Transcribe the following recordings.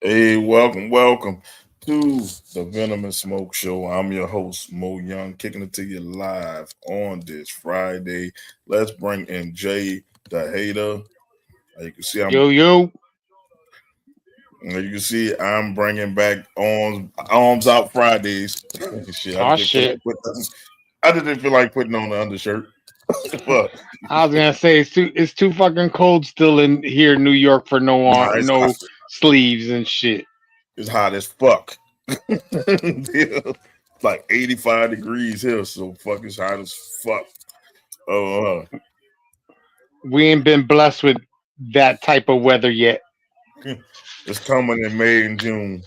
Hey, welcome to the Venom and Smoke Show. I'm your host, Mo Young, kicking it to you live on this Friday. Let's bring in Jay the Hater. You can see Yo. I'm bringing back arms out Fridays. Shit, Oh shit. I didn't feel like putting on the undershirt. Fuck. I was gonna say it's too fucking cold still in here in New York for Nah, it's hot. no sleeves and shit. It's hot as fuck. It's like 85 degrees here, so fuck, it's hot as fuck. We ain't been blessed with that type of weather yet. It's coming in May and June.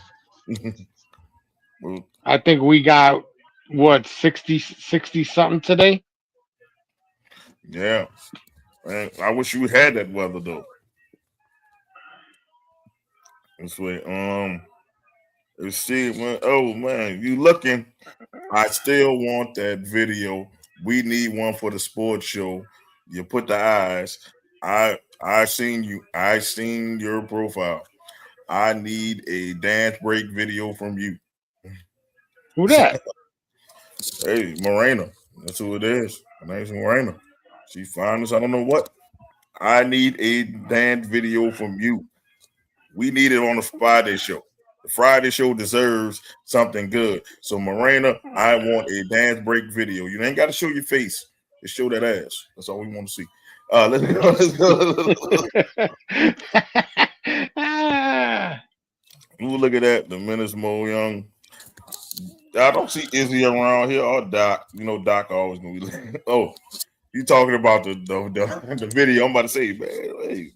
Well, I think we got what 60 something today. yeah, man, I wish you had that weather though. This way, let's see, man. Oh man, you looking? I still want that video. We need one for the sports show. You put the eyes. I seen you. I seen your profile. I need a dance break video from you. Who that? Hey, Morena. That's who it is. Her name's Morena. She fine as I don't know what. I need a dance video from you. We need it on the Friday show. The Friday show deserves something good. So, Morena, I want a dance break video. You ain't got to show your face. Just show that ass. That's all we want to see. Let's go. Let's go. Ooh, look at that. The Menace Mo Young. I don't see Izzy around here or Doc. You know, Doc always gonna be. Oh, you talking about the video? I'm about to say, man.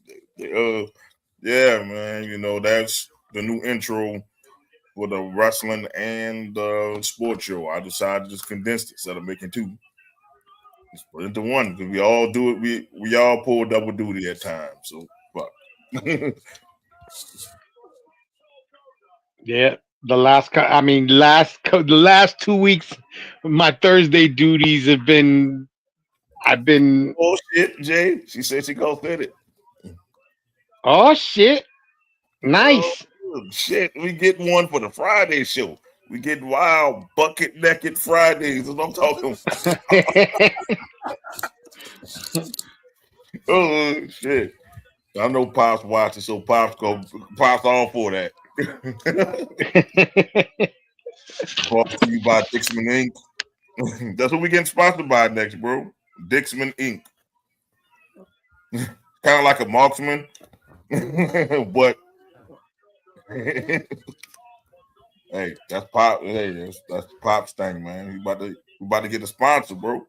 Yeah, man. You know that's the new intro for the wrestling and sports show. I decided to just condense it instead of making two. Just put it into one because we all do it. We all pull double duty at times. So fuck. Yeah. The last 2 weeks, my Thursday duties have been. I've been. Oh shit, Jay. She said she gonna fit it. Oh shit! Oh Nice. shit. We get one for the Friday show. We get wild bucket naked Fridays. That's what I'm talking. Oh shit. I know Pops watching, so Pops all for that. Brought to you by Dixman Inc. That's what we getting sponsored by next, bro. Dixman Inc. Kind of like a marksman, but hey, that's Pop. Hey, that's Pop's thing, man. We about to get a sponsor, bro.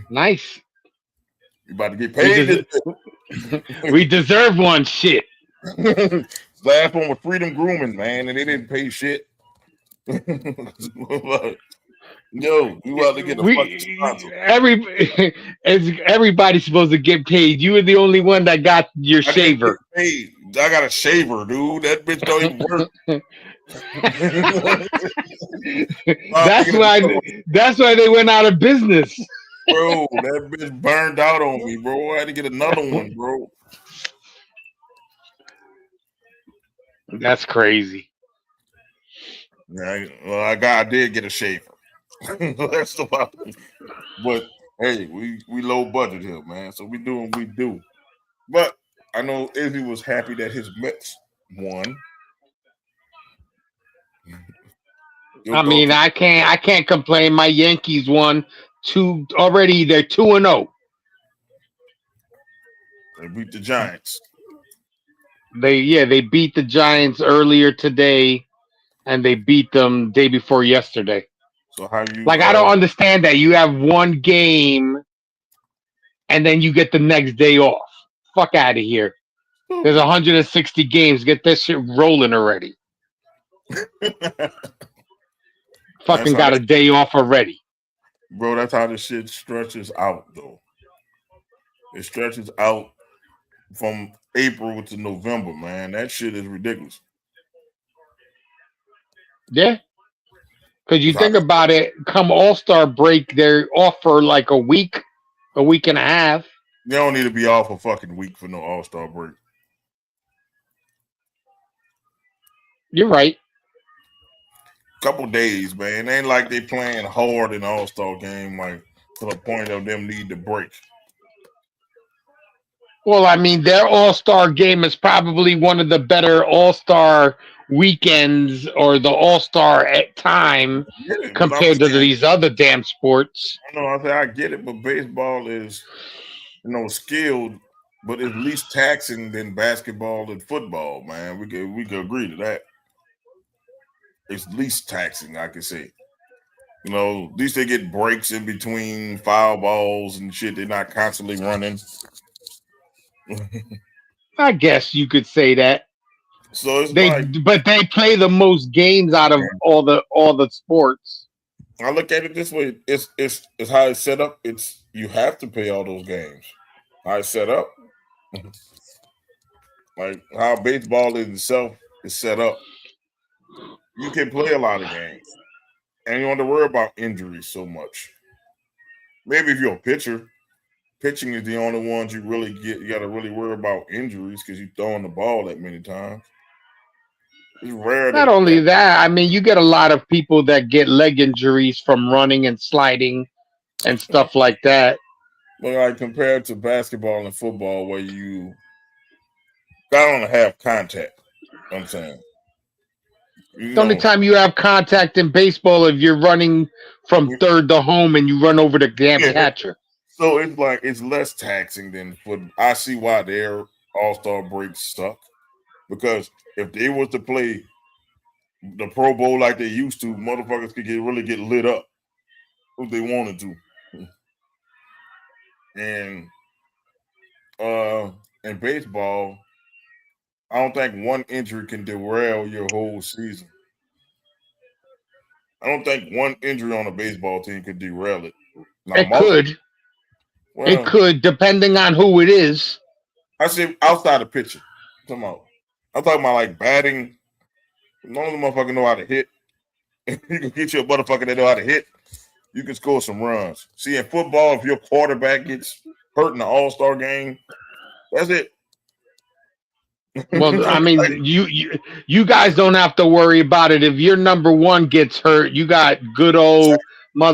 Nice. You about to get We paid des- this. we deserve one. Shit. Last one was Freedom Grooming, man, and they didn't pay shit. Yo, we about to get a fucking sponsor. Everybody's supposed to get paid. You were the only one that got your I didn't get shaver. paid. I got a shaver, dude. That bitch don't even work. that's why. That's why they went out of business. Bro, that bitch burned out on me, bro. I had to get another one, bro. That's crazy. Yeah, well, I did get a shaver. That's the problem. But hey, we low budget here, man. So we doing what we do. But I know Izzy was happy that his Mets won. I mean, I can't complain. My Yankees won two already. They're 2-0. They beat the Giants. They beat the Giants earlier today, and they beat them day before yesterday. So how you Like I don't understand that you have one game, and then you get the next day off. Fuck out of here. There's 160 games. Get this shit rolling already. Fucking got a day off already. Bro, that's how this shit stretches out, though. It stretches out from April to November, man. That shit is ridiculous. Yeah. Because you think about it, come All-Star break, they're off for like a week and a half. They don't need to be off a fucking week for no All-Star break. You're right. Couple days, man. It ain't like they playing hard in the All-Star game, like to the point of them need to break. Well, I mean, their All-Star game is probably one of the better All-Star weekends or the All-Star at time compared to these other damn sports. I get it, but baseball is, skilled, but it's least taxing than basketball and football, man. We could agree to that. It's least taxing, I could say. At least they get breaks in between foul balls and shit. They're not constantly running. I guess you could say that. So it's but they play the most games out of all the sports. I look at it this way: it's how it's set up. It's you have to pay all those games. How it's set up, like how baseball in itself is set up. You can play a lot of games, and you don't have to worry about injuries so much. Maybe if you're a pitcher, pitching is the only ones you really get. You got to really worry about injuries because you're throwing the ball that many times. It's rare. Not only that, I mean, you get a lot of people that get leg injuries from running and sliding and stuff like that. But like compared to basketball and football, where you gotta have contact, I'm saying. The only time you have contact in baseball if you're running from third to home and you run over the damn catcher. So it's like it's less taxing than football. I see why their All-Star breaks suck. Because if they was to play the Pro Bowl like they used to, motherfuckers could really get lit up if they wanted to. And in baseball, I don't think one injury can derail your whole season. I don't think one injury on a baseball team could derail it. Now, it could. Well, it could, depending on who it is. I say outside of pitching. I'm talking about like batting. None of the motherfuckers know how to hit. You can get you a motherfucker that know how to hit. You can score some runs. See, in football, if your quarterback gets hurt in the All-Star game, that's it. Well, I Like, mean, you guys don't have to worry about it. If your number one gets hurt, you got good Zach, old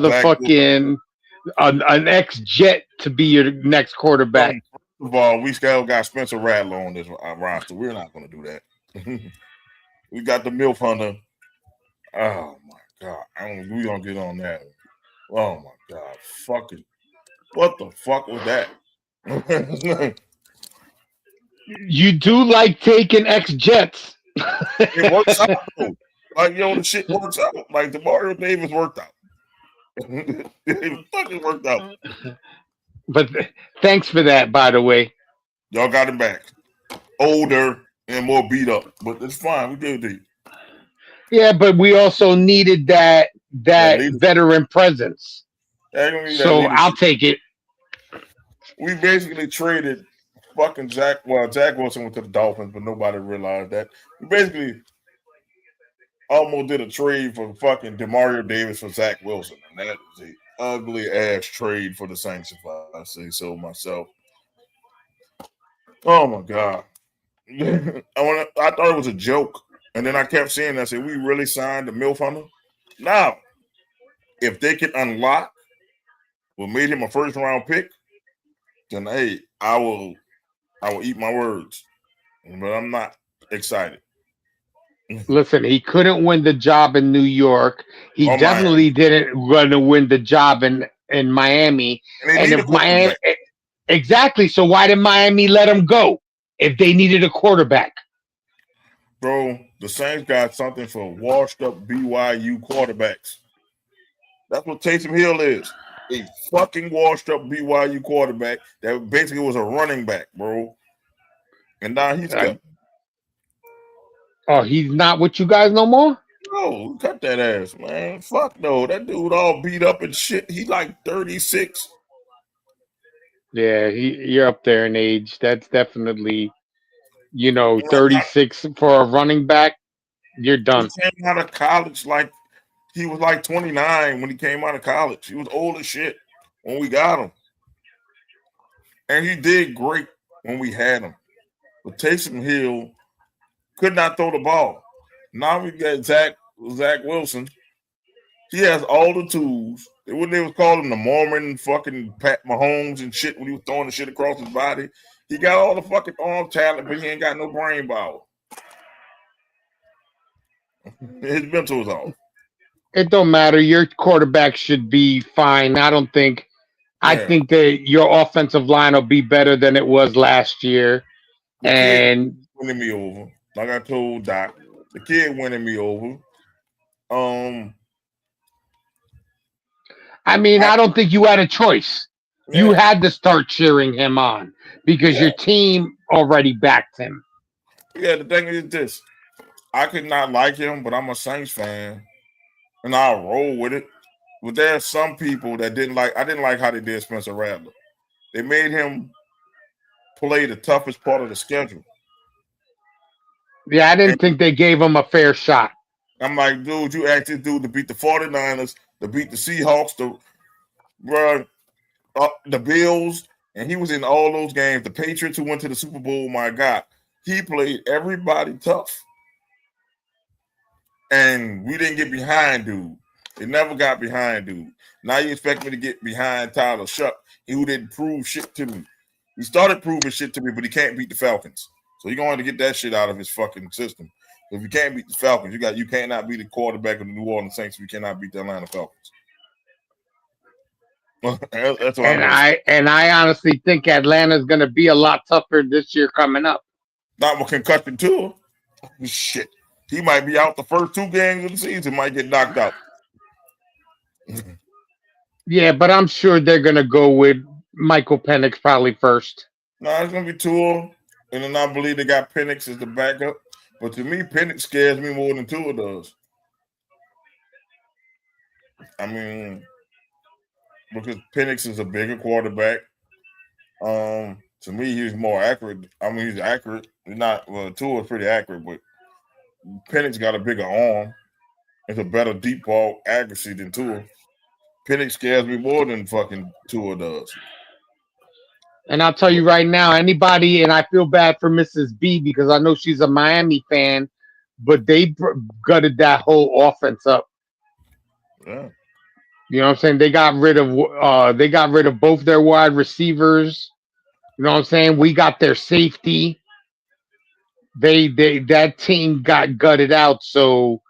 Zach motherfucking an ex Jet to be your next quarterback. First of all, we still got Spencer Rattler on this roster. We're not going to do that. We got the MILF Hunter. Oh my god, we gonna get on that. Oh my god, fucking what the fuck was that? It You do like taking ex Jets. works out though. Like the shit works out. Like the Mario Davis worked out. It fucking worked out. But thanks for that, by the way. Y'all got him back. Older and more beat up. But it's fine. We did it. Yeah, but we also needed That that leadership. veteran presence. I don't need that So I'll leadership. take it. We basically traded fucking Zach. Well, Zach Wilson went to the Dolphins, but nobody realized that. We basically almost did a trade for fucking Demario Davis for Zach Wilson, and that is a ugly ass trade for the Saints, if I say so myself. Oh my god, I thought it was a joke, and then I kept saying, I said, we really signed the MILF Hunter. Now, if they can unlock what made him a first round pick, then hey, I will eat my words, but I'm not excited. Listen, he couldn't win the job in New York. He On Miami, definitely didn't going to win the job in Miami. and they And need a if Miami quarterback, exactly, so why did Miami let him go if they needed a quarterback? bro. The Saints got something for washed up BYU quarterbacks. That's what Taysom Hill is. A fucking washed up BYU quarterback that basically was a running back, bro. And now he's Uh, cut. oh, he's not with you guys no more. No, cut that ass, man. Fuck no. That dude all beat up and shit. He like 36. Yeah, you're up there in age. That's definitely And I'm not, 36 for a running back. You're he done. came out of college like he was like 29 when he came out of college. He was old as shit when we got him. And he did great when we had him. But Taysom Hill could not throw the ball. Now we got Zach Wilson. He has all the tools. What they was calling the Mormon fucking Pat Mahomes and shit when he was throwing the shit across his body. He got all the fucking arm talent, but he ain't got no brain power. His mental is off. It don't matter. Your quarterback should be fine. I don't think. I Yeah. think that your offensive line will be better than it was last year. The kid And winning me over. Like I told Doc, the kid winning me over. Um, I mean, I, I don't think you had a choice. You yeah, had to start cheering him on because yeah, your team already backed him. yeah. The thing is this: I could not like him, but I'm a Saints fan, and I'll roll with it. But there's some people that didn't like. I didn't like how they did Spencer Rattler. They made him play the toughest part of the schedule, Yeah, I and didn't think they gave him a fair shot. I'm like, dude, you asked this dude to beat the 49ers, to beat the Seahawks, the Bills, and he was in all those games. The Patriots who went to the Super Bowl, my God, he played everybody tough. And we didn't get behind dude. It never got behind dude. Now you expect me to get behind Tyler Shuck, who didn't prove shit to me. He started proving shit to me, but he can't beat the Falcons. So you're going to get that shit out of his fucking system. If you can't beat the Falcons, you cannot be the quarterback of the New Orleans Saints. We cannot beat the Atlanta Falcons. That's what I'm And going to say. I honestly think Atlanta's going to be a lot tougher this year coming up. Not with concussion too. Shit. He might be out the first two games of the season, might get knocked out. Yeah, but I'm sure they're going to go with Michael Penix probably first. No, it's gonna be Tua, and then I believe they got Penix as the backup. But to me, Penix scares me more than Tua does. I mean, because Penix is a bigger quarterback. To me, he's more accurate. I mean, he's accurate. He's not well. Tua is pretty accurate, but Penix got a bigger arm. It's a better deep ball accuracy than Tua. Penix scares me more than fucking Tua does. And I'll tell you right now, anybody, and I feel bad for Mrs. B because I know she's a Miami fan, but they gutted that whole offense up. Yeah. You know what I'm saying? They got rid of both their wide receivers. You know what I'm saying? We got their safety. They that team got gutted out. So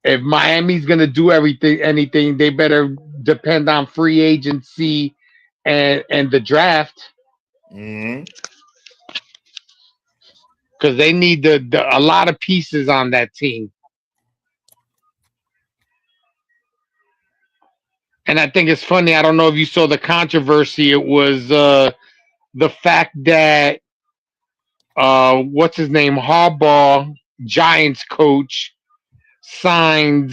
if Miami's gonna do anything, they better depend on free agency and the draft Mm-hmm. because they need a lot of pieces on that team. And I think it's funny. I don't know if you saw the controversy. It was the fact that what's his name, Harbaugh, Giants coach, signed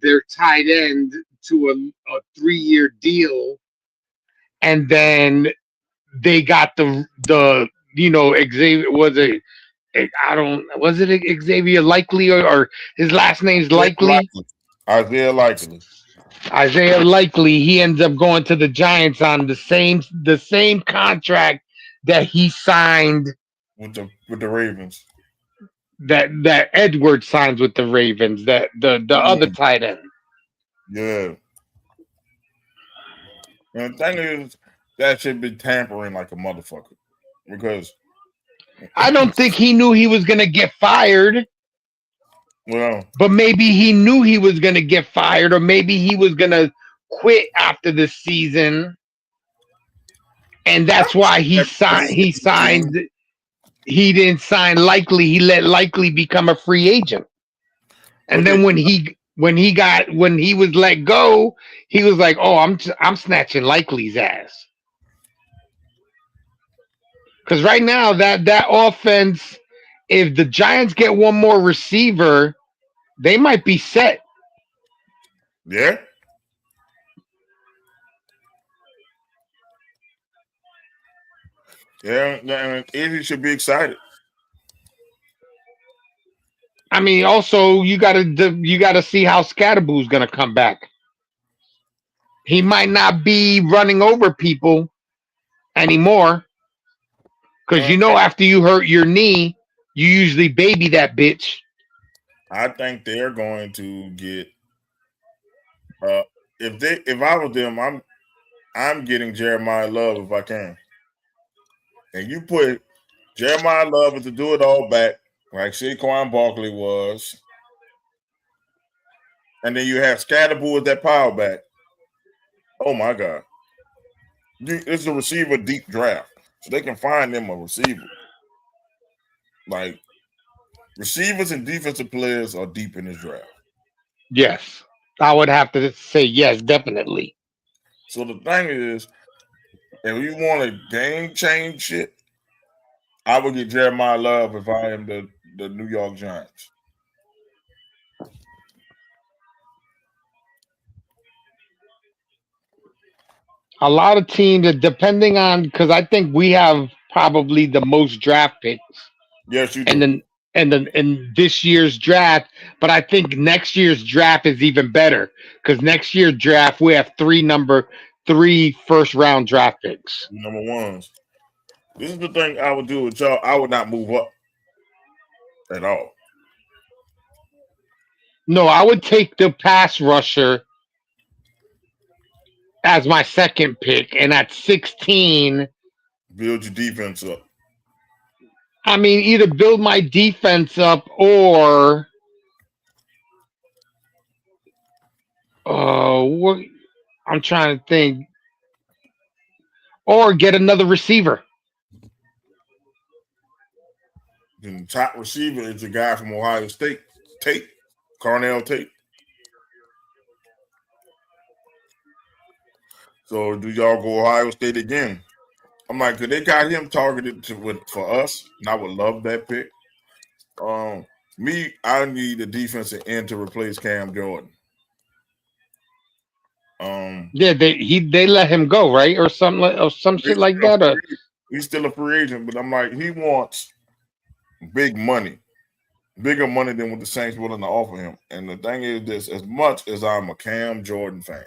their tight end to a 3-year deal, and then they got the Xavier I don't was it Xavier Likely or his last name's Likely. Isaiah Likely Isaiah Likely, he ends up going to the Giants on the same contract that he signed with the Ravens. that Edwards signs with the Ravens, that the other Mm, tight end. yeah. And the thing is, that should be tampering like a motherfucker because, I don't think he knew he was gonna get fired, well, but maybe he knew he was gonna get fired, or maybe he was gonna quit after the season, and that's why he signed. He signed. He didn't sign Likely. He let Likely become a free agent. but And then when he was let go, he was like, "Oh, I'm snatching Likely's ass." Because right now that offense, if the Giants get one more receiver, they might be set. yeah, yeah, and Izzy should be excited. I mean, also you gotta see how Scatterboo's gonna come back. He might not be running over people anymore because Uh, after you hurt your knee, you usually baby that bitch. I think they're going to get. Uh, if I was them, I'm getting Jeremiah Love if I can. And you put Jeremiah Love to do it all back, like Saquon Barkley was, and then you have Scatterboo with that power back. Oh my God. It's a receiver deep draft. So they can find them a receiver. Like receivers and defensive players are deep in this draft. Yes, I would have to say yes, definitely. So the thing is, if you want a game change shit, I would get Jeremiah Love if I am the New York Giants. A lot of teams, depending on, because I think we have probably the most draft picks, Yes, you and do. then in this year's draft. But I think next year's draft is even better because next year's draft we have three first round draft picks. Number ones. This is the thing I would do with y'all. I would not move up at all. No, I would take the pass rusher as my second pick, and at 16, Build your defense up. I mean, either build my defense up or what I'm trying to think, or get another receiver. And the top receiver is the guy from Ohio State, Tate, Carnell Tate. So do y'all go Ohio State again? I'm like, cause they got him targeted for us, and I would love that pick. Me, I need a defensive end to replace Cam Jordan. Um, Yeah, they let him go, right, or something like or some shit he's like still a that. Or he's still a free agent, but I'm like, he wants big money, bigger money than what the Saints willing to offer him. And the thing is this: as much as I'm a Cam Jordan fan,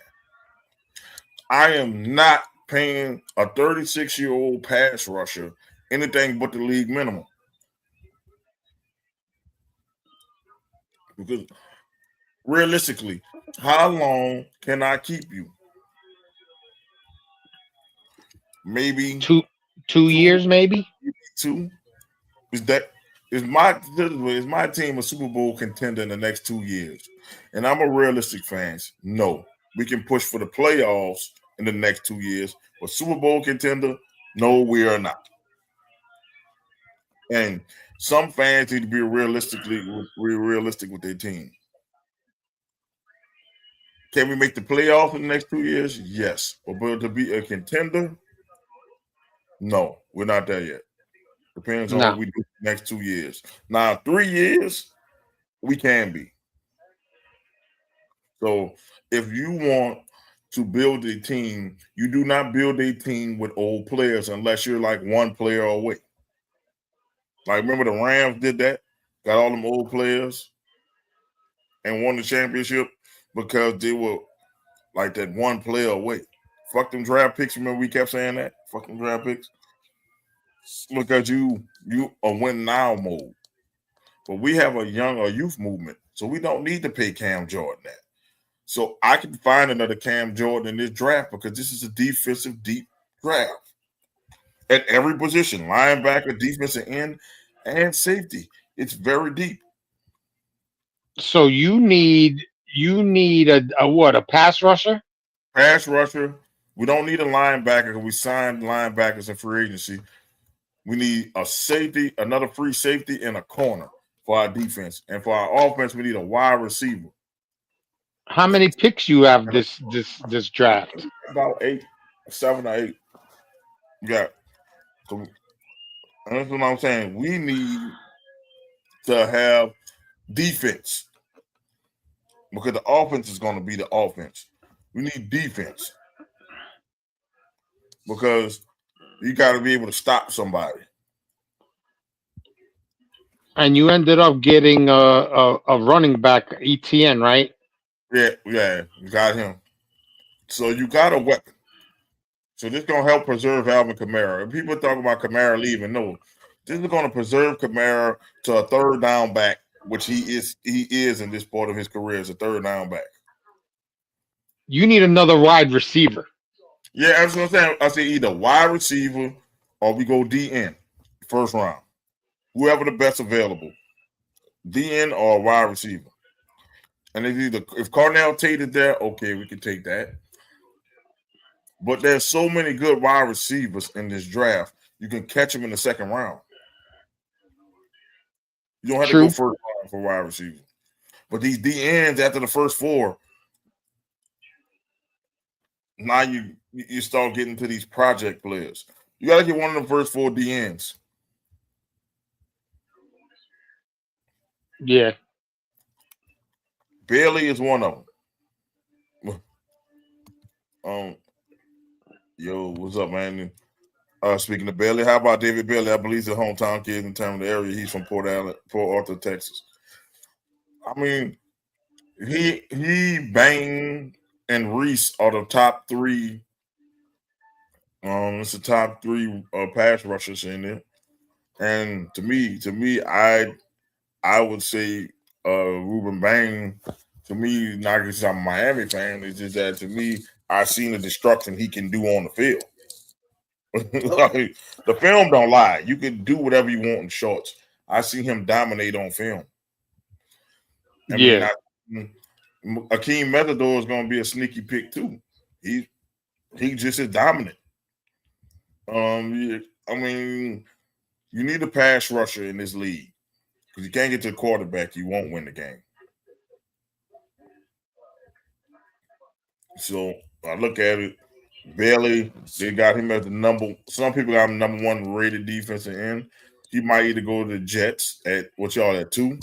I am not paying a 36-year-old pass rusher anything but the league minimum because realistically, how long can I keep you? Maybe two two two, years maybe. maybe two. Is that is my team a Super Bowl contender in the next 2 years? And I'm a realistic fan. No, we can push for the playoffs in the next 2 years, but Super Bowl contender? No, we are not. And some fans need to be realistic with their team. Can we make the playoffs in the next 2 years? Yes, but to be a contender? No, we're not there yet. Depends on what No. we do the next 2 years. Now, 3 years, we can be. So if you want to build a team, you do not build a team with old players unless you're like one player away. Like remember the Rams did that, got all them old players and won the championship because they were like that one player away. Fuck them draft picks. Remember we kept saying that? Fuck them draft picks. Because you are win now mode. But we have a youth movement, so we don't need to pay Cam Jordan that. So I can find another Cam Jordan in this draft because this is a defensive deep draft at every position: linebacker, defensive end, and safety. It's very deep. So you need a what, a pass rusher? Pass rusher. We don't need a linebacker because we signed linebackers in free agency. We need a safety, another free safety, and a corner for our defense. And for our offense, we need a wide receiver. How many picks you have And this draft? about 7 or 8. We got so and that's what I'm saying. We need to have defense because the offense is going to be the offense. We need defense because you got to be able to stop somebody. And you ended up getting a running back, ETN, right? Yeah, you got him. So you got a weapon. So this going to help preserve Alvin Kamara. And people talk about Kamara leaving. No, this is going to preserve Kamara to a third down back, which he is. He is in this part of his career as a third down back. You need another wide receiver. Yeah, that's what I'm saying. I say either wide receiver or we go DN first round. Whoever the best available, DN or wide receiver. And if Cornell Tate is there, okay, we can take that. But there's so many good wide receivers in this draft. You can catch them in the second round. You don't have to go True. first round for wide receiver. But these DNs after the first four, now you start getting to these project players. You got to get one of the first four DNs. Yeah. Bailey is one of them. Um, yo, what's up, man? Speaking of Bailey, how about David Bailey? I believe he's a hometown kid in terms of the area. He's from Port Arthur, Texas. I mean, he Bang and Reese are the top three. It's the top three pass rushers in there. And to me, I would say Ruben Bang. To me, not because I'm a Miami fan, it's just that to me, I've seen the destruction he can do on the field. Like, the film don't lie. You can do whatever you want in shorts. I see him dominate on film. I mean, Yeah. Akeem Methodor is going to be a sneaky pick too. He just is dominant. I mean, you need a pass rusher in this league because you can't get to the quarterback, you won't win the game. So I look at it. Bailey, they got him as the number. Some people got him number one rated defensive end. He might either go to the Jets at what y'all at 2.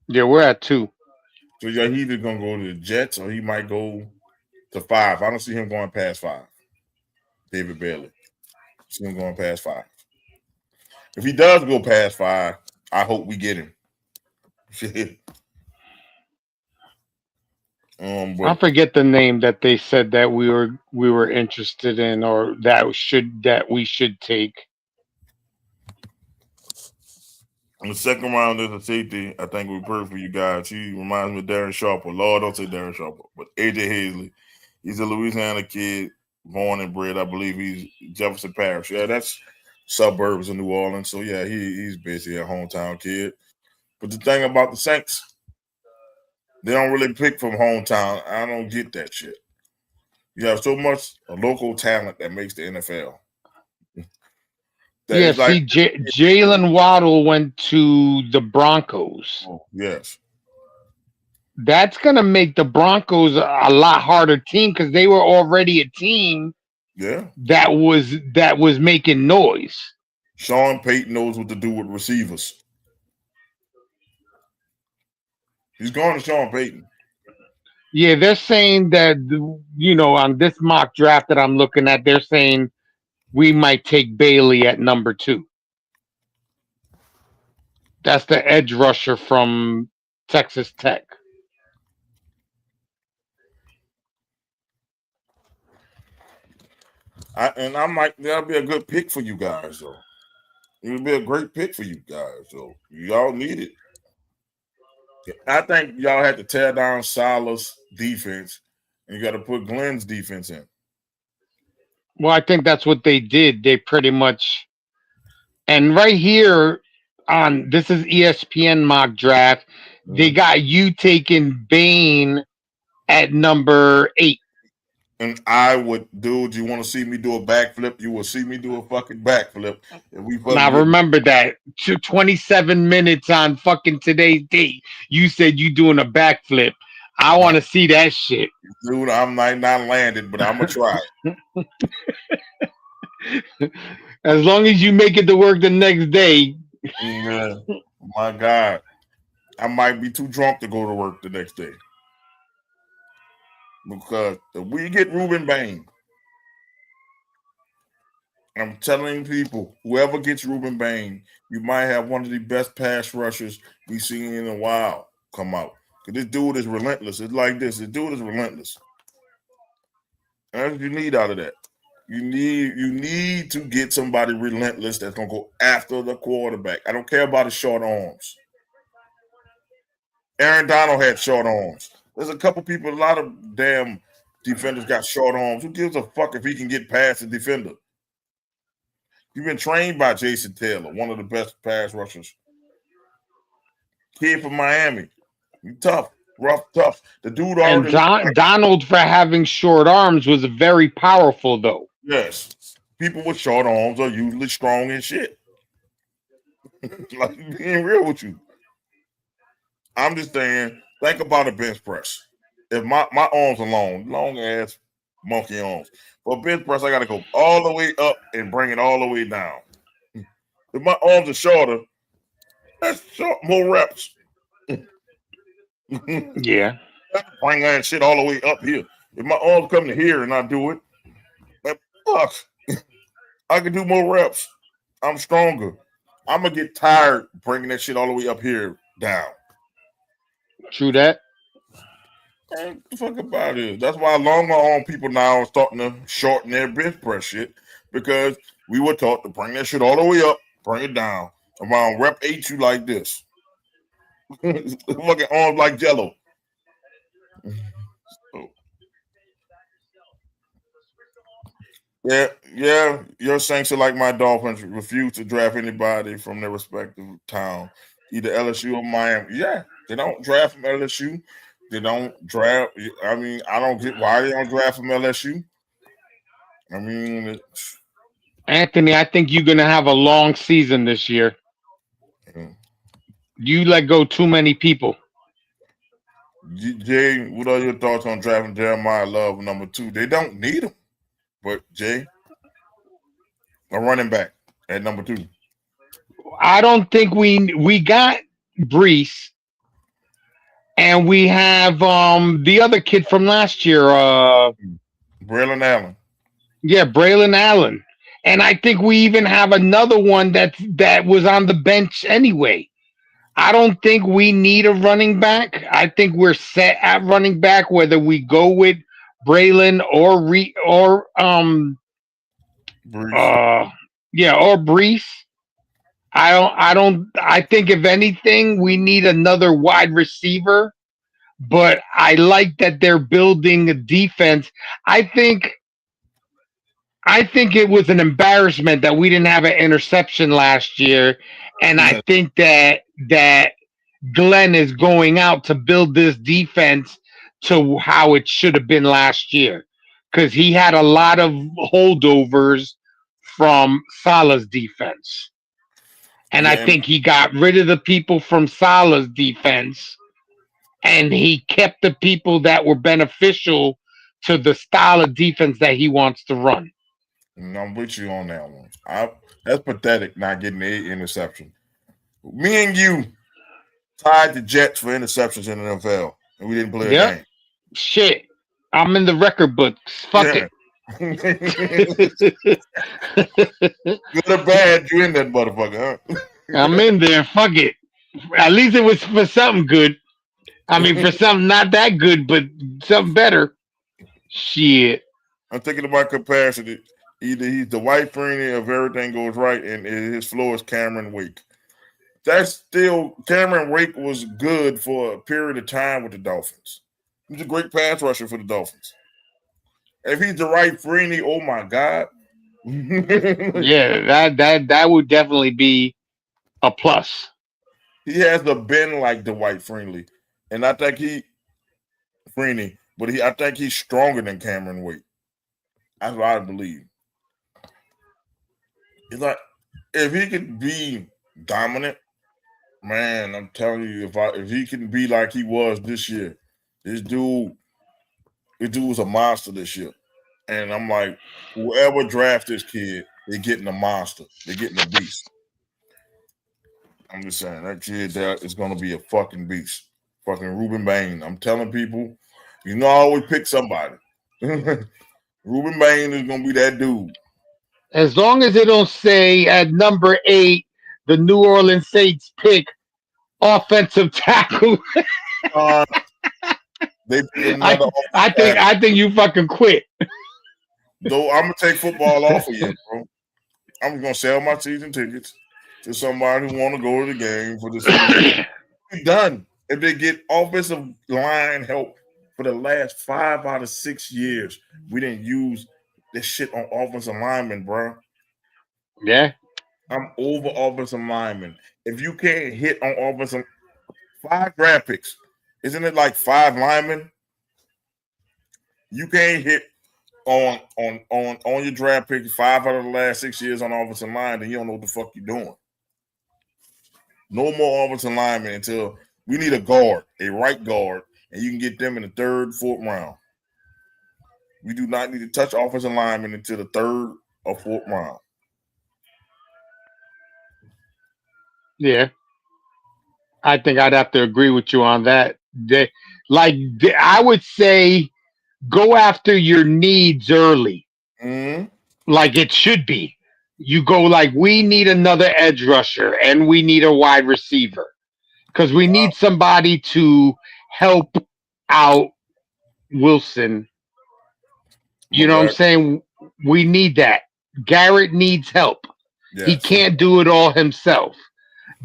Yeah, we're at 2. So yeah, he either gonna go to the Jets or he might go. to 5. I don't see him going past 5. David Bailey. See him going past 5. If he does go past 5, I hope we get him. I But forget the name that they said that we were interested in, or that we should take. in the second round is a safety. I think we're perfect for you guys. He reminds me of Darren Sharper. Lord, don't say Darren Sharper, but AJ Hazley. He's a Louisiana kid, born and bred. I believe he's Jefferson Parish. Yeah, that's suburbs of New Orleans. So yeah, he's basically a hometown kid. But the thing about the Saints, they don't really pick from hometown. I don't get that shit. You have so much local talent that makes the NFL. That Yeah, is like, see, Jalen Waddle went to the Broncos. oh, yes, That's gonna make the Broncos a lot harder team because they were already a team yeah. that was making noise. Sean Payton knows what to do with receivers. He's going to Sean Payton. Yeah, they're saying that on this mock draft that I'm looking at, they're saying we might take Bailey at number 2. That's the edge rusher from Texas Tech. I'm like, that'll be a good pick for you guys, though. It would be a great pick for you guys, so y'all need it. I think y'all had to tear down Salah's defense, and you got to put Glenn's defense in. Well, I think that's what they did. They pretty much, and right here on this is ESPN mock draft. They got you taking Bane at number 8. And I would, dude, you want to see me do a backflip? You will see me do a fucking backflip. And we Now fucking get, remember that 27 minutes on fucking today's date. You said you doing a backflip. I want to see that shit. dude, I'm not landed, but I'm going to try. As long as you make it to work the next day. Yeah. My God. I might be too drunk to go to work the next day. Because if we get Ruben Bain, I'm telling people, whoever gets Ruben Bain, you might have one of the best pass rushers we've seen in a while come out. Because this dude is relentless. It's like this. This dude is relentless. And that's what you need out of that. You need to get somebody relentless that's gonna go after the quarterback. I don't care about his short arms. Aaron Donald had short arms. There's a couple people, a lot of damn defenders got short arms. Who gives a fuck if he can get past the defender? You've been trained by Jason Taylor, one of the best pass rushers. Kid from Miami. You tough, rough, tough. The dude And already Donald, for having short arms, was very powerful, though. yes. People with short arms are usually strong as shit. Like being real with you. I'm just saying, think about a bench press. If my arms are long ass monkey arms. For a bench press, I gotta go all the way up and bring it all the way down. If my arms are shorter, that's more reps. Yeah. Bring that shit all the way up here. If my arms come to here and I do it, man, fuck. I can do more reps. I'm stronger. I'm gonna get tired bringing that shit all the way up here down. True that. Man, the fuck about it. That's why longer arm people now are starting to shorten their bench press shit because we were taught to bring that shit all the way up, bring it down. Around rep 8 you like this. Fucking arms like jello. So, yeah. Your Saints are like my Dolphins, refuse to draft anybody from their respective town, either LSU or Miami. Yeah, they don't draft from LSU. They don't draft. I mean, I don't get why they don't draft from LSU. I mean, Anthony, I think you're gonna have a long season this year. You let go too many people. Jay, what are your thoughts on drafting Jeremiah Love number 2? They don't need him, but Jay, a running back at number 2. I don't think we got Brees. and we have the other kid from last year. Braylon Allen. Yeah, Braylon Allen. And I think we even have another one that was on the bench anyway. I don't think we need a running back. I think we're set at running back, whether we go with Braylon or Brees. uh yeah, or Brees. I think if anything, we need another wide receiver, but I like that they're building a defense. I think I think it was an embarrassment that we didn't have an interception last year, and I Yeah. think that Glenn is going out to build this defense to how it should have been last year because he had a lot of holdovers from Salah's defense, and I Yeah, and think he got rid of the people from Salah's defense, and he kept the people that were beneficial to the style of defense that he wants to run. I'm with you on that one. That's pathetic not getting the interception. Me and you tied the Jets for interceptions in the NFL, and we didn't play a Yep. game. Shit. I'm in the record books. Fuck Yeah. it. Good or bad, you in that motherfucker, I'm in there. Fuck it. At least it was for something good. I mean, huh? for something not that good, but something better. Shit. I'm thinking about comparison. Either he's the white Freeney if everything goes right, and his floor is Cameron Wake. That's still Cameron Wake was good for a period of time with the Dolphins. He's a great pass rusher for the Dolphins. If he's the right Freeney, oh my god. Yeah, that would definitely be a plus. He has the bend like the white Freeney. And I think Freeney, but I think he's stronger than Cameron Wake. That's what I believe. It's like if he could be dominant, man, I'm telling you, if he can be like he was this year, this dude, this dude was a monster this year. And I'm like, whoever drafts this kid, they're getting a monster. They're getting a beast. I'm just saying that kid there is gonna be a fucking beast. Fucking Ruben Bain. I'm telling people, I always pick somebody. Ruben Bain is gonna be that dude. As long as they don't say at number 8, the New Orleans Saints pick offensive tackle. Uh, they pick I another I offensive think tackle. I think you fucking quit. Though I'm gonna take football off of you, bro. I'm gonna sell my season tickets to somebody who want to go to the game for the season. Be done if they get offensive line help for the last 5 out of 6 years. We didn't use this shit on offensive linemen, bro. Yeah. I'm over offensive linemen. If you can't hit on offensive 5 draft picks, isn't it like 5 linemen? You can't hit on your draft pick 5 out of the last 6 years on offensive line, then you don't know what the fuck you're doing. No more offensive linemen until we need a guard, a right guard, and you can get them in the third, fourth round. We do not need to touch offensive linemen until the third or fourth round. Yeah. I think I'd have to agree with you on that. I would say go after your needs early, Mm-hmm. like it should be. You go like we need another edge rusher and we need a wide receiver because we need somebody to help out Wilson. You know what I'm McGregor, saying? We need that. Garrett needs help. He yes. can't do it all himself.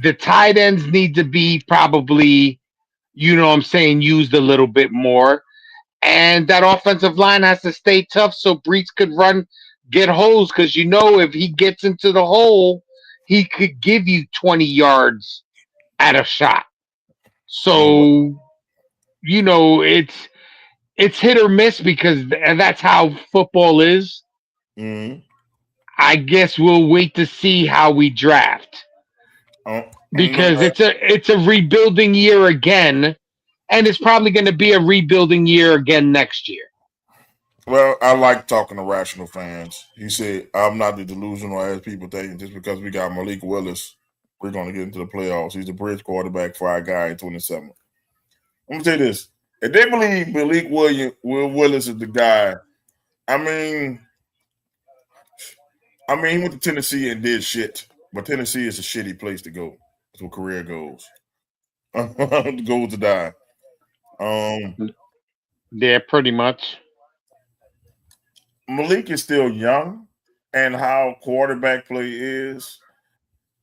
The tight ends need to be probably, you know what I'm saying, used a little bit more. And that offensive line has to stay tough so Brees could get holes because if he gets into the hole, he could give you 20 yards at a shot. Mm-hmm. So, it's hit or miss because that's how football is. Mm-hmm. I guess we'll wait to see how we draft On the because it's a rebuilding year again, and it's probably going to be a rebuilding year again next year. Well, I like talking to rational fans. He said, I'm not the delusional as people think. Just because we got Malik Willis, we're going to get into the playoffs. He's the bridge quarterback for our guy in 27. Let me tell you this: if they believe Will Willis is the guy, I mean, he went to Tennessee and did shit, but Tennessee is a shitty place to go. That's where career goes. Goes to die. Um, Yeah, pretty much. Malik is still young, and how quarterback play is.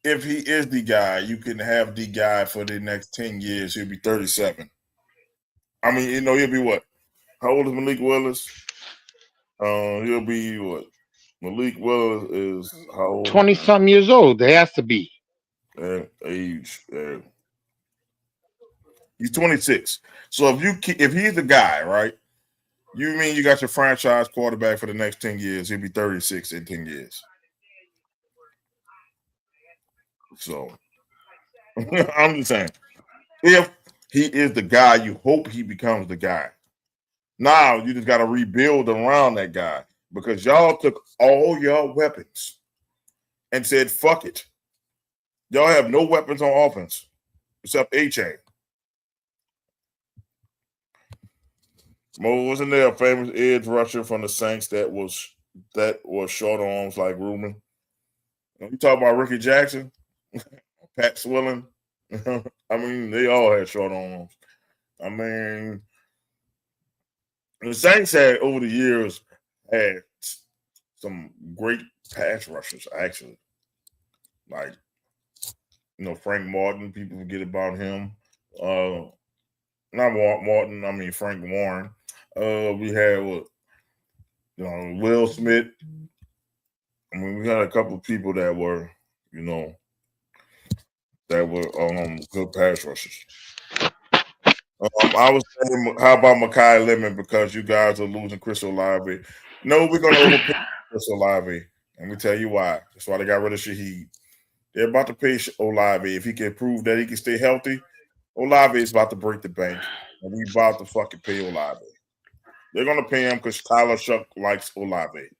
If he is the guy, you can have the guy for the next 10 years. He'll be 37. I mean, he'll be what? How old is Malik Willis? He'll be what? Malik Willis is how old? 20 something years old. They has to be. Age. He's 26. So if he's the guy, right? You mean you got your franchise quarterback for the next 10 years? He'll be 36 in 10 years. So I'm just saying, if he is the guy, you hope he becomes the guy. Now you just got to rebuild around that guy because y'all took all your weapons and said, fuck it. Y'all have no weapons on offense except A-Chain. Wasn't there a famous edge rusher from the Saints that was short arms like Ruben? You talk about Ricky Jackson, Pat Swilling. I mean, they all had short arms. I mean, the Saints had over the years had some great pass rushers, actually. Like, Frank Martin, people forget about him. Not Martin, I mean Frank Warren. We had Will Smith. I mean, we had a couple of people that were, good pass rushers. I was saying, how about Mekhi Lemon because you guys are losing Chris Olave? No, we're going to overpay Chris Olave. And we tell you why. That's why they got rid of Shaheed. They're about to pay Olave. If he can prove that he can stay healthy, Olave is about to break the bank. And we about to fucking pay Olave. They're going to pay him because Tyler Shuck likes Olave.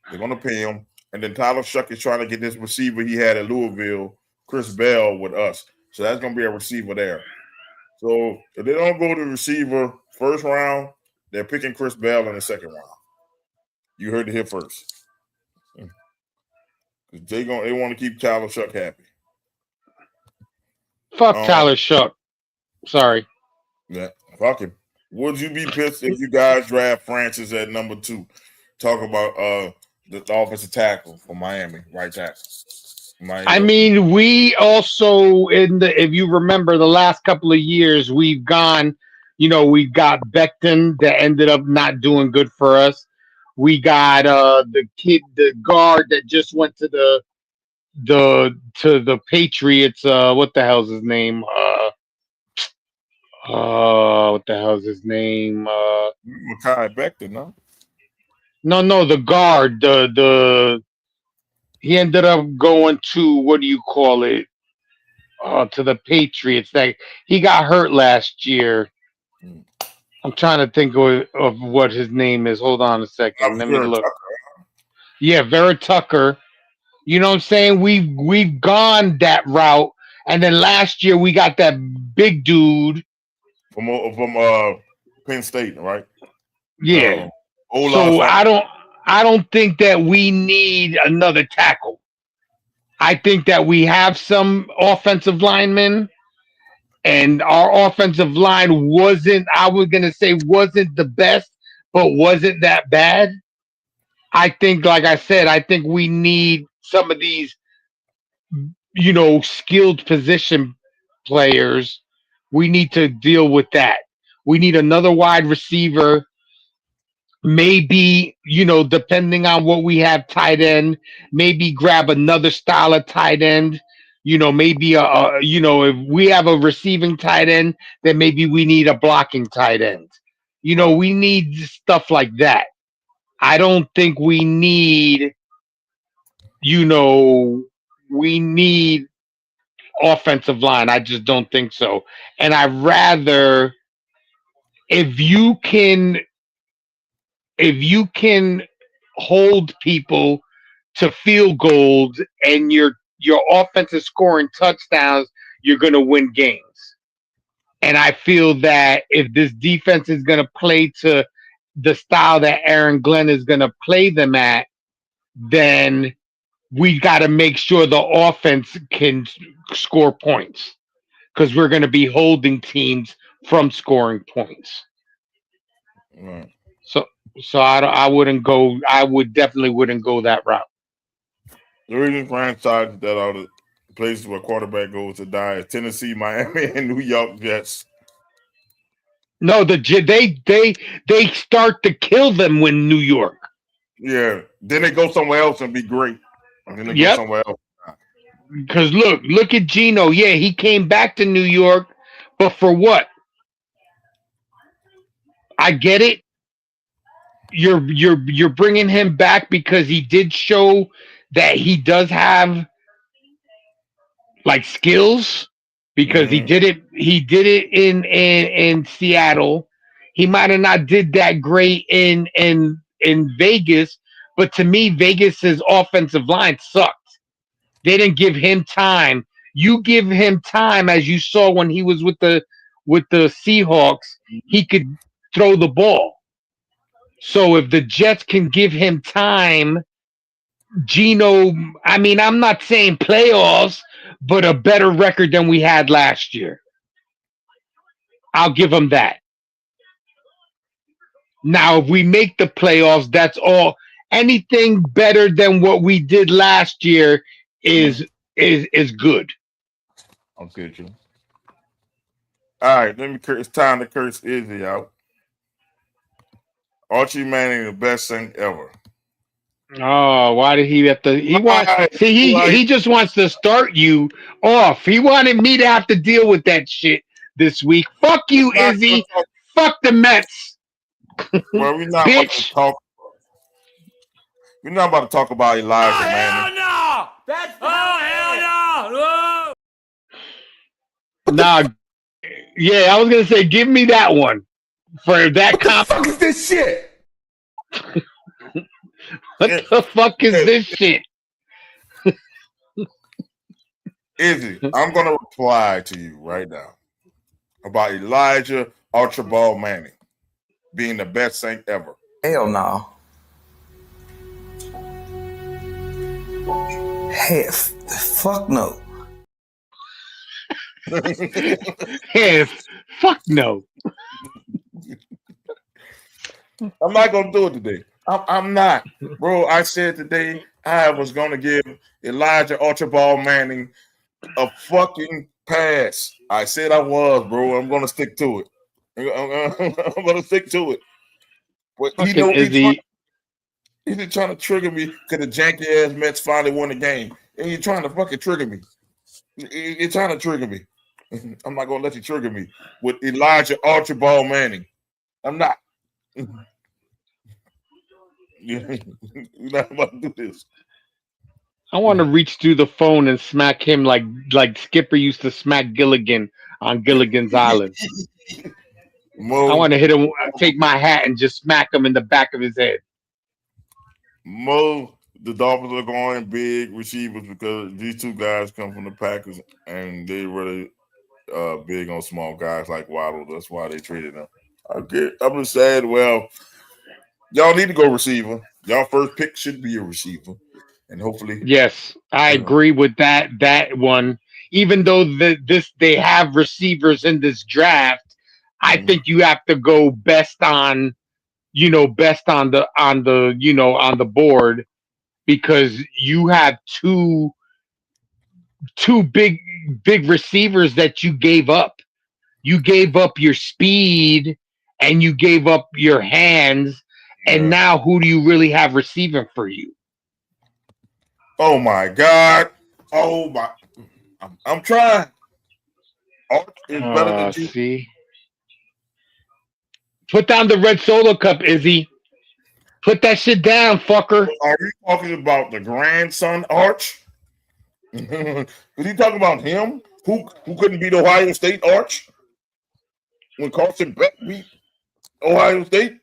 They're going to pay him. And then Tyler Shuck is trying to get this receiver he had at Louisville, Chris Bell, with us. So that's going to be a receiver there. So if they don't go to receiver first round, they're picking Chris Bell in the second round. You heard it here first. They want to keep Tyler Shuck happy. Fuck Tyler Shuck. Sorry. Yeah, fuck him. Would you be pissed if you guys draft Francis at number 2? Talk about the offensive tackle for Miami, right tackle. I mean, we also if you remember the last couple of years, we've gone. We've got Becton that ended up not doing good for us. We got the guard that just went to the Patriots. What the hell's his name? What the hell's his name? Mekhi Becton, no? No, the guard. He ended up going to what do you call it? To the Patriots. Like he got hurt last year. I'm trying to think of what his name is. Hold on a second. Let me look. Yeah, Vera Tucker. You know what I'm saying? We've gone that route, and then last year we got that big dude from Penn State, right? Yeah. So I don't think that we need another tackle. I think that we have some offensive linemen, and our offensive line wasn't. I was gonna say wasn't the best, but wasn't that bad. I think, like I said, I think we need some of these, skilled position players. We need to deal with that. We need another wide receiver. Maybe, depending on what we have tight end, maybe grab another style of tight end. Maybe if we have a receiving tight end, then maybe we need a blocking tight end. We need stuff like that. I don't think we need offensive line. I just don't think so. And I rather if you can if you can hold people to field goals and your offense is scoring touchdowns, you're going to win games. And I feel that if this defense is going to play to the style that Aaron Glenn is going to play them at, then we got to make sure the offense can score points because we're going to be holding teams from scoring points. Right. So, I wouldn't go. I would definitely wouldn't go that route. The reason franchises that are the places where quarterback goes to die is Tennessee, Miami, and New York Jets. No, they start to kill them when New York. Yeah. Then they go somewhere else and be great. And then they go Yep. somewhere else. Because look at Gino. Yeah, he came back to New York, but for what? I get it. You're bringing him back because he did show that he does have like skills because Mm-hmm. he did it in Seattle. He might have not did that great in Vegas, but to me Vegas's offensive line sucked. They didn't give him time. You give him time, as you saw when he was with the Seahawks, he could throw the ball. So if the Jets can give him time, Gino, I mean, I'm not saying playoffs, but a better record than we had last year. I'll give him that. Now, if we make the playoffs, that's all. Anything better than what we did last year Mm-hmm. is good. I'll get you. All right, it's time to curse Izzy out. Archie Manning, the best thing ever. Oh, why did he have to? He want Why? see Why? he just wants to start you off. He wanted me to have to deal with that shit this week. Fuck you, Not gonna Izzy. talk. Fuck the Mets, Well, we're not about to bitch. talk. We're not about to talk about Elijah Manning. No! That's hell no! Nah, yeah, I was gonna say, give me that one for that comp. Fuck is this shit? What the fuck is this shit? Izzy, I'm gonna reply to you right now about Elijah Archibald Manning being the best thing ever. Hell no. Hey, fuck no. Yeah, fuck no. I'm not gonna do it today. I'm not, bro. I said today I was gonna give Elijah Archibald Manning a fucking pass. I said I was, bro. I'm gonna stick to it. I'm gonna stick to it. But he Fucking know Izzy. he's just trying to trigger me because the janky ass Mets finally won the game, and you're trying to fucking trigger me. You're trying to trigger me. I'm not gonna let you trigger me with Elijah Archibald Manning. I'm not. You're not about to do this. I want to reach through the phone and smack him like Skipper used to smack Gilligan on Gilligan's Island. I want to hit him, take my hat and just smack him in the back of his head. The Dolphins are going big receivers because these two guys come from the Packers and they really big on small guys like Waddle. That's why they traded them. I'm just saying, well, y'all need to go receiver. Y'all first pick should be a receiver. And hopefully, yes, I agree with that one. Even though they have receivers in this draft, I think you have to go best on the board because you have two big receivers that you gave up. You gave up your speed and you gave up your hands, and now who do you really have receiving for you? Oh my God! Oh my! I'm trying. Arch is better than you. See, put down the red solo cup, Izzy. Put that shit down, fucker. Are you talking about the grandson Arch? Is he talking about him? Who couldn't beat Ohio State Arch? When Carson Beck beat Ohio State?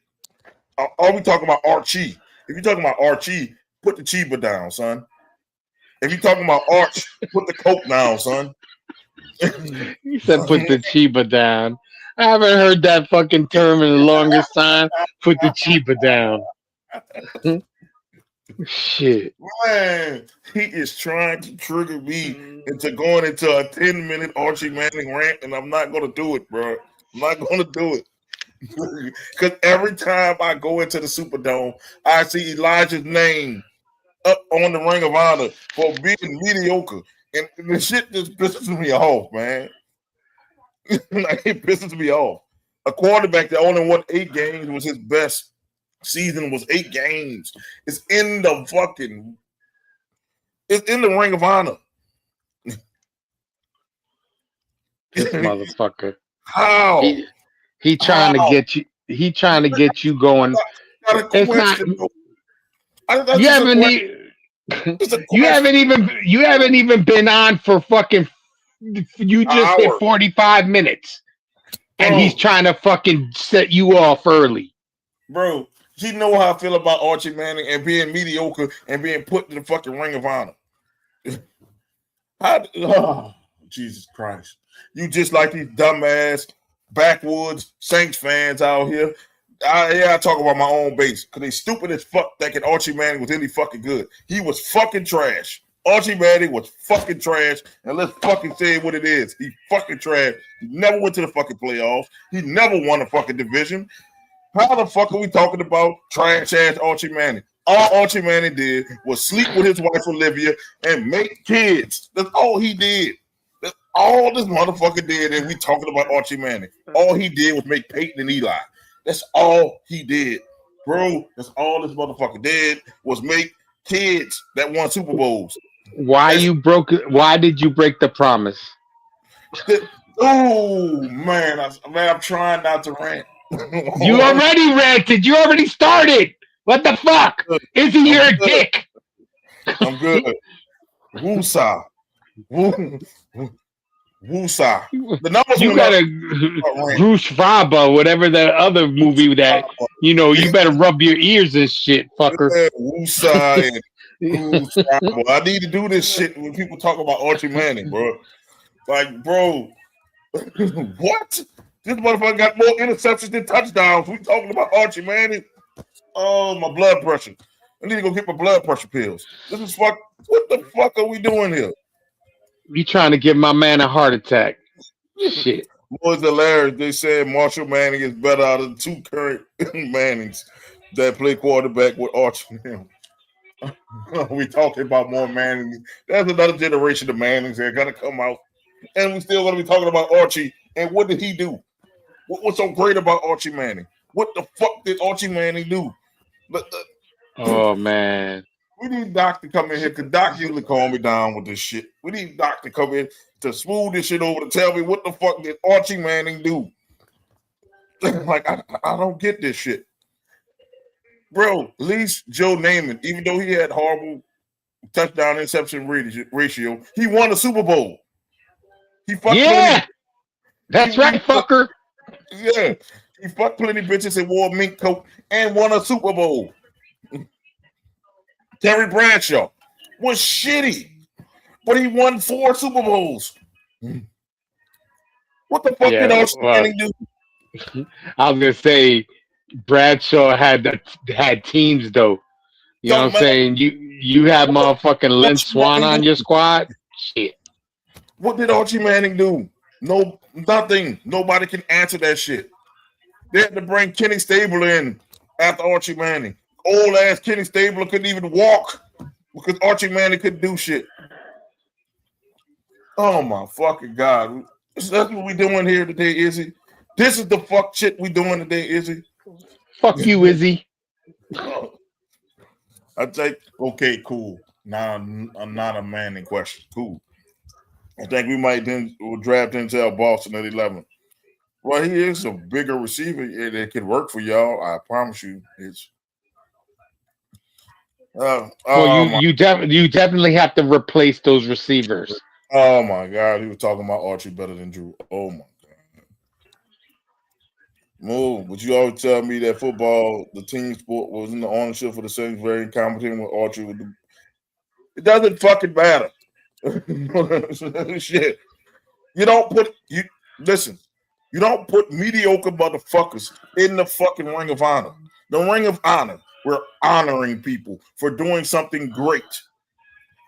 Are we talking about Archie? If you're talking about Archie, put the Chiba down, son. If you're talking about Arch, put the Coke down, son. He said, "Put the Chiba down." I haven't heard that fucking term in the longest time. Put the Chiba down. Shit. Man, he is trying to trigger me into going into a 10-minute Archie Manning rant, and I'm not gonna do it, bro. I'm not gonna do it. Because every time I go into the Superdome, I see Elijah's name up on the Ring of Honor for being mediocre. And the shit just pisses me off, man. Like, it pisses me off. A quarterback that only won 8 games was his best season was 8 games. It's in the Ring of Honor. This motherfucker. How? He trying to get you. He trying to get you going. It's not. You haven't. You haven't even been on for fucking. You just hit 45 minutes, and he's trying to fucking set you off early. Bro, you know how I feel about Archie Manning and being mediocre and being put in the fucking Ring of Honor. Jesus Christ. You just like these dumbass backwoods Saints fans out here. I talk about my own base because they stupid as fuck thinking Archie Manning was any fucking good. He was fucking trash. Archie Manning was fucking trash, and let's fucking say what it is. He fucking trash. He never went to the fucking playoffs. He never won a fucking division. How the fuck are we talking about trash ass Archie Manning? All Archie Manning did was sleep with his wife Olivia and make kids. That's all he did. That's all this motherfucker did. And we talking about Archie Manning. All he did was make Peyton and Eli. That's all he did, bro. That's all this motherfucker did was make kids that won Super Bowls. Why did you break the promise? Oh man, I'm trying not to rant. You already ranted. You already started. What the fuck? Is he your dick? I'm good. Woosah. Woosah. The numbers you got a Bruce Raba, whatever the other movie that you better rub your ears and shit, fucker. Woosah and Woosah. I need to do this shit when people talk about Archie Manning, bro. Like, bro, what? This motherfucker got more interceptions than touchdowns. We talking about Archie Manning? Oh, my blood pressure. I need to go get my blood pressure pills. This is fuck. What the fuck are we doing here? You trying to give my man a heart attack? Shit. Boys hilarious. They said Marshall Manning is better out of the 2 current Mannings that play quarterback with Archie. We talking about more Manning. There's another generation of Mannings that are gonna come out, and we still gonna be talking about Archie. And what did he do? What's so great about Archie Manning? What the fuck did Archie Manning do? Oh man. We need Doc to come in here because Doc usually calm me down with this shit. We need Doc to come in to smooth this shit over to tell me what the fuck did Archie Manning do? Like, I don't get this shit. Bro, at least Joe Namath, even though he had horrible touchdown interception ratio, he won a Super Bowl. That's right, fucker. Yeah. He fucked plenty bitches and wore a mink coat and won a Super Bowl. Terry Bradshaw was shitty, but he won 4 Super Bowls. What the fuck did Archie Manning do? I was gonna say Bradshaw had teams though. You know what I'm saying? You had motherfucking Lynn Swan on your squad. Shit. What did Archie Manning do? No, nothing. Nobody can answer that shit. They had to bring Kenny Stabler in after Archie Manning. Old ass Kenny Stabler couldn't even walk because Archie Manning couldn't do shit. Oh my fucking God. That's what we doing here today, Izzy. This is the fuck shit we doing today, Izzy. Fuck you, Izzy. I think, okay, cool. Now I'm not a Manning question. Cool. I think we might then draft Denzel Boston at 11. Well, he is a bigger receiver that could work for y'all. I promise you. It's you definitely have to replace those receivers. Oh my God, he was talking about Archie better than Drew. Oh my God. Move, but you always tell me that football, the team sport, was in the ownership for the Saints, very incompetent with Archie. It doesn't fucking matter. Shit. You don't put you listen. You don't put mediocre motherfuckers in the fucking Ring of Honor. The Ring of Honor. We're honoring people for doing something great.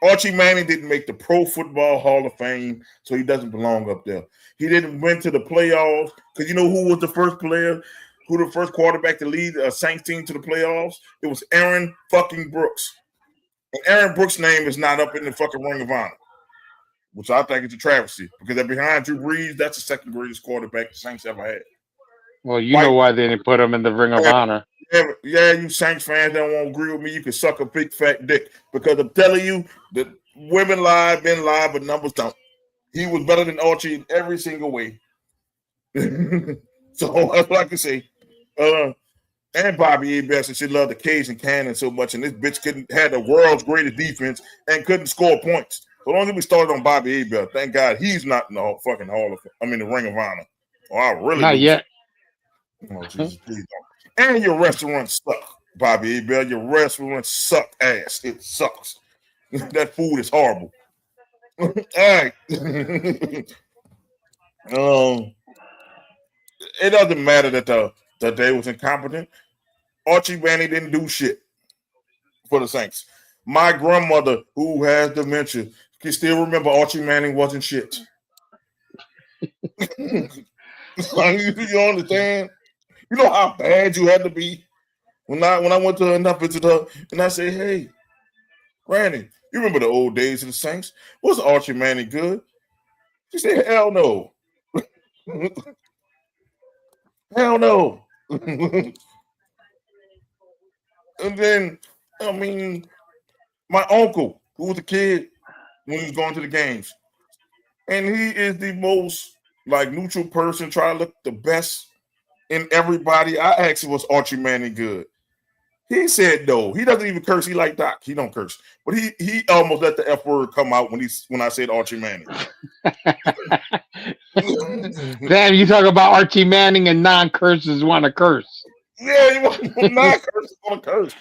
Archie Manning didn't make the Pro Football Hall of Fame, so he doesn't belong up there. He didn't went to the playoffs because you know who was the first player, who the first quarterback to lead a Saints team to the playoffs? It was Aaron fucking Brooks. And Aaron Brooks' name is not up in the fucking Ring of Honor, which I think is a travesty because they're behind Drew Brees. That's the second greatest quarterback the Saints ever had. Well, you know why they didn't put him in the Ring of Honor. Yeah, you Saints fans that won't agree with me. You can suck a big fat dick because I'm telling you that women lie, men lie, but numbers don't. He was better than Archie in every single way. So that's what I can say. And Bobby A. Best, and she loved the Cajun Cannon so much, and this bitch couldn't had the world's greatest defense and couldn't score points. So don't get me started on Bobby A. Best. Thank God he's not in the fucking the Ring of Honor. Oh, I really not yet. Oh, Jesus, please don't. And your restaurant suck, Bobby A. Bell. Your restaurant suck ass. It sucks. That food is horrible. All right. It doesn't matter that they was incompetent. Archie Manning didn't do shit for the Saints. My grandmother, who has dementia, can still remember Archie Manning wasn't shit. You understand? You know how bad you had to be when I went to her and I visited her and I said, "Hey, Granny, you remember the old days of the Saints? Was Archie Manning good?" She said, "Hell no, hell no." And then, I mean, my uncle, who was a kid when he was going to the games, and he is the most like neutral person, trying to look the best in everybody. I asked him, was Archie Manning good? He said no. He doesn't even curse. He like Doc. He don't curse. But he almost let the F word come out when I said Archie Manning. Damn, you talk about Archie Manning and non-curses want to curse. Yeah, you want non-curses want to curse.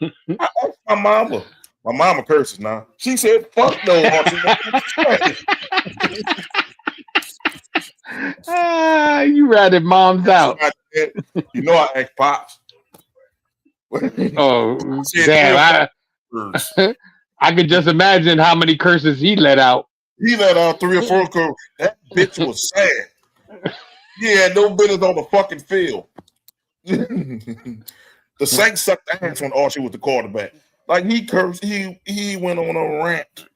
I asked my mama. My mama curses now. She said, "Fuck no, Archie Manning." You ratted moms out. You know I asked Pops. Oh, damn. I could just imagine how many curses he let out. He let out 3 or 4 curses. That bitch was sad. He had no business on the fucking field. The Saints sucked ass when Archie was the quarterback. Like he cursed, he went on a rant.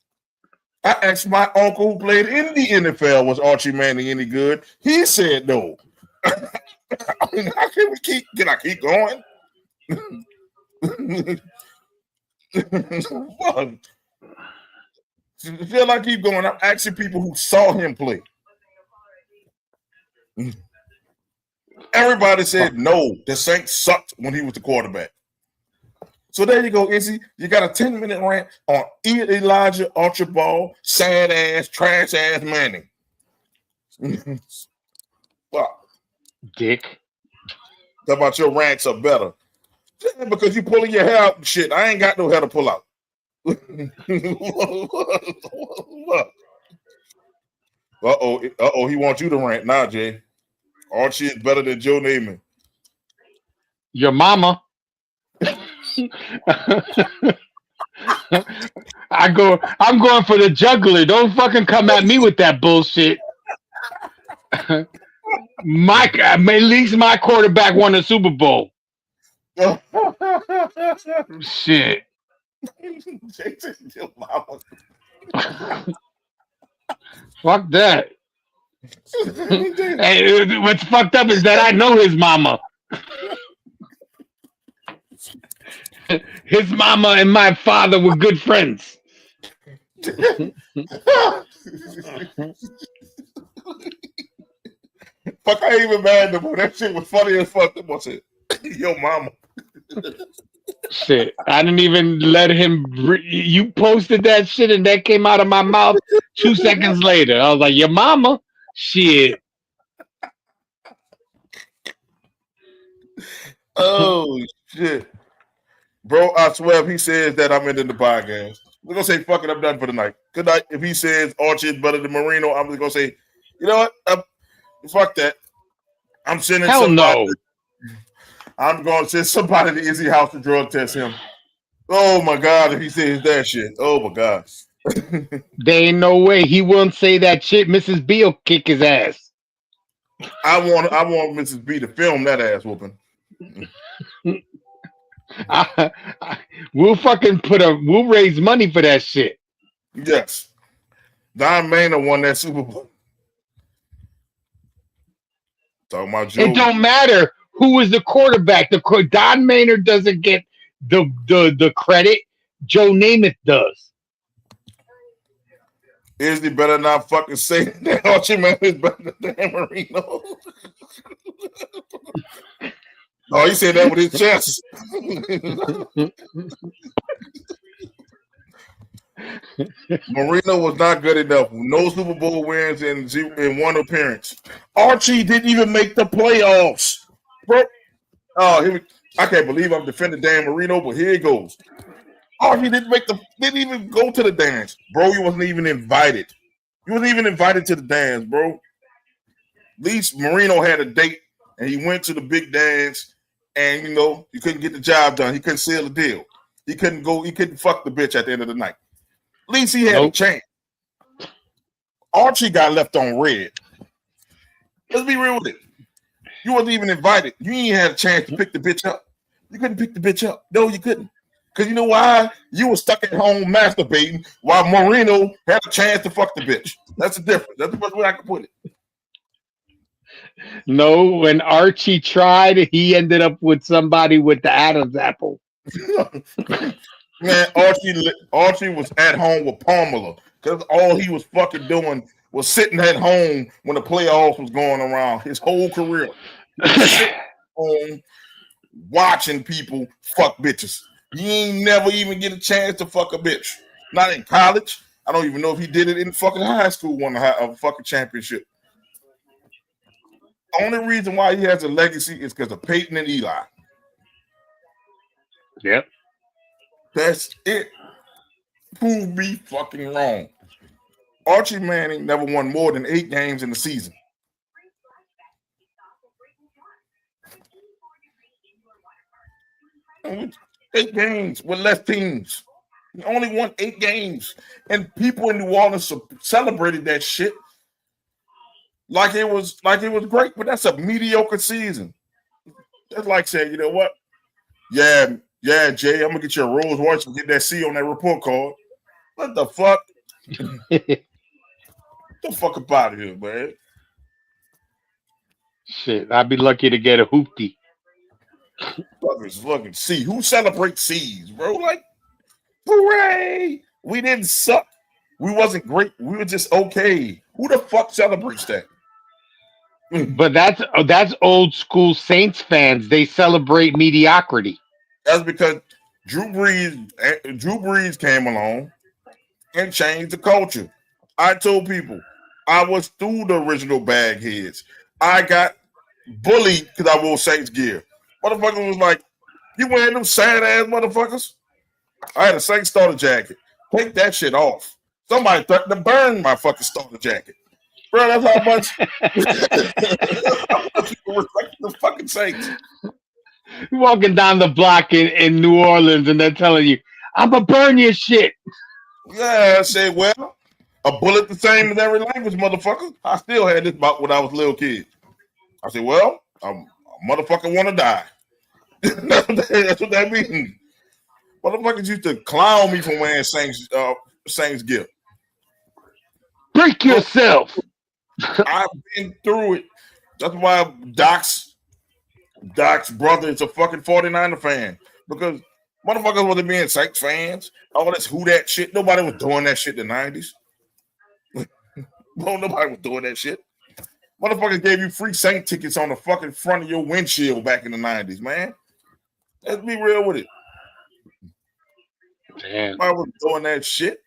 I asked my uncle who played in the NFL, was Archie Manning any good? He said no. I mean, how can we keep going? Feel like keep going. I'm asking people who saw him play. Everybody said no. The Saints sucked when he was the quarterback. So there you go, Izzy. You got a 10-minute rant on Elijah Archibald, sad ass, trash ass Manning. Well, Dick. How about your rants are better? Yeah, because you pulling your hair out and shit. I ain't got no hair to pull out. Uh-oh, he wants you to rant now, Jay. Archie is better than Joe Namath. Your mama. I'm going for the juggler. Don't fucking come at me with that bullshit. At least my quarterback won a Super Bowl. Shit. Fuck that. Hey, what's fucked up is that I know his mama. His mama and my father were good friends. Fuck, I ain't even mad no more. That shit was funny as fuck. What's it? Yo, mama. Shit, I didn't even let him. You posted that shit, and that came out of my mouth 2 seconds later. I was like, "Your mama." Shit. Oh shit, bro! I swear, if he says that, I'm ending the podcast. We're gonna say fuck it, I'm done for the night. Good night. If he says Archie is better than Marino, I'm just gonna say, you know what? Fuck that. I'm sending Hell somebody. no. I'm gonna send somebody to Izzy house to drug test him. Oh my god, if he says that shit. Oh my god. There ain't no way he wouldn't say that shit. Mrs. B will kick his ass. I want Mrs. B to film that ass whooping. We'll raise money for that shit. Yes. Don Maynard won that Super Bowl. Talking about Joe. It don't matter who is the quarterback. Don Maynard doesn't get the credit. Joe Namath does. Izzy better not fucking say that Archie Man is better than Dan Marino. Oh, he said that with his chest. Marino was not good enough. No Super Bowl wins in one appearance. Archie didn't even make the playoffs, bro. Oh, I can't believe I'm defending Dan Marino, but here he goes. Archie didn't even go to the dance, bro. He wasn't even invited. He wasn't even invited to the dance, bro. At least Marino had a date, and he went to the big dance, and he couldn't get the job done. He couldn't seal the deal. He couldn't fuck the bitch at the end of the night. At least he had a chance. Archie got left on red. Let's be real with it. You wasn't even invited. You ain't had a chance to pick the bitch up. You couldn't pick the bitch up. No, you couldn't. Because you know why? You were stuck at home masturbating while Marino had a chance to fuck the bitch. That's the difference. That's the best way I can put it. No, when Archie tried, he ended up with somebody with the Adam's apple. Man, Archie was at home with Pamela because all he was fucking doing was sitting at home when the playoffs was going around his whole career. Sitting home watching people fuck bitches. He ain't never even get a chance to fuck a bitch. Not in college. I don't even know if he did it in fucking high school, won a fucking championship. Only reason why he has a legacy is because of Peyton and Eli. Yep. That's it. Prove me fucking wrong. Archie Manning never won more than 8 games in the season. And 8 games with less teams. He only won 8 games. And people in New Orleans celebrated that shit like it was great, but that's a mediocre season. That's like saying, you know what? Yeah, Jay, I'm gonna get you a Rolls Royce and get that C on that report card. What the fuck? Get the fuck up out of here, man. Shit, I'd be lucky to get a hoopty. Fucking C. Who celebrates C's, bro? Like, hooray! We didn't suck. We wasn't great. We were just okay. Who the fuck celebrates that? But that's old school Saints fans. They celebrate mediocrity. That's because Drew Brees came along and changed the culture. I told people I was through the original bag heads. I got bullied because I wore Saints gear. Motherfuckers was like, you wearing them sad ass motherfuckers? I had a Saints starter jacket. Take that shit off. Somebody threatened to burn my fucking starter jacket. Bro, that's how much people respect the fucking Saints. You're walking down the block in New Orleans and they're telling you, I'm going to burn your shit. Yeah, I said, well, a bullet the same in every language, motherfucker. I still had this about when I was a little kid. I said, well, a motherfucker want to die. That's what that means. Motherfuckers used to clown me for wearing Saints gear. Break yourself. I've been through it. That's why Doc's brother is a fucking 49er fan. Because motherfuckers wasn't being Saints fans. All this who that shit. Nobody was doing that shit in the 90s. No, nobody was doing that shit. Motherfuckers gave you free Saint tickets on the fucking front of your windshield back in the 90s, man. Let's be real with it. Damn. I was doing that shit.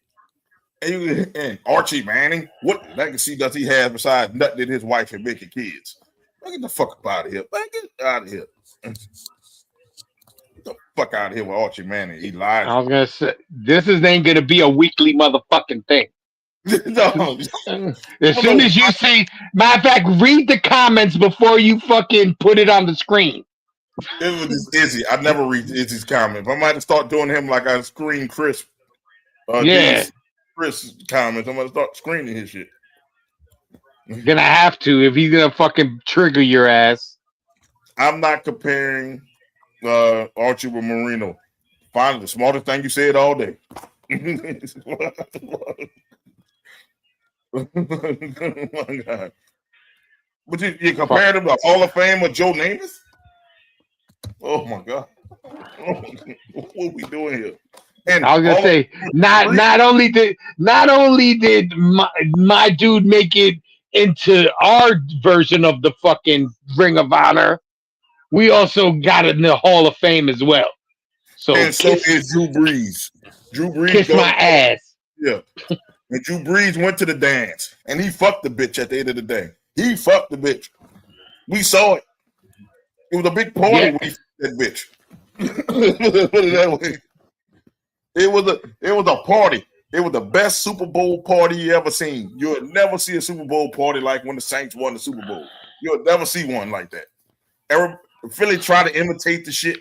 And Archie Manning, what legacy does he have besides nothing his wife and making kids? Get the fuck up out of here. Man, get out of here. Get the fuck fuck out of here with Archie Manning. Elijah. I was gonna say this ain't gonna be a weekly motherfucking thing. No, As I don't soon know. as you see, matter of fact, read the comments before you fucking put it on the screen. It was just Izzy. I never read Izzy's comments. I might start doing him like I screen Chris. Yeah, These Chris comments. I'm gonna start screening his shit. gonna have to if he's gonna fucking trigger your ass. I'm not comparing Archie with Marino. Finally, the smartest thing you said all day. Oh my God. But you compared him to Hall of Fame with Joe Namath? Oh my God. What are we doing here? And I was gonna say, not only did my dude make it into our version of the fucking Ring of Honor, we also got it in the Hall of Fame as well. So and so is Drew Brees. Drew Brees kiss my ass. Yeah. And Drew Brees went to the dance and he fucked the bitch at the end of the day. He fucked the bitch. We saw it. It was a big party when he fucked that bitch. Put it that way. It was a party. It was the best Super Bowl party you ever seen. You'll never see a Super Bowl party like when the Saints won the Super Bowl. You'll never see one like that. Philly tried to imitate the shit.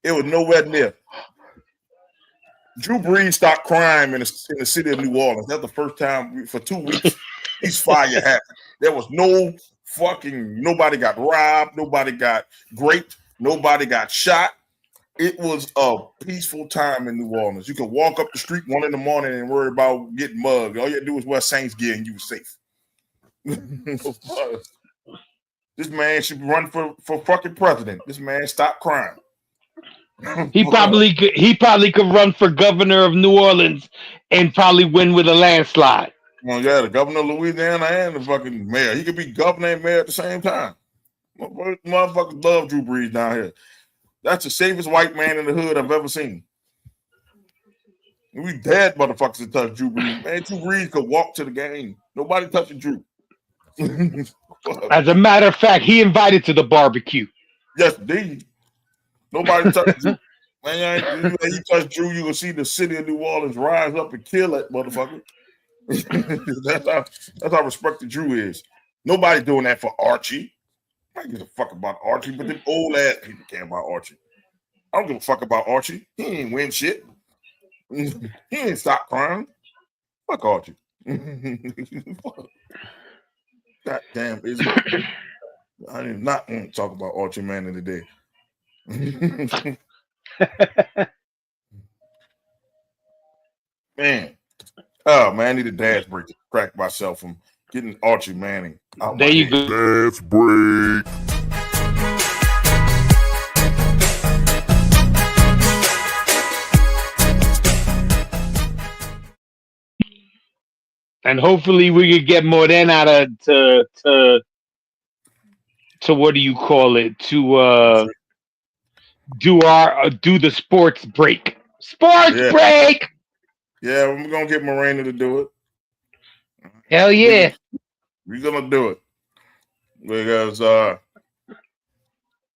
It was nowhere near. Drew Brees stopped crime in the city of New Orleans. That's the first time for 2 weeks. Ceasefire happened. There was nobody got robbed, nobody got raped, nobody got shot. It was a peaceful time in New Orleans. You could walk up the street 1 a.m. and worry about getting mugged. All you had to do was wear Saints gear and you were safe. This man should run for fucking president. This man stopped crime. He probably could run for governor of New Orleans and probably win with a landslide. Well, yeah, the governor of Louisiana and the fucking mayor. He could be governor and mayor at the same time. Motherfuckers love Drew Brees down here. That's the safest white man in the hood I've ever seen. We dead motherfuckers to touch Drew Brees. Man, Drew Brees could walk to the game. Nobody touching Drew. As a matter of fact, he invited to the barbecue. Yes, indeed. Nobody touched Drew. Man, you touch Drew, you will see the city of New Orleans rise up and kill that motherfucker. That's how respected Drew is. Nobody doing that for Archie. I don't give a fuck about Archie, but them old ass people care about Archie. I don't give a fuck about Archie. He ain't win shit. He ain't stop crying. Fuck Archie. God damn, is it? I did not want to talk about Archie Manning today. Man. Oh man, I need a dance break to crack myself from getting Archie Manning. Oh, there you go. Dance break. And hopefully we could get more than out of to what do you call it? To do the sports break. Break. Yeah, we're gonna get Morena to do it. Hell yeah. We're gonna do it. Because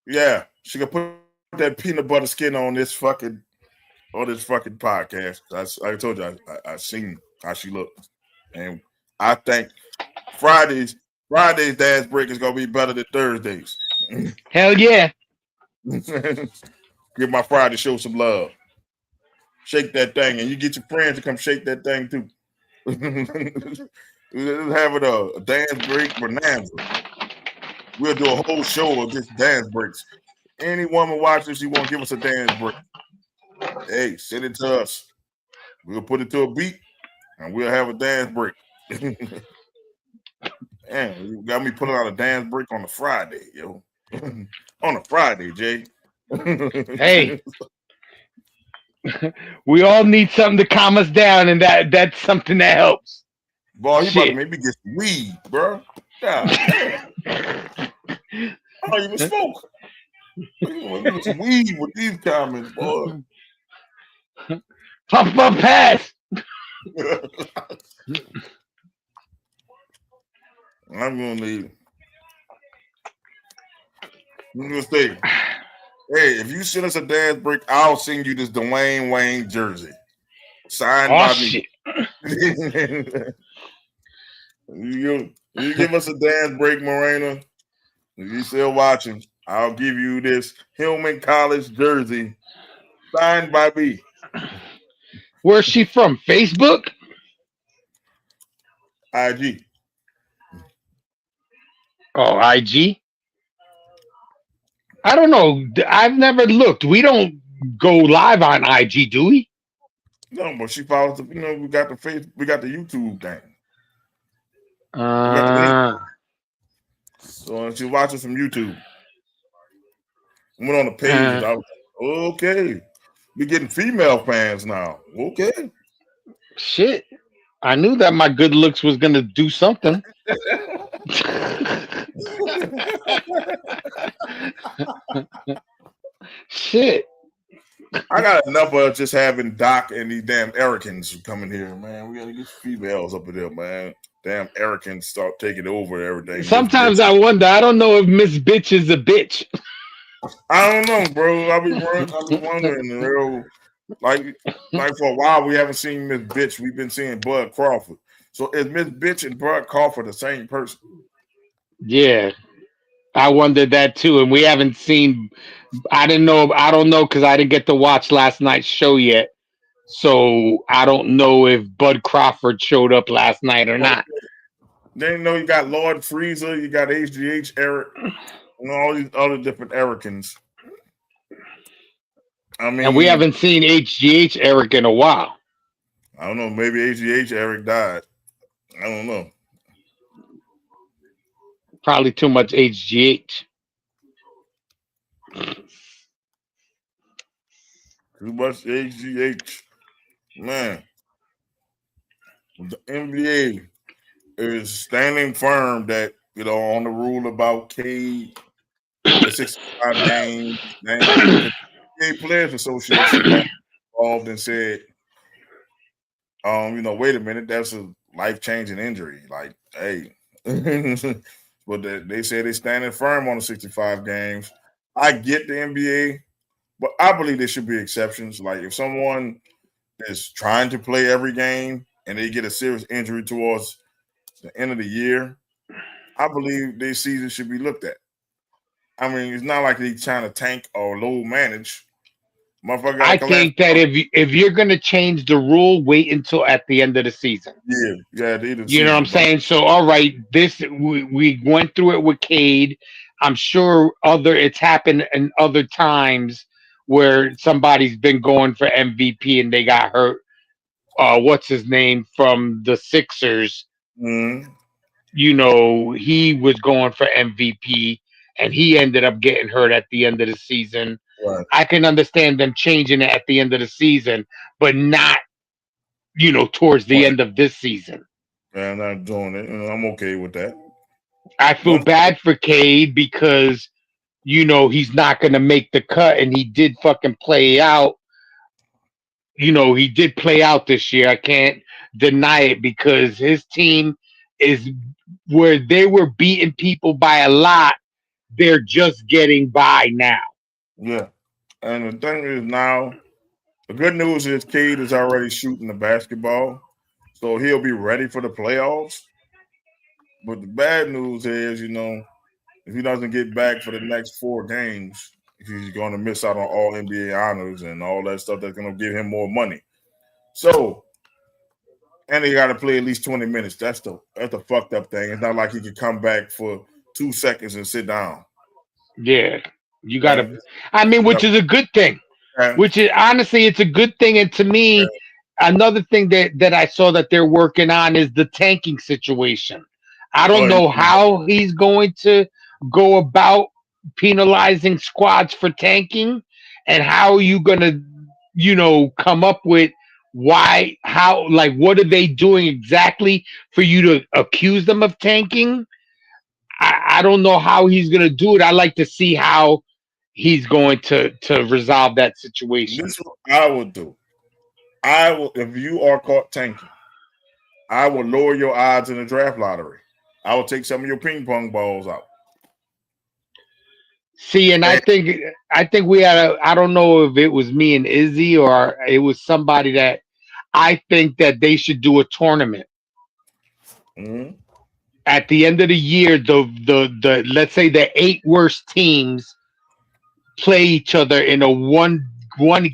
yeah, she can put that peanut butter skin on this fucking podcast. I told you I seen how she looked. And I think Friday's dance break is gonna be better than Thursdays. Hell yeah. Give my Friday show some love. Shake that thing, and you get your friends to come shake that thing too. Let's have it a dance break bonanza. We'll do a whole show of just dance breaks. Any woman watching, she want to give us a dance break. Hey, send it to us. We'll put it to a beat, and we'll have a dance break. Man, you got me putting out a dance break on a Friday, yo. On a Friday, Jay. Hey. We all need something to calm us down, and that's something that helps. Boy, you about to make me get some weed, bro. God damn. I don't even smoke. You get some weed with these comments, boy. Puff pass. I'm gonna say Hey, if you send us a dance break, I'll send you this Dwayne Wayne jersey signed Oh by me. shit! you give us a dance break, Morena. If you still watching, I'll give you this Hillman College jersey signed by me. Where's she from? Facebook? IG. Oh, IG. I don't know. I've never looked. We don't go live on IG, do we? No, but she follows the, we got the we got the YouTube thing. We got the link. Uh, So she watches from YouTube. Went on the page and uh, I was like, okay. We getting female fans now. Okay. shit. I knew that my good looks was gonna do something. Shit. I got enough of just having Doc and these damn Americans coming here, man. We gotta get females up in there, man. Damn Americans start taking over everything. Miss Sometimes Bitch. I wonder. I don't know if Miss Bitch is a bitch. I don't know, bro. I be wondering, like for a while we haven't seen Miss Bitch. We've been seeing Bud Crawford. So is Miss Bitch and Bud Crawford the same person? Yeah, I wondered that too. And we haven't seen. I didn't know. I don't know because I didn't get to watch last night's show yet. So I don't know if Bud Crawford showed up last night or not. Then you got Lord Freezer, you got HGH Eric, and all these other different Ericans. I And we mean, haven't seen HGH Eric in a while. I don't know. Maybe HGH Eric died. I don't know. Probably too much HGH. Too much HGH. Man, the NBA is standing firm that, on the rule about K, the 65 games, the NBA Players Association got involved and said, wait a minute, that's a life-changing injury. Like, hey. But they said they're standing firm on the 65 games. I get the NBA, but I believe there should be exceptions. Like if someone is trying to play every game and they get a serious injury towards the end of the year, I believe their season should be looked at. I mean, it's not like they're trying to tank or low manage. Motherfucker got to I collapse. think that if you're gonna change the rule, wait until at the end of the season. Yeah, the end of the You know what I'm season. But saying? So all right, this we went through it with Cade. I'm sure it's happened in other times where somebody's been going for MVP and they got hurt. What's his name from the Sixers? mhm, He was going for MVP and he ended up getting hurt at the end of the season. right. I can understand them changing it at the end of the season, but not, towards the Right. end of this season. I'm not doing it. I'm okay with that. I feel Once, bad for Cade because, he's not going to make the cut and he did fucking play out. He did play out this year. I can't deny it because his team is where they were beating people by a lot. They're just getting by now. yeah. And the thing is now, the good news is Cade is already shooting the basketball, so he'll be ready for the playoffs. But the bad news is, if he doesn't get back for the next 4 games, he's going to miss out on all NBA honors and all that stuff that's going to give him more money. So, and he got to play at least 20 minutes. That's the fucked up thing. It's not like he could come back for 2 seconds and sit down. Yeah. You got to, And, which is a good thing. and, Which is honestly, it's a good thing. And to me, another thing that I saw that they're working on is the tanking situation. I don't know how he's going to go about penalizing squads for tanking, and how are you going to, come up with what are they doing exactly for you to accuse them of tanking? I don't know how he's going to do it. I like to see how he's going to resolve that situation. this is what I would do. I will, if you are caught tanking, I will lower your odds in the draft lottery. I will take some of your ping pong balls out. See, and I think we had I don't know if it was me and Izzy or it was somebody that I think that they should do a tournament Mm-hmm. at the end of the year. The let's say the eight worst teams play each other in a one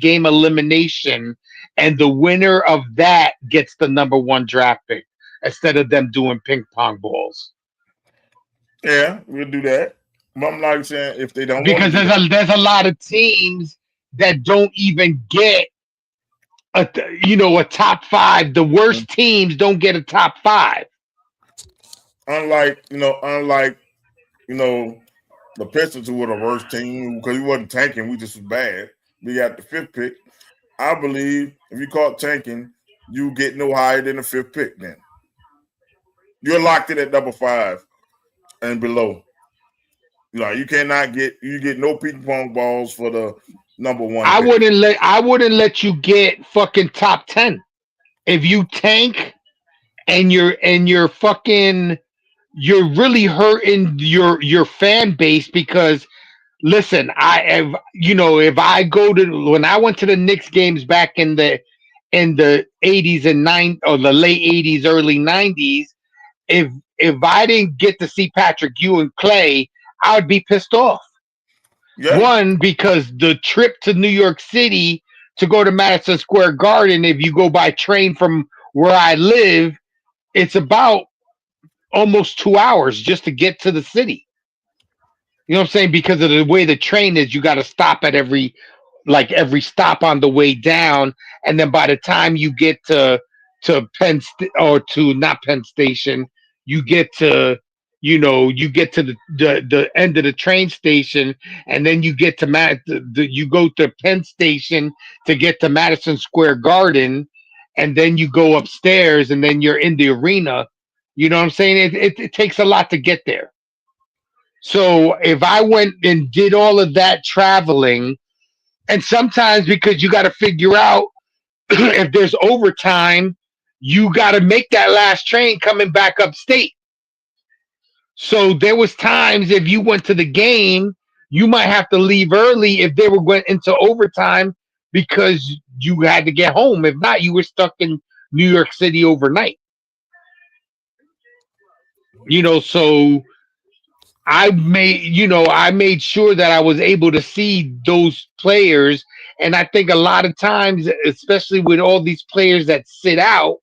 game elimination, and the winner of that gets the number one draft pick instead of them doing ping pong balls. Yeah, we'll do that. But I'm like saying if they don't want to Because do that. there's a lot of teams that don't even get a top five. The worst teams don't get a top five. Unlike you know, the Pistons who were the worst team because we wasn't tanking, we just was bad. We got the fifth pick. I believe if you caught tanking, you get no higher than the fifth pick. Then you're locked in at number 5 and below. You cannot get no ping pong balls for the number 1 I pick. wouldn't let you get fucking top 10 if you tank and you're really hurting your fan base because listen, I have if I go to when I went to the Knicks games back in the 80s and 9 or the late 80s early 90s, if I didn't get to see Patrick Ewing play, I would be pissed off. Yeah, One, because the trip to New York City to go to Madison Square Garden, if you go by train from where I live, it's about almost 2 hours just to get to the city. You know what I'm saying? Because of the way the train is, you got to stop at every stop on the way down, and then by the time you get to or to not Penn Station, you get to the end of the train station, and then you get to you go to Penn Station to get to Madison Square Garden, and then you go upstairs, and then you're in the arena. You know what I'm saying? It takes a lot to get there. So if I went and did all of that traveling, and sometimes because you got to figure out if there's overtime, you got to make that last train coming back upstate. So there was times if you went to the game, you might have to leave early if they were going into overtime because you had to get home. If not, you were stuck in New York City overnight. So I made sure that I was able to see those players, and I think a lot of times, especially with all these players that sit out,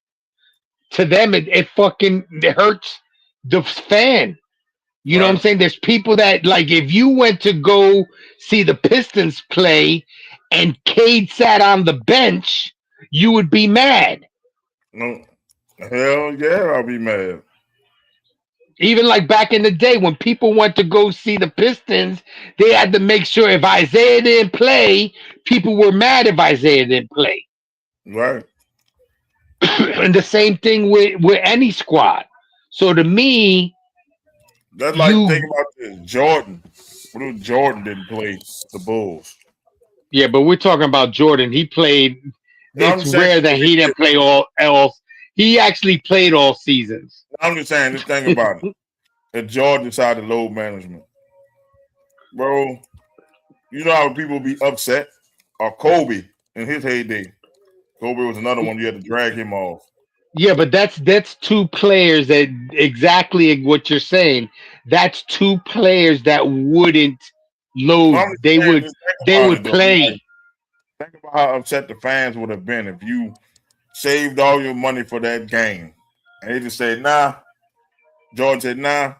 to them it hurts the fan. You know what I'm right. saying? There's people that like if you went to go see the Pistons play and Cade sat on the bench, you would be mad. No, hell yeah, I'll be mad. Even like back in the day when people went to go see the Pistons, they had to make sure if Isaiah didn't play, people were mad if Isaiah didn't play. Right. And the same thing with any squad. So to me, That's like you thinking about this. Jordan. What if Jordan didn't play the Bulls? yeah, but we're talking about Jordan. He played. No, I'm It's just saying. rare that he didn't play all. He actually played all seasons. I'm just saying. Just think about it. If Jordan decided to load management, bro, you know how people be upset. Or Kobe in his heyday. Kobe was another one you had to drag him off. Yeah, but that's two players that exactly what you're saying. That's two players that wouldn't No, load. I'm just They saying. would Just think they about it would though. Like, play. think about how upset the fans would have been if you saved all your money for that game, and they just said, "Nah." Jordan said, "Nah,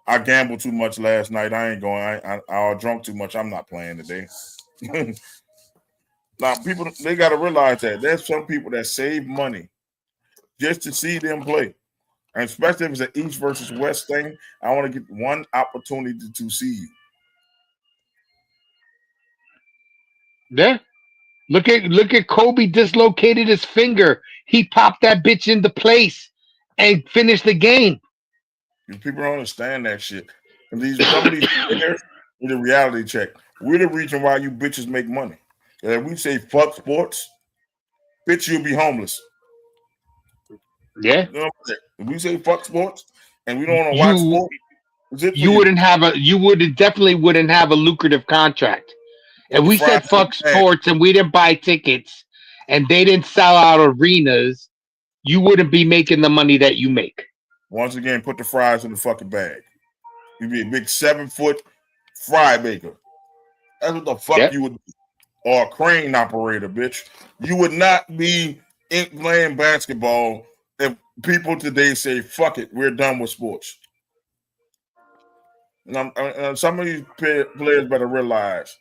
I gambled too much last night. I ain't going. I drunk too much. I'm not playing today." Now, people they got to realize that there's some people that save money just to see them play, and especially if it's an East versus West thing. I want to get one opportunity to see you. Yeah. Look at Kobe dislocated his finger. He popped that bitch into place and finished the game. Because people don't understand that shit. And some of these players need a reality check. We're the reason why you bitches make money. And if we say fuck sports, bitch, you'll be homeless. Yeah. You know what I'm saying? If we say fuck sports and we don't want to watch You sports, you definitely wouldn't have a lucrative contract. Put If the we fries said in the fuck bag. sports and we didn't buy tickets and they didn't sell out arenas, you wouldn't be making the money that you make. Once again, put the fries in the fucking bag. You'd be a big 7-foot fry maker. That's what the fuck Yeah. you would be. Or a crane operator, bitch. You would not be playing basketball if people today say, fuck it, we're done with sports. And some of these players better realize,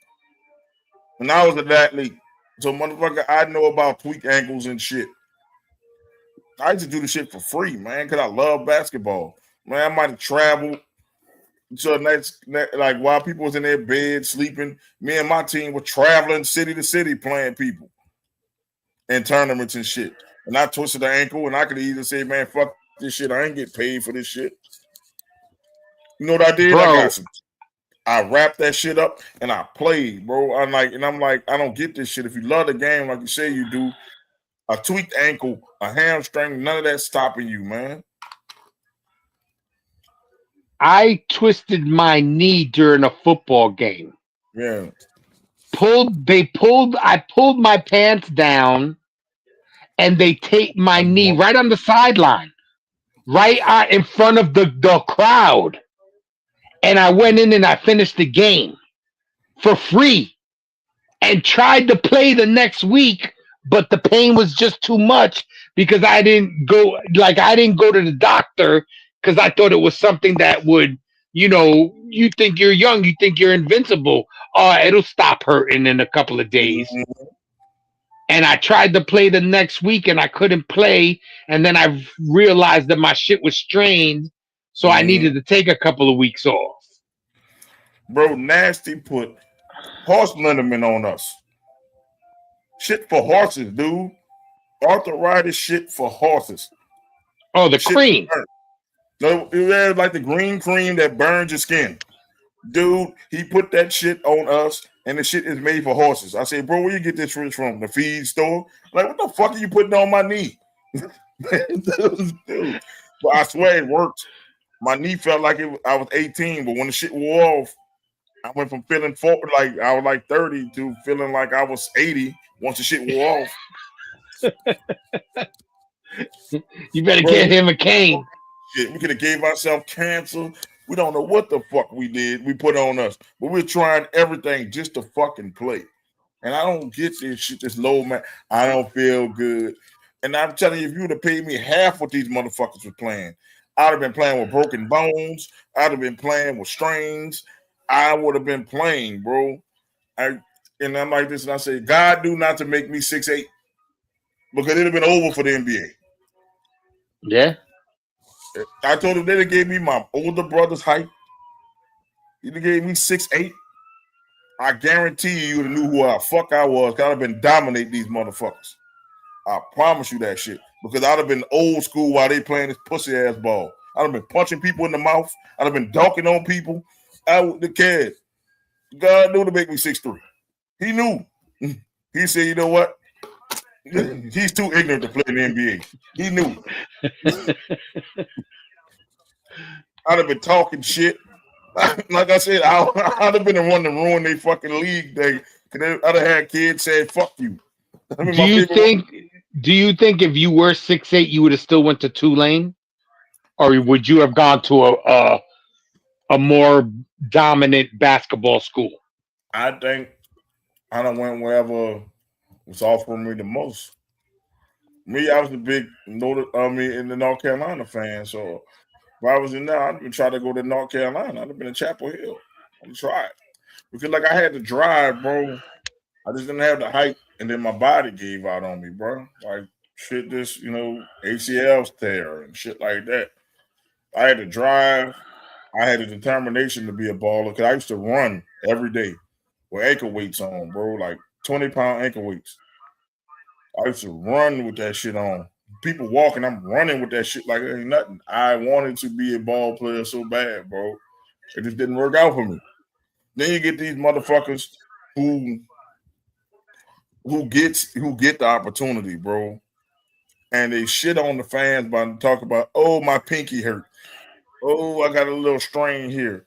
when I was an athlete, so motherfucker, I know about tweak ankles and shit. I used to do the shit for free, man, because I love basketball. Man, I might have traveled to like while people was in their bed sleeping, me and my team were traveling city to city playing people in tournaments and shit. And I twisted the ankle, and I could either say, man, fuck this shit. I ain't get paid for this shit. You know what I did? Bro, I wrapped that shit up and I played, bro. I'm like, I don't get this shit. If you love the game like you say you do, a tweaked ankle, a hamstring, none of that stopping you, man. I twisted my knee during a football game. Yeah. I pulled my pants down and they taped my knee right on the sideline, right in front of the crowd. And I went in and I finished the game for free and tried to play the next week, but the pain was just too much because I didn't go to the doctor because I thought it was something that would, you think you're young, you think you're invincible. It'll stop hurting in a couple of days. Mm-hmm. And I tried to play the next week and I couldn't play. And then I realized that my shit was strained. So I needed to take a couple of weeks off. Bro, Nasty put horse liniment on us. Shit for horses, dude. Arthritis shit for horses. Oh, the cream. No, it had like the green cream that burns your skin. Dude, he put that shit on us, and the shit is made for horses. I said, bro, where you get this fish from? The feed store? Like, what the fuck are you putting on my knee? Dude. But I swear it worked. My knee felt like I was 18, but when the shit wore off, I went from feeling like I was like 30 to feeling like I was 80 once the shit wore off. You better get him a cane. Shit, we could have gave ourselves cancer. We don't know what the fuck we did. We put on us, but we're trying everything just to fucking play. And I don't get this shit. This low man, I don't feel good. And I'm telling you, if you would have paid me half what these motherfuckers were playing, I'd have been playing with broken bones. I'd have been playing with strains. I would have been playing, bro. And I'm like this, and I say, God do not to make me 6'8", because it'd have been over for the NBA. Yeah. I told him they gave me my older brother's height. He gave me 6'8". I guarantee you would have knew who the fuck I was, because I'd have been dominating these motherfuckers. I promise you that shit. Because I'd have been old school while they playing this pussy ass ball. I'd have been punching people in the mouth. I'd have been dunking on people. I wouldn't have cared. God knew to make me 6'3". He knew. He said, you know what? He's too ignorant to play in the NBA. He knew. I'd have been talking shit. Like I said, I'd have been the one to ruin their fucking league. I'd have had kids saying, fuck you. I mean, do you think if you were 6'8", you would have still went to Tulane? Or would you have gone to a more dominant basketball school? I think I done went wherever was offering me the most. Me, I was a big in the North Carolina fan. So if I was in there, I'd been trying to go to North Carolina. I'd have been in Chapel Hill. I'd try it. Because like I had to drive, bro. I just didn't have the height, and then my body gave out on me, bro. Like shit, this, ACLs tear and shit like that. I had to drive. I had a determination to be a baller because I used to run every day with ankle weights on, bro, like 20-pound ankle weights. I used to run with that shit on. People walking, I'm running with that shit like it ain't nothing. I wanted to be a ball player so bad, bro. It just didn't work out for me. Then you get these motherfuckers who get the opportunity, bro, and they shit on the fans by talking about, oh, my pinky hurt. Oh, I got a little strain here.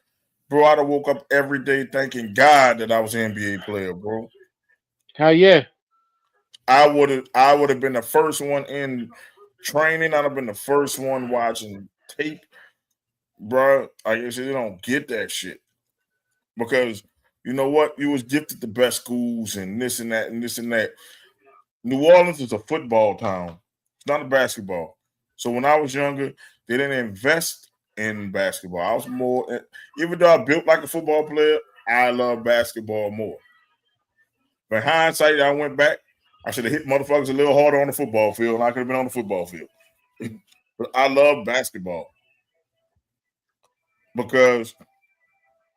Bro, I'd have woke up every day thanking God that I was an NBA player, bro. Hell yeah. I would have been the first one in training. I'd have been the first one watching tape, bro. I guess you don't get that shit because you know what? You was gifted the best schools and this and that and this and that. New Orleans is a football town. It's not a basketball. So when I was younger, they didn't invest in basketball. I was more, even though I built like a football player, I love basketball more. But hindsight, I went back. I should have hit motherfuckers a little harder on the football field, and I could have been on the football field. But I love basketball because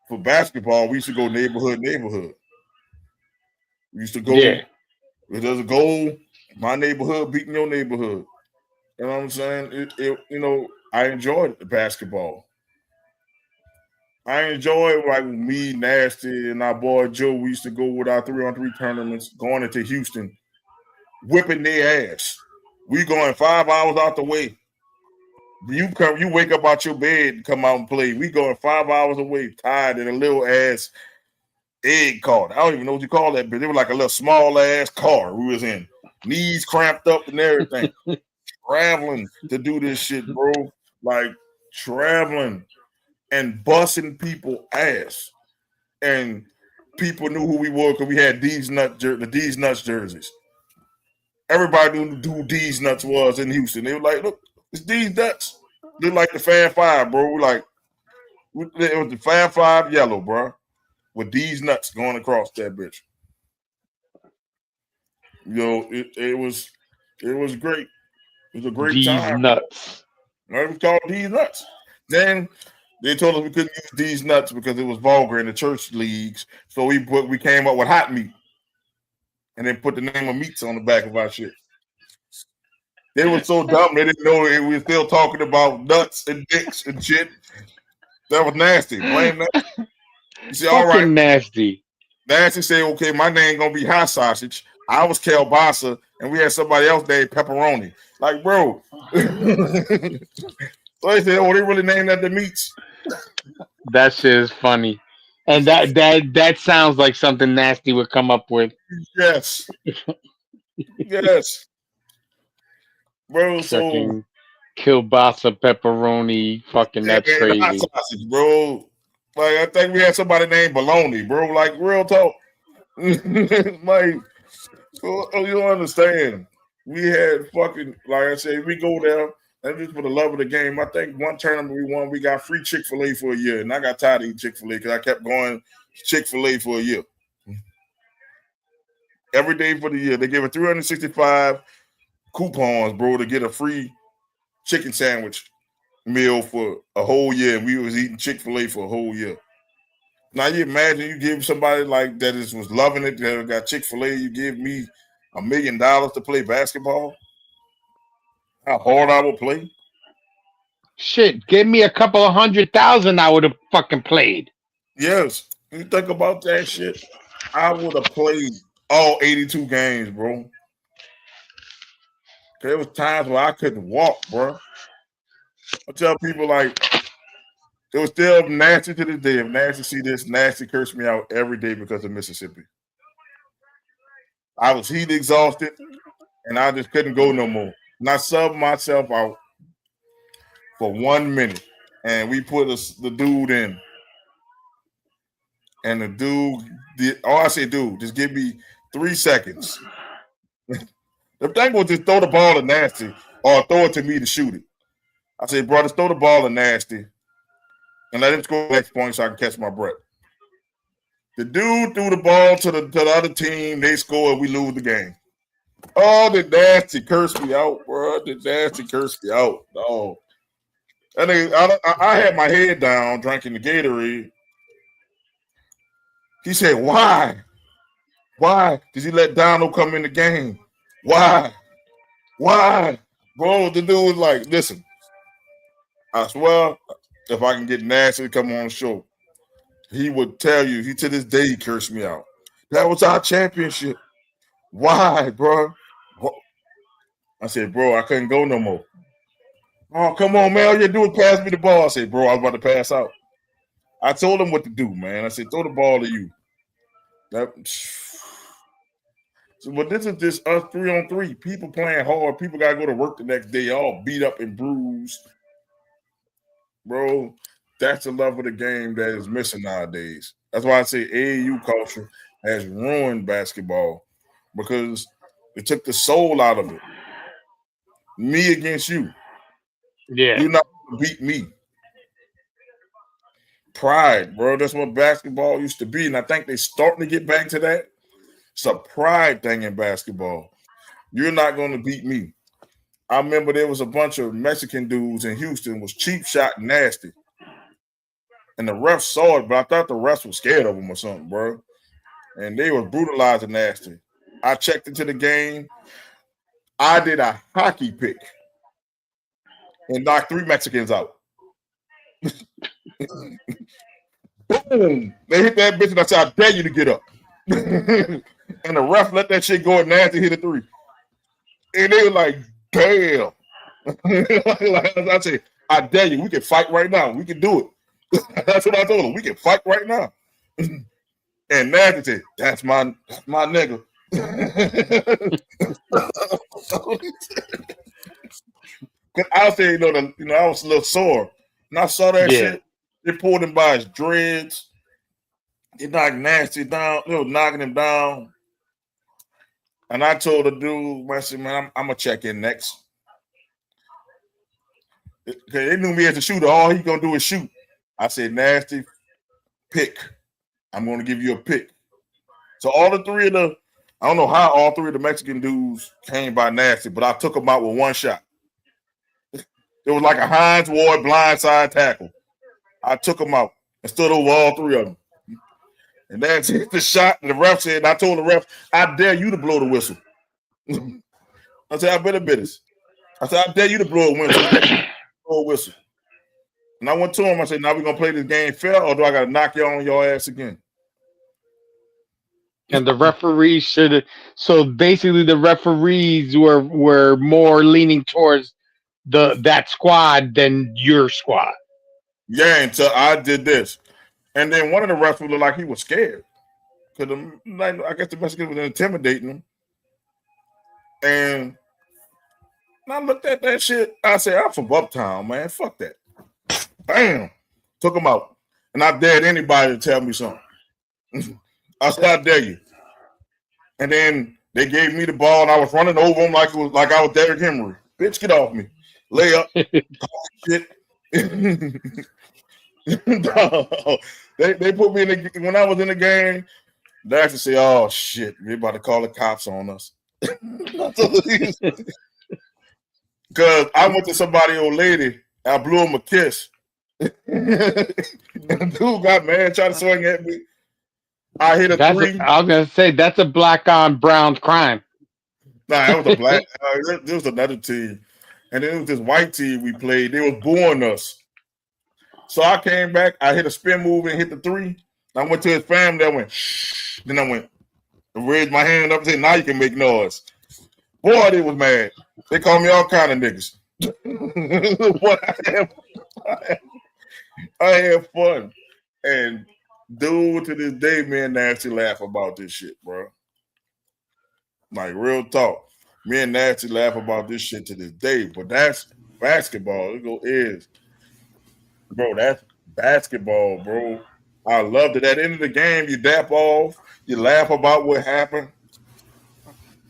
for basketball, we used to go neighborhood. We used to go, Yeah. if there's a goal, my neighborhood beating your neighborhood. You know what I'm saying? I enjoyed the basketball. I enjoyed like me, Nasty, and our boy Joe. We used to go with our 3-on-3 tournaments, going into Houston, whipping their ass. We going 5 hours out the way. You wake up out your bed and come out and play. We going 5 hours away, tired in a little ass egg cart. I don't even know what you call that, but it was like a little small ass car we was in. Knees cramped up and everything. Traveling to do this shit, bro. Like traveling and busting people ass. And people knew who we were because we had the D's Nuts jerseys. Everybody knew who D's Nuts was in Houston. They were like, look, it's D's Nuts. Look like the Fan 5, bro. It was the Fan 5 yellow, bro. With D's Nuts going across that bitch. It was great. It was a great These time. nuts. It was called D's Nuts. Then they told us we couldn't use D's Nuts because it was vulgar in the church leagues. So we came up with Hot Meat. And then put the name of meats on the back of our shit. They were so dumb they didn't know we were still talking about nuts and dicks and shit. That was nasty. Plain nasty. You say, all right. Nasty. Nasty said, okay, my name gonna be Hot Sausage. I was Kielbasa, and we had somebody else named Pepperoni. Like, bro. So they said, oh, they really named that the meats. That shit is funny. And that sounds like something Nasty would come up with. Yes. Yes. Bro, fucking kielbasa, pepperoni, fucking that's crazy. Hot sausage, bro. Like I think we had somebody named Baloney, bro. Like real talk. Like you don't understand. We had fucking like I said, we go there and just for the love of the game. I think one tournament we won, we got free Chick-fil-A for a year, and I got tired of eating Chick-fil-A because I kept going Chick-fil-A for a year. Every day for the year, they gave us 365 coupons, bro, to get a free chicken sandwich meal for a whole year. And we was eating Chick-fil-A for a whole year. Now you imagine you give somebody like that was loving it, that got Chick-fil-A, you give me $1 million to play basketball. How hard I would play. Shit, give me a couple of 100,000, I would have fucking played. Yes. You think about that shit, I would have played all 82 games, bro. There was times where I couldn't walk, bro. I tell people like it was still Nasty to this day. If Nasty see this, Nasty curse me out every day because of Mississippi. I was heat exhausted and I just couldn't go no more. And I subbed myself out for 1 minute and we put the dude in. And the dude did, I said, dude, just give me 3 seconds. The thing was just throw the ball at Nasty or throw it to me to shoot it. I said, bro, just throw the ball at Nasty and let him score the next point so I can catch my breath. The dude threw the ball to the other team. They scored. We lose the game. Oh, the Nasty cursed me out, bro. The Nasty cursed me out. No. And I had my head down drinking the Gatorade. He said, why? Why did he let Donald come in the game? Why? Bro, the dude was like, listen, I swear, if I can get Nasty to come on the show, he would tell you, he to this day, he cursed me out. That was our championship. Why, bro? I said, bro, I couldn't go no more. Oh, come on, man. All you do is pass me the ball. I said, bro, I was about to pass out. I told him what to do, man. I said, throw the ball to you. That, so, but this is just us 3-on-3. People playing hard. People got to go to work the next day, all beat up and bruised. Bro, that's the level of the game that is missing nowadays. That's why I say AAU culture has ruined basketball because it took the soul out of it. Me against you. Yeah, You're not going to beat me. Pride, bro. That's what basketball used to be. And I think they're starting to get back to that. It's a pride thing in basketball. You're not going to beat me. I remember there was a bunch of Mexican dudes in Houston was cheap shot nasty. And the refs saw it, but I thought the refs were scared of them or something, bro. And they was brutalizing nasty. I checked into the game. I did a hockey pick and knocked 3 Mexicans out. Boom! They hit that bitch and I said, I dare you to get up. And the ref let that shit go and nasty hit a 3. And they were like, damn. Like I said, I dare you. We can fight right now. We can do it. That's what I told him. We can fight right now. And Nasty said, that's my nigga. Cause I said, I was a little sore. And I saw that shit. They pulled him by his dreads. They knocked Nasty down. They was knocking him down. And I told the dude, I said, man, I'm going to check in next. Because they knew me as a shooter. All he going to do is shoot. I said, Nasty, pick. I'm going to give you a pick. So all the 3 of the, I don't know how all 3 of the Mexican dudes came by Nasty, but I took them out with one shot. It was like a Hines Ward blindside tackle. I took them out and stood over all 3 of them. And that's the shot. And the ref said, and I told the ref, I dare you to blow the whistle. I said, I better business. I said, I dare you to blow a whistle. And I went to him. I said, now we're going to play this game fair, or do I got to knock you on your ass again? And the referees should have. So basically, the referees were more leaning towards that squad than your squad. Yeah, until I did this. And then one of the refs looked like he was scared. Because I guess the Mexicans was intimidating him. And I looked at that shit. I said, I'm from Uptown, man. Fuck that. Bam. Took him out. And I dared anybody to tell me something. I said, I dare you. And then they gave me the ball, and I was running over him like I was Derrick Henry. Bitch, get off me. Lay up. Shit. They put me in the, when I was in the game, they actually say, oh shit, we about to call the cops on us. Because I went to somebody old lady, I blew him a kiss. And the dude got mad, tried to swing at me. I hit a 3. I was gonna say that's a black on brown crime. Nah, that was a black. There was another team, and then it was this white team we played. They was booing us. So I came back. I hit a spin move and hit the 3. I went to his family. I went. Shh. Then I went. And raised my hand up and said, "Now you can make noise." Boy, they was mad. They called me all kind of niggas. But I had fun, and dude, to this day, me and Nasty laugh about this shit, bro. Like real talk, me and Nasty laugh about this shit to this day. But that's basketball. Bro. That's basketball, bro. I loved it. At the end of the game, you dap off, you laugh about what happened.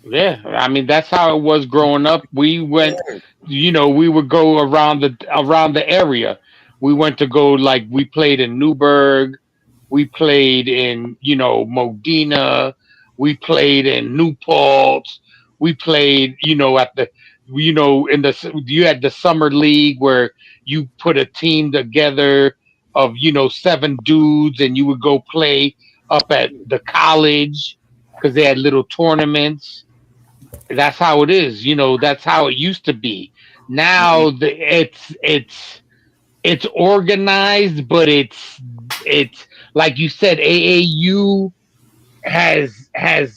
Yeah, I mean that's how it was growing up. We went, we would go around the area. We went to go we played in Newburgh, we played in Modena, we played in New Paltz, we played at the in the you had the summer league where you put a team together of 7 dudes and you would go play up at the college because they had little tournaments. That's how it is. That's how it used to be. Now it's organized, but it's like you said, AAU has I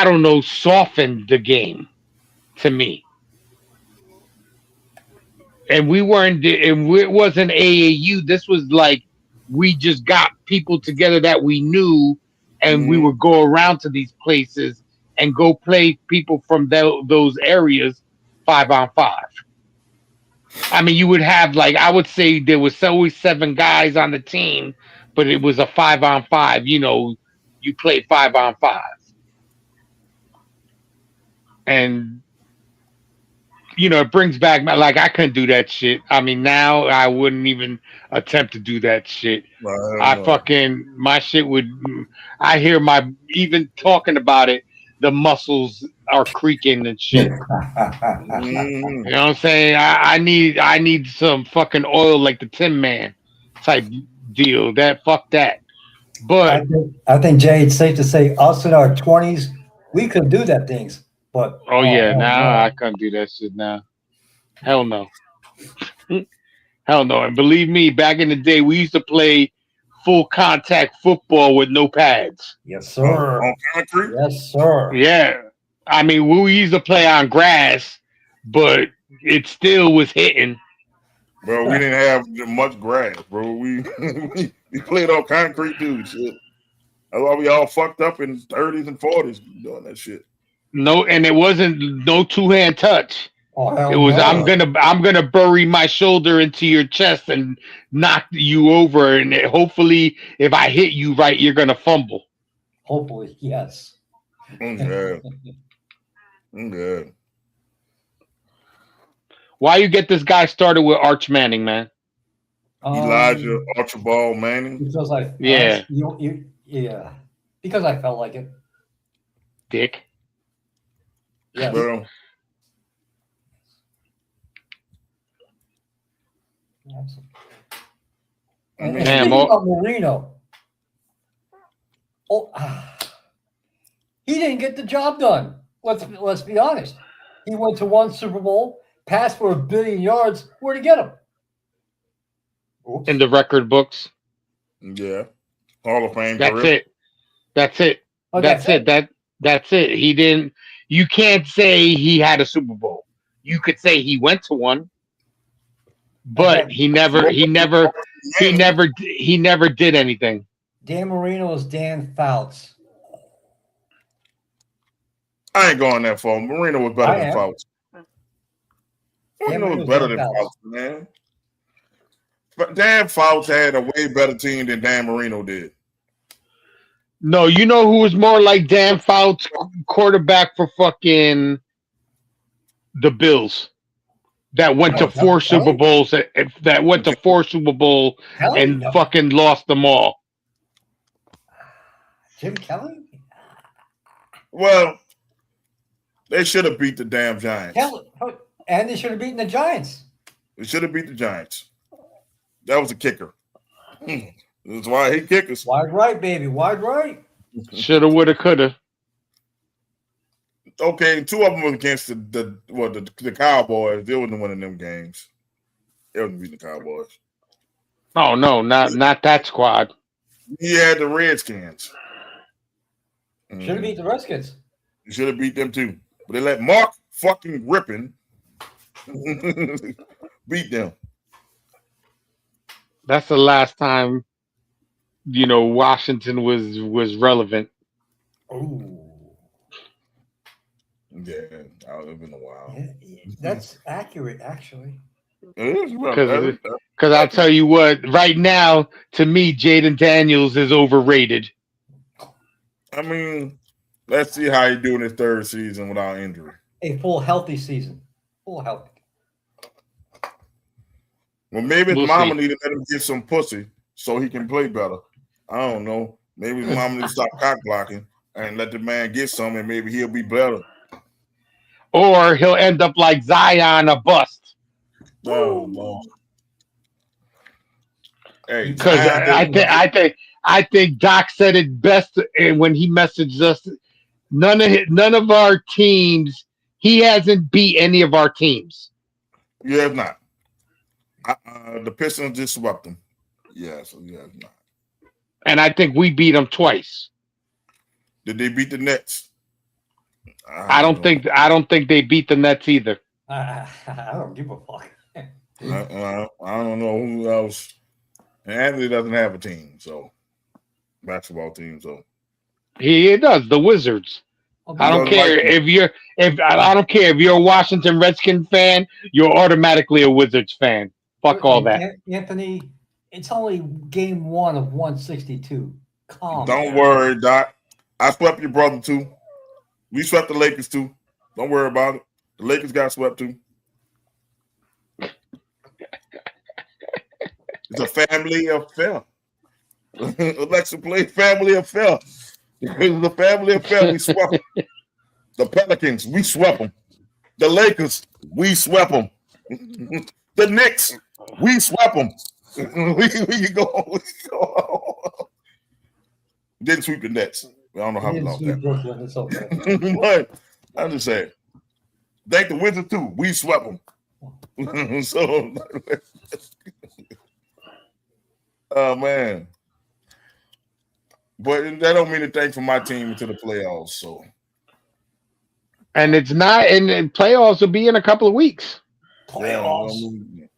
don't know, softened the game to me. and we weren't, and it wasn't AAU. This was like we just got people together that we knew, and we Mm-hmm. would go around to these places and go play people from those areas 5-on-5. I mean, you would have like I would say there was always 7 guys on the team, but it was a 5-on-5. You play 5-on-5, and it brings back like I couldn't do that shit. I mean, now I wouldn't even attempt to do that shit. I don't I know. fucking my shit would. I hear my even talking about it, the muscles are creaking and shit. Mm-hmm. You know what I'm saying? I need some fucking oil like the Tin Man type deal. That fuck that. But I think Jay, it's safe to say us in our 20s, we could do that things. But oh yeah, hell now I no. can't do that shit now. Hell no. Hell no. And believe me, back in the day, we used to play full contact football with no pads. Yes, On sir. concrete, Yes, sir. Yeah. I mean, we used to play on grass, but it still was hitting. bro. We didn't have much grass, bro. We played on concrete, dude. Shit. That's why we all fucked up in 30s and 40s doing that shit. No, and it wasn't no two-hand touch. Oh, It hell was no. I'm gonna bury my shoulder into your chest and knock you over, and hopefully, if I hit you right, you're gonna fumble. Hopefully, yes. I'm good. I'm good. Why you get this guy started with Arch Manning, man? Elijah Archibald Manning. Because I, Yeah. yeah, because I felt like it. Dick. Yes. Bro, I And mean, Damn, speaking oh. about Marino, he didn't get the job done. Let's be honest. He went to one Super Bowl, passed for 1 billion yards. Where'd he get him? Oops. In the record books. yeah. Hall of Fame That's career. it. That's it. Oh, That's it. That's it. He didn't. You can't say he had a Super Bowl. You could say he went to one, but Okay. he never did anything. Dan Marino is Dan Fouts. I ain't going that far. Marino was better I than am. Fouts. Dan Marino was Marino's better Dan than Fouts. Fouts, man. But Dan Fouts had a way better team than Dan Marino did. No, you know who was more like Dan Fouts, quarterback for fucking the Bills, that went to Oh, 4 Super Kelly? Bowls, that went to 4 Super Bowl Kelly? and No. fucking lost them all. Jim Kelly? Well, they should have beat the damn Giants. Kelly. And they should have beaten the Giants. They should have beat the Giants. That was a kicker. That's why I hate kickers. Wide right, baby. Wide right. Shoulda, woulda, coulda. Okay, 2 of them were against the Cowboys. They wasn't winning them games. They wasn't beating the Cowboys. Oh no, not that squad. He had the Redskins. Should have beat the Redskins. You should have beat them too. But they let Mark fucking Rippon beat them. That's the last time Washington was relevant. Ooh. Yeah, it's been a while. That's accurate, actually. It is Because I'll tell you what, right now, to me, Jaden Daniels is overrated. I mean, let's see how he do in his 3rd season without injury. A full healthy season. Full healthy. Well, maybe his We'll mama see. need to let him get some pussy so he can play better. I don't know. Maybe his mama need to stop cock blocking and let the man get some, and maybe he'll be better. Or he'll end up like Zion, a bust. Oh, no. Hey, Because I think Doc said it best when he messaged us. None of our teams. He hasn't beat any of our teams. you have not. The Pistons just swept them. Yes, you have not. And I think we beat them twice. Did they beat the Nets? I don't think they beat the Nets either. I don't give a fuck. I don't know who else. And Anthony doesn't have a team, so basketball team. So He does. The Wizards. I'll I he be don't doesn't like care them. if I don't care if you're a Washington Redskin fan. You're automatically a Wizards fan. Fuck all that. Anthony, it's only game one of 162. Calm Don't down. worry, Doc. I swept your brother too. We swept the Lakers too. Don't worry about it. The Lakers got swept too. It's a family affair. Alexa played family affair. It's a family affair. We swept them. The Pelicans, we swept them. The Lakers, we swept them. The Knicks, we swept them. We can go. Didn't sweep the Nets. I don't know how we Didn't lost sweep that. Brooklyn. It's okay. But I'm just saying. Thank the Wizards too. We swept them. So, oh man. But that don't mean a thing for my team into the playoffs. So, And it's not. And playoffs will be in a couple of weeks. Playoffs.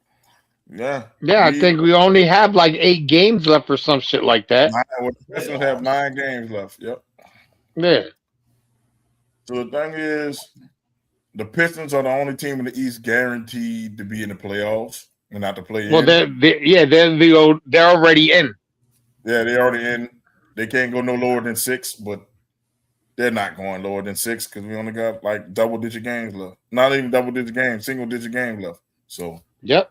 Yeah. Yeah, I think we only have like 8 games left or some shit like that. The Pistons have 9 games left. Yep. Yeah. So the thing is, the Pistons are the only team in the East guaranteed to be in the playoffs and not to play Well, in. they're already in. Yeah, they're already in. They can't go no lower than 6, but they're not going lower than 6 because we only got like double-digit games left. Not even double-digit games, single-digit games left. So, Yep.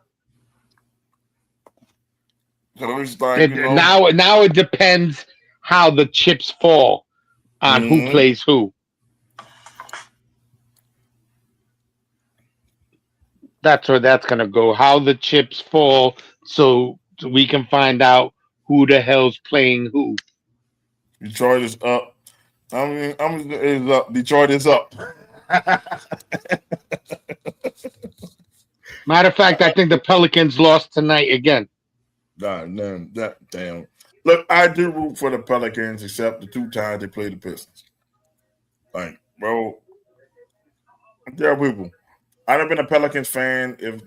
it's like, Now it depends how the chips fall on who plays who. That's where that's gonna go. How the chips fall, so we can find out who the hell's playing who. Detroit is up. Is up. Detroit is up. Matter of fact, I think the Pelicans lost tonight again. Damn. Look, I do root for the Pelicans, except the 2 times they played the Pistons. Like, bro, there are people. I'd have been a Pelicans fan if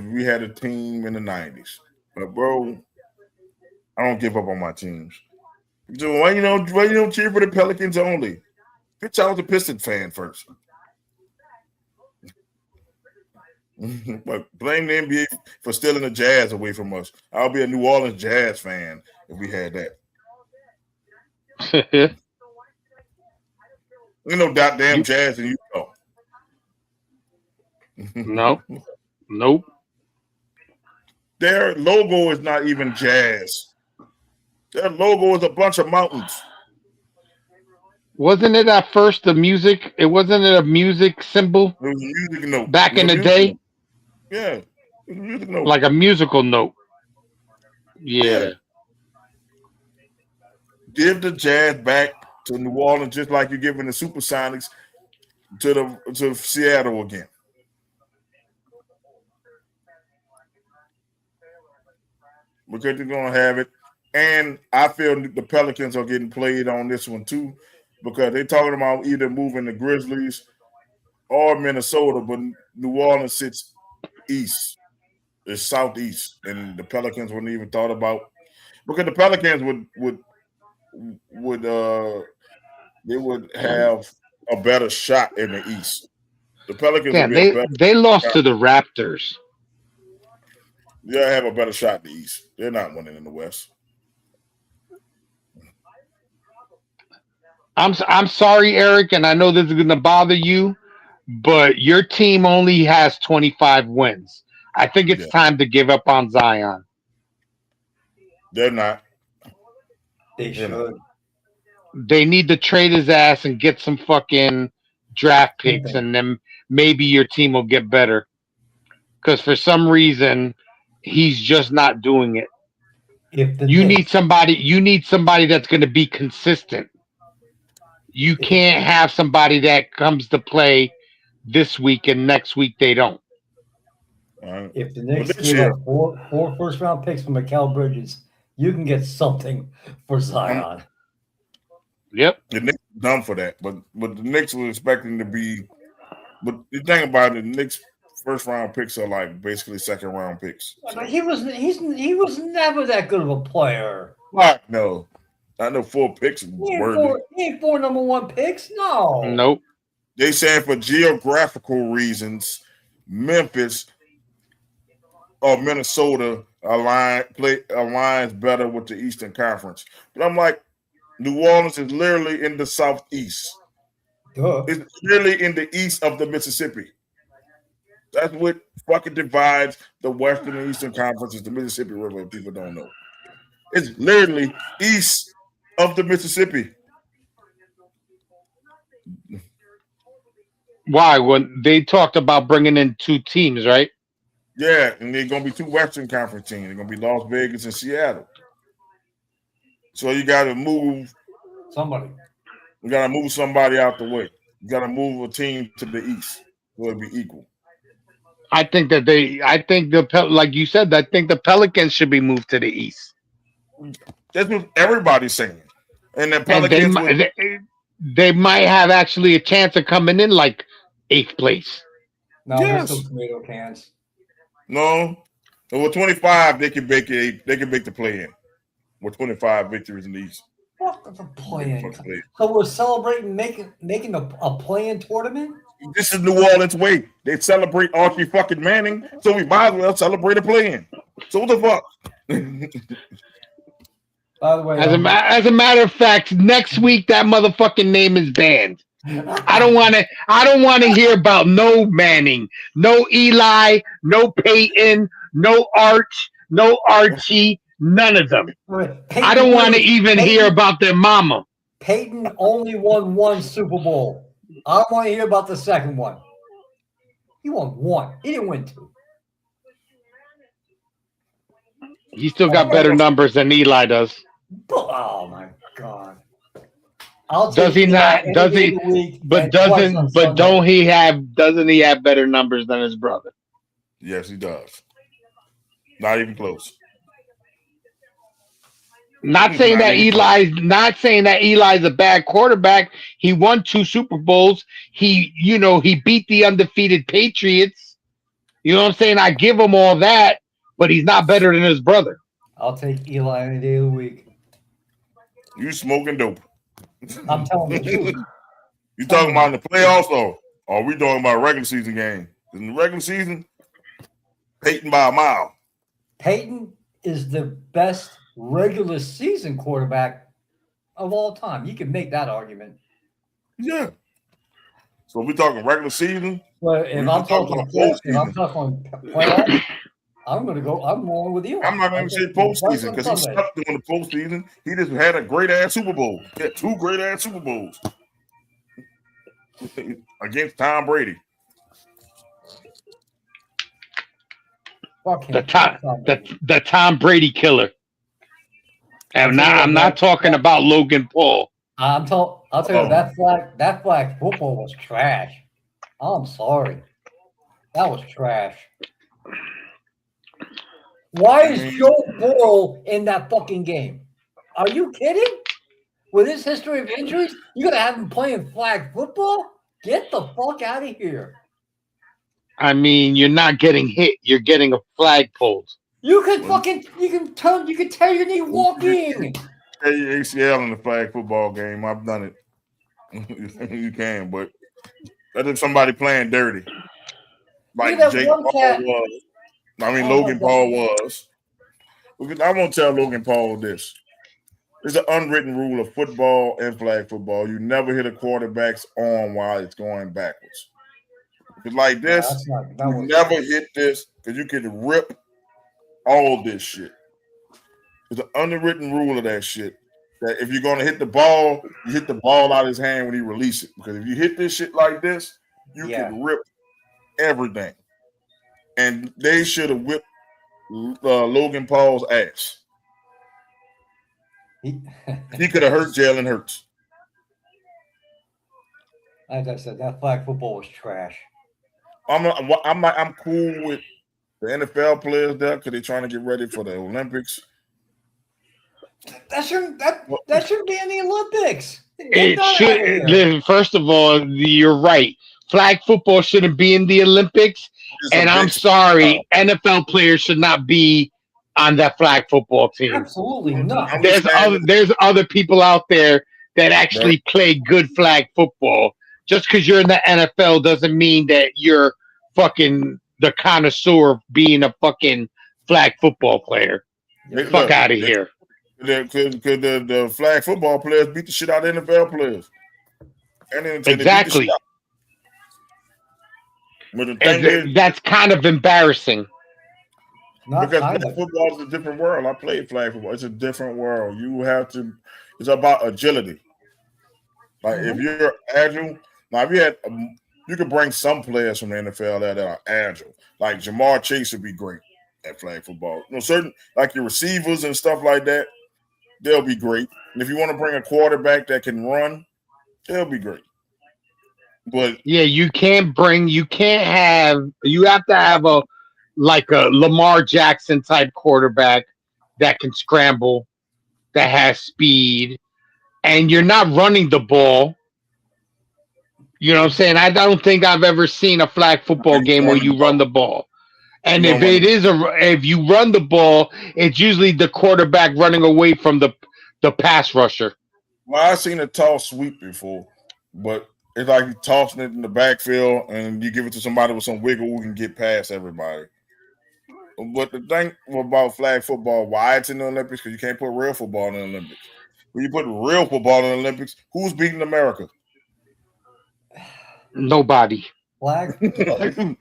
we had a team in the 90s. But bro, I don't give up on my teams. So why you don't cheer for the Pelicans only? Bitch, I was a Pistons fan first. But blame the NBA for stealing the Jazz away from us. I'll be a New Orleans Jazz fan if we had that. You know, goddamn Jazz in Utah. No. Nope. Their logo is not even Jazz. Their logo is a bunch of mountains. Wasn't it at first the music? It wasn't it a music symbol? It was a music note. Back in the day? Note. Yeah. It was a music note. Like a musical note. Yeah. Give the Jazz back to New Orleans just like you're giving the Supersonics to Seattle again. Because they're gonna have it. And I feel the Pelicans are getting played on this one too, because they're talking about either moving the Grizzlies or Minnesota, but New Orleans sits east. It's southeast, and the Pelicans wouldn't even thought about, because the Pelicans would have a better shot in the East. The Pelicans would be a better they lost shot. To the Raptors. They have a better shot in the East. They're not winning in the West. I'm sorry, Eric, and I know this is going to bother you, but your team only has 25 wins. I think it's time to give up on Zion. They're not. They should. They need to trade his ass and get some fucking draft picks, and then maybe your team will get better. Because for some reason, he's just not doing it. You need somebody that's going to be consistent. You can't have somebody that comes to play this week and next week they don't. If the Knicks give up four first-round picks from Mikal Bridges, you can get something for Zion. Yep. The Knicks dumb for that, but the Knicks were expecting to be. But the thing about it, the Knicks first round picks are like basically second round picks. Yeah, but he was never that good of a player. Fuck no. Not no 4 picks worthy. He ain't 4 number 1 picks. No. Nope. They said for geographical reasons, Memphis or Minnesota aligns better with the Eastern Conference. But I'm like, New Orleans is literally in the southeast. Duh. It's literally in the east of the Mississippi. That's what fucking divides the Western and Eastern Conference is the Mississippi River, if people don't know. It's literally east of the Mississippi. Why? When they talked about bringing in 2 teams, right? Yeah, and they're going to be 2 Western Conference teams. They're going to be Las Vegas and Seattle. So you got to move Somebody. You got to move somebody out the way. You got to move a team to the east so it'll be equal. I think like you said, I think the Pelicans should be moved to the east. That's what everybody's saying. And the And Pelicans they might have actually a chance of coming in like 8th place. No, Yes. there's still tomato cans. No. And with 25, they can make the play in. With 25 victories in the East. Fuck the play-in. So we're celebrating making a play-in tournament? This is New Orleans way. They celebrate Archie fucking Manning, so we might as well celebrate a play-in. So what the fuck? By the way, As a matter of fact, next week that motherfucking name is banned. I don't want to hear about no Manning, no Eli, no Peyton, no Arch, no Archie, none of them. I don't want to even hear about their mama. Peyton only won 1 Super Bowl. I don't want to hear about the second one. He won 1. He didn't win 2. He still got better numbers than Eli does. Oh my god! I'll Does he not? Does he? But doesn't? But don't he have? Doesn't he have better numbers than his brother? Yes, he does. Not even close. Not saying that Eli's a bad quarterback. He won 2 Super Bowls. He beat the undefeated Patriots. You know what I'm saying? I give him all that, but he's not better than his brother. I'll take Eli any day of the week. You smoking dope. I'm telling the truth. You talking about in the playoffs or are we talking about a regular season game? In the regular season, Peyton by a mile. Peyton is the best regular season quarterback of all time. You can make that argument. Yeah. So we talking regular season. But if I'm talking playoffs, I'm going with you. I'm not going to say postseason because he sucked during the postseason. He just had a great ass Super Bowl. He had 2 great ass Super Bowls against Tom Brady. The Tom Brady killer. And I'm not talking about Logan Paul. I'll tell you that flag football was trash. I'm sorry, that was trash. Why is Joe Burrow in that fucking game? Are you kidding? With his history of injuries, you gotta have him playing flag football? Get the fuck out of here. I mean, you're not getting hit. You're getting a flag pulled. You can tear your knee walking. ACL in the flag football game. I've done it. You can, but that's if somebody playing dirty. Like Jake Paul was. Logan Paul was. I won't tell Logan Paul this. There's an unwritten rule of football and flag football. You never hit a quarterback's arm while it's going backwards. Because like this, you never hit this because you can rip all this shit. There's an unwritten rule of that shit. That if you're going to hit the ball, you hit the ball out of his hand when he releases it. Because if you hit this shit like this, you can rip everything. And they should have whipped Logan Paul's ass. He could have hurt Jalen Hurts. As I said, that flag football was trash. I'm cool with the NFL players there because they're trying to get ready for the Olympics. That shouldn't be in the Olympics. It should. First of all, you're right. Flag football shouldn't be in the Olympics, It's a and I'm big sorry, NFL players should not be on that flag football team. Absolutely not. I'm just saying, There's other people out there that bro, actually play good flag football. Just because you're in the NFL doesn't mean that you're fucking the connoisseur of being a fucking flag football player. Fuck look, out of here. could the flag football players beat the shit out of NFL players, and then they beat the shit Exactly. out. But the thing is, That's kind of embarrassing. Not because kind flag of. football is a different world. I played flag football. It's a different world. You have to. It's about agility. Like if you're agile, now if you had, you could bring some players from the NFL that are agile. Like Jamar Chase would be great at flag football. You know, certain like your receivers and stuff like that, they'll be great. And if you want to bring a quarterback that can run, they'll be great. But Yeah, you have to have a like a Lamar Jackson type quarterback that can scramble, that has speed, and you're not running the ball. You know what I'm saying? I don't think I've ever seen a flag football game where you run the ball. And if you run the ball, it's usually the quarterback running away from the pass rusher. well, I've seen a toss sweep before, but it's like you tossing it in the backfield and you give it to somebody with some wiggle who can get past everybody. But the thing about flag football, why it's in the Olympics, because you can't put real football in the Olympics. When you put real football in the Olympics, who's beating America? Nobody. Flag. At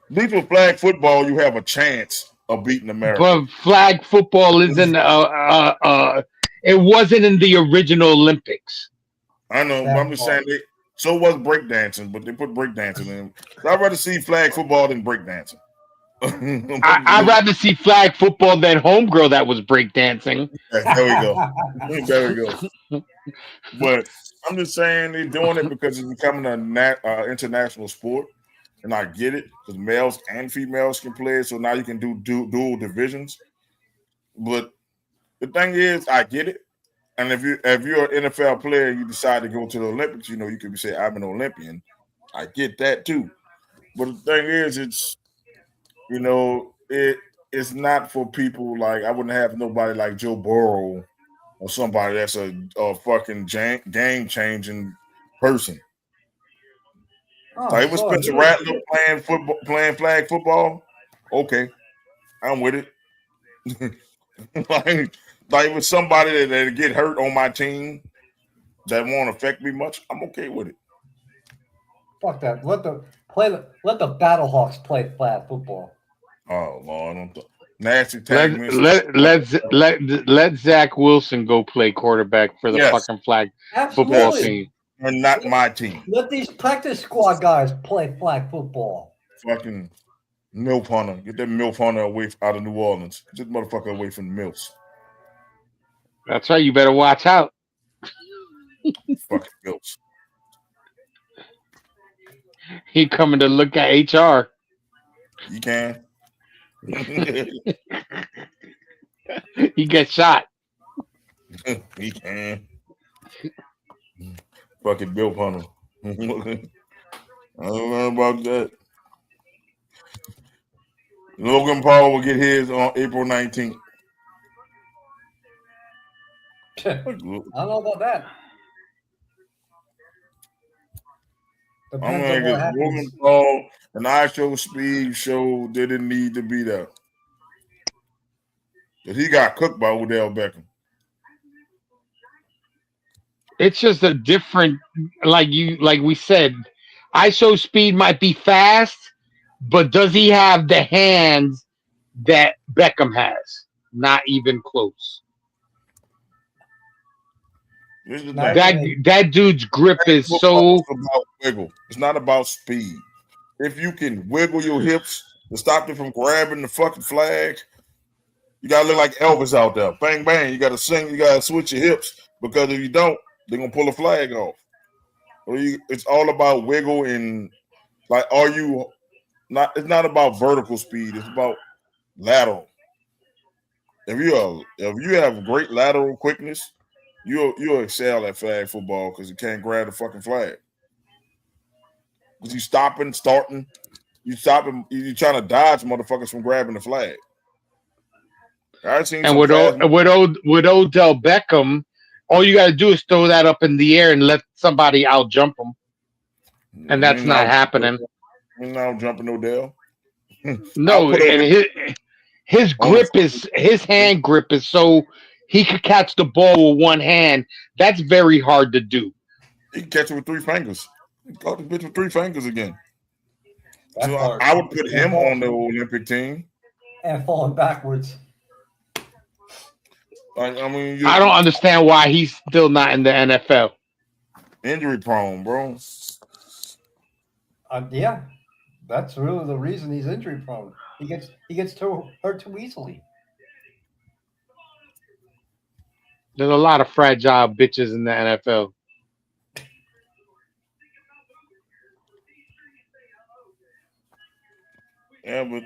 least with flag football, you have a chance of beating America. But flag football isn't. It wasn't in the original Olympics. I know, but I'm just saying. So was breakdancing, but they put breakdancing in. I'd rather see flag football than breakdancing. I'd rather see flag football than homegirl that was breakdancing. There we go. There we go. But I'm just saying they're doing it because it's becoming an international sport, and I get it because males and females can play it. So now you can do dual divisions. But the thing is, I get it. And if you're an NFL player, you decide to go to the Olympics. You know, you could say I'm an Olympian. I get that too. But the thing is, it's it's not for people like I wouldn't have nobody like Joe Burrow or somebody that's a fucking game changing person. Like it was Spencer Rattler playing flag football. Okay, I'm with it. like with somebody that get hurt on my team that won't affect me much, I'm okay with it. Fuck that. Let the Battlehawks play flag football. Oh Lord, nasty tag. Let Zach Wilson go play quarterback for the fucking flag football team. And not my team. Let these practice squad guys play flag football. Fucking MILF Hunter. Get that MILF Hunter away out of New Orleans. Get this motherfucker away from the MILFs. That's right. You better watch out. Fucking MILFs. He coming to look at HR. You can. He gets shot. He can. Fucking MILF Hunter. I don't know about that. Logan Paul will get his on April 19th. I don't know about that. I'm gonna get Logan Paul and I Show Speed show didn't need to be there. But he got cooked by Odell Beckham. It's just a different, like we said, ISO Speed might be fast, but does he have the hands that Beckham has? Not even close. That dude's grip is so. About wiggle. It's not about speed. If you can wiggle your hips to stop them from grabbing the fucking flag, you gotta look like Elvis out there. Bang bang. You gotta sing. You gotta switch your hips because if you don't, they're gonna pull a flag off. It's all about wiggle and like, are you not? It's not about vertical speed. It's about lateral. If you have great lateral quickness, you'll excel at flag football because you can't grab the fucking flag. because you stopping, starting, you stopping, you trying to dodge motherfuckers from grabbing the flag. I've seen And some fast. with Odell Beckham, all you got to do is throw that up in the air and let somebody out jump him, and that's not happening. He's not jumping Odell. I'll No, put and him his on grip is his hand grip is so he could catch the ball with one hand. That's very hard to do. He can catch it with 3 fingers. He caught the bitch with 3 fingers again. That's So hard. I would put him on the Olympic team. And falling backwards. I mean, I don't understand why he's still not in the NFL. injury prone, bro. Yeah, that's really the reason he's injury prone. He gets hurt too easily. There's a lot of fragile bitches in the NFL. Yeah, but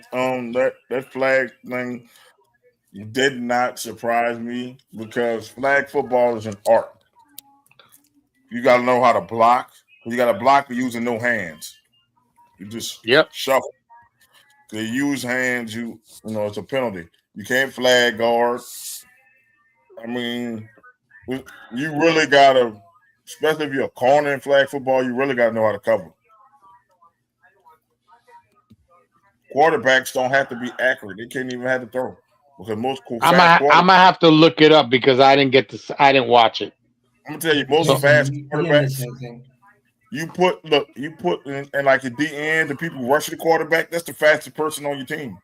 that flag thing did not surprise me because flag football is an art. You got to know how to block. You got to block using no hands. You just shuffle. They use hands. You know it's a penalty. You can't flag guard. I mean, you really gotta, especially if you're a corner in flag football, you really gotta know how to cover. Quarterbacks don't have to be accurate; they can't even have to throw because most fast quarterbacks. I'm gonna have to look it up because I didn't watch it. I'm gonna tell you, most fast quarterbacks. You put and like at the end, the people rushing the quarterback. That's the fastest person on your team.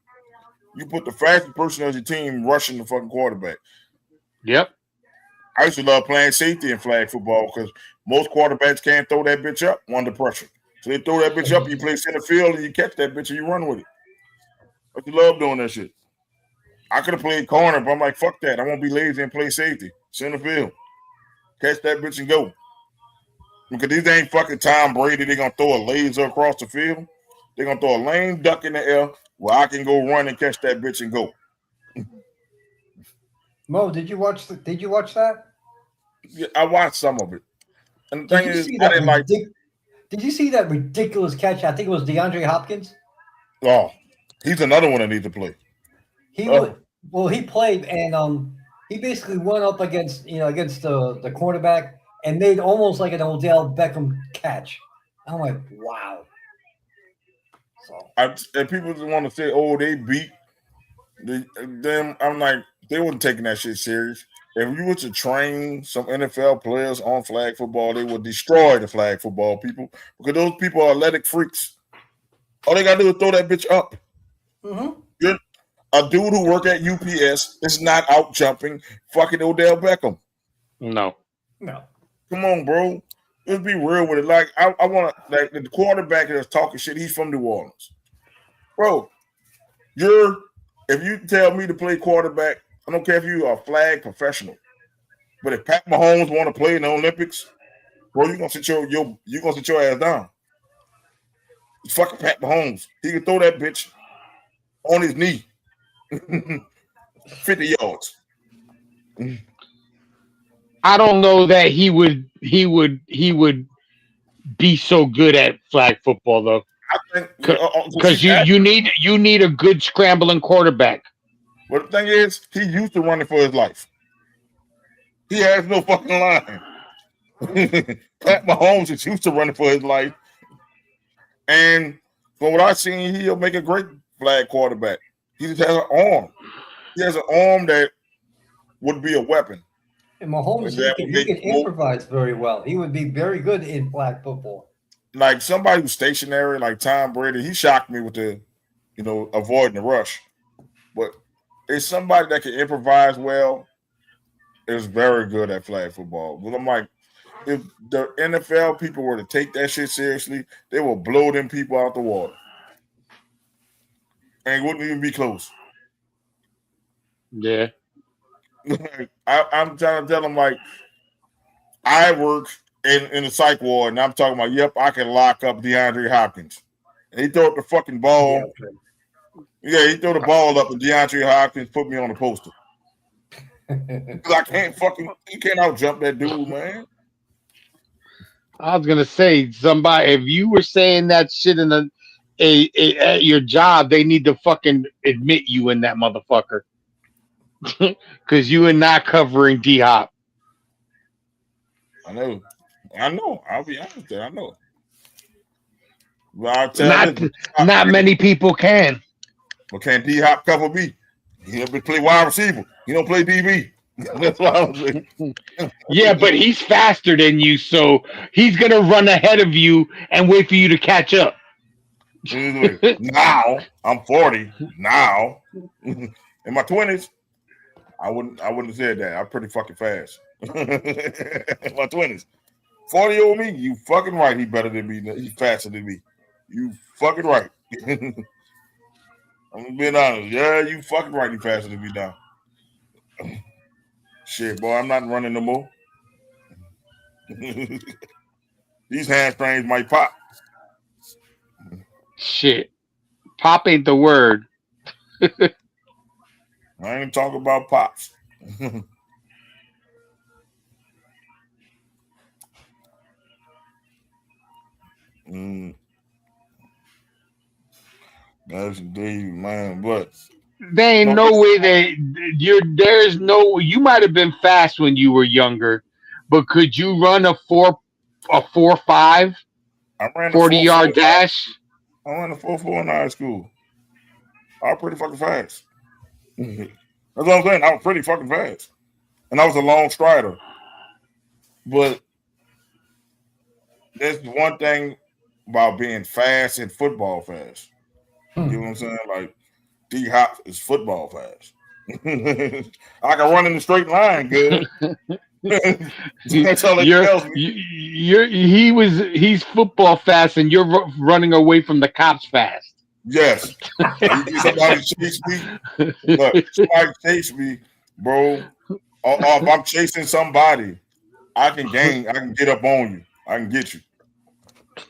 You put the fastest person on your team rushing the fucking quarterback. Yep. I used to love playing safety in flag football because most quarterbacks can't throw that bitch up under pressure. So they throw that bitch up, you play center field, and you catch that bitch and you run with it. I used to love doing that shit. I could have played corner, but I'm like, fuck that. I won't be lazy and play safety. Center field. Catch that bitch and go. Because these ain't fucking Tom Brady. They're going to throw a laser across the field. They're going to throw a lame duck in the air where I can go run and catch that bitch and go. Mo, did you watch that? Yeah, I watched some of it. And the thing is, I didn't like. Did you see that ridiculous catch? I think it was DeAndre Hopkins. Oh, he's another one that needs to play. He played and he basically went up against the quarterback and made almost like an Odell Beckham catch. I'm like, wow. And people just want to say, oh, they beat them. I'm like, they wasn't taking that shit serious. If you were to train some NFL players on flag football, they would destroy the flag football people because those people are athletic freaks. All they got to do is throw that bitch up. Mm-hmm. A dude who work at UPS is not out jumping fucking Odell Beckham. No. Come on, bro. Let's be real with it. Like, I want to, like, the quarterback that's talking shit, he's from New Orleans. Bro, if you tell me to play quarterback, I don't care if you are a flag professional. But if Pat Mahomes want to play in the Olympics, bro, you're gonna sit your ass down. It's fucking Pat Mahomes. He can throw that bitch on his knee. 50 yards. I don't know that he would be so good at flag football though. I think because you need a good scrambling quarterback. But the thing is, he used to running for his life. He has no fucking line. Pat Mahomes is used to running for his life. And from what I've seen, he'll make a great flag quarterback. He just has an arm. He has an arm that would be a weapon. And Mahomes, he can improvise very well. He would be very good in flag football. Like somebody who's stationary, like Tom Brady, he shocked me with the, avoiding the rush. But it's somebody that can improvise well, is very good at flag football. But I'm like, if the NFL people were to take that shit seriously, they will blow them people out the water. And it wouldn't even be close. Yeah. I'm trying to tell them, like, I work in the psych ward, and I'm talking about, yep, I can lock up DeAndre Hopkins. And he threw up the fucking ball. Yeah, he threw the ball up, and DeAndre Hopkins put me on the poster. Because you can't out jump that dude, man. I was gonna say somebody. If you were saying that shit in at your job, they need to fucking admit you in that motherfucker because you are not covering D Hop. I know. I know. I'll be honest there. I know. Well, I'll tell Not this. not many people can. But can D Hop cover me? He never play wide receiver. He don't play DB. That's what I was saying. Yeah, but he's faster than you, so he's gonna run ahead of you and wait for you to catch up. Now I'm 40. Now in my 20s, I wouldn't have said that. I'm pretty fucking fast. In my 20s. 40-year-old me, you fucking right. He better than me. He's faster than me. You fucking right. I'm being honest. Yeah, you fucking right. He faster than me now. Shit, boy, I'm not running no more. These hamstrings might pop. Shit, pop ain't the word. I ain't talking about pops. mm, that's indeed, man. But There ain't no, no way that there's no. You might have been fast when you were younger, but could you run a 4.5 I ran the 4.4. 40-yard dash? I ran the 4.4 in high school. I was pretty fucking fast. That's what I'm saying. I was pretty fucking fast, and I was a long strider. But there's one thing about being fast and football fast. You know what I'm saying? Like D Hop is football fast. I can run in the straight line good. That's all it tells me. He's football fast, and you're running away from the cops fast. Yes. You get somebody chase me. Look, somebody chase me, bro. Or if I'm chasing somebody, I can get up on you. I can get you.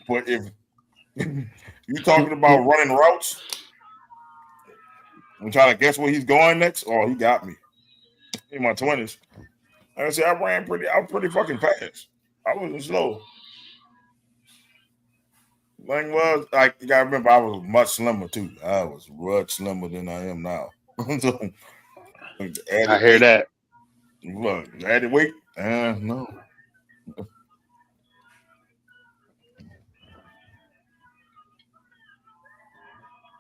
But if you talking about running routes, I'm trying to guess where he's going next. Oh, he got me in my 20s. Like I said, I was pretty fucking fast. I wasn't slow. Thing was, like, you gotta remember, I was much slimmer too. I was much slimmer than I am now. So, I added hear weight. that. Look, added weight. No.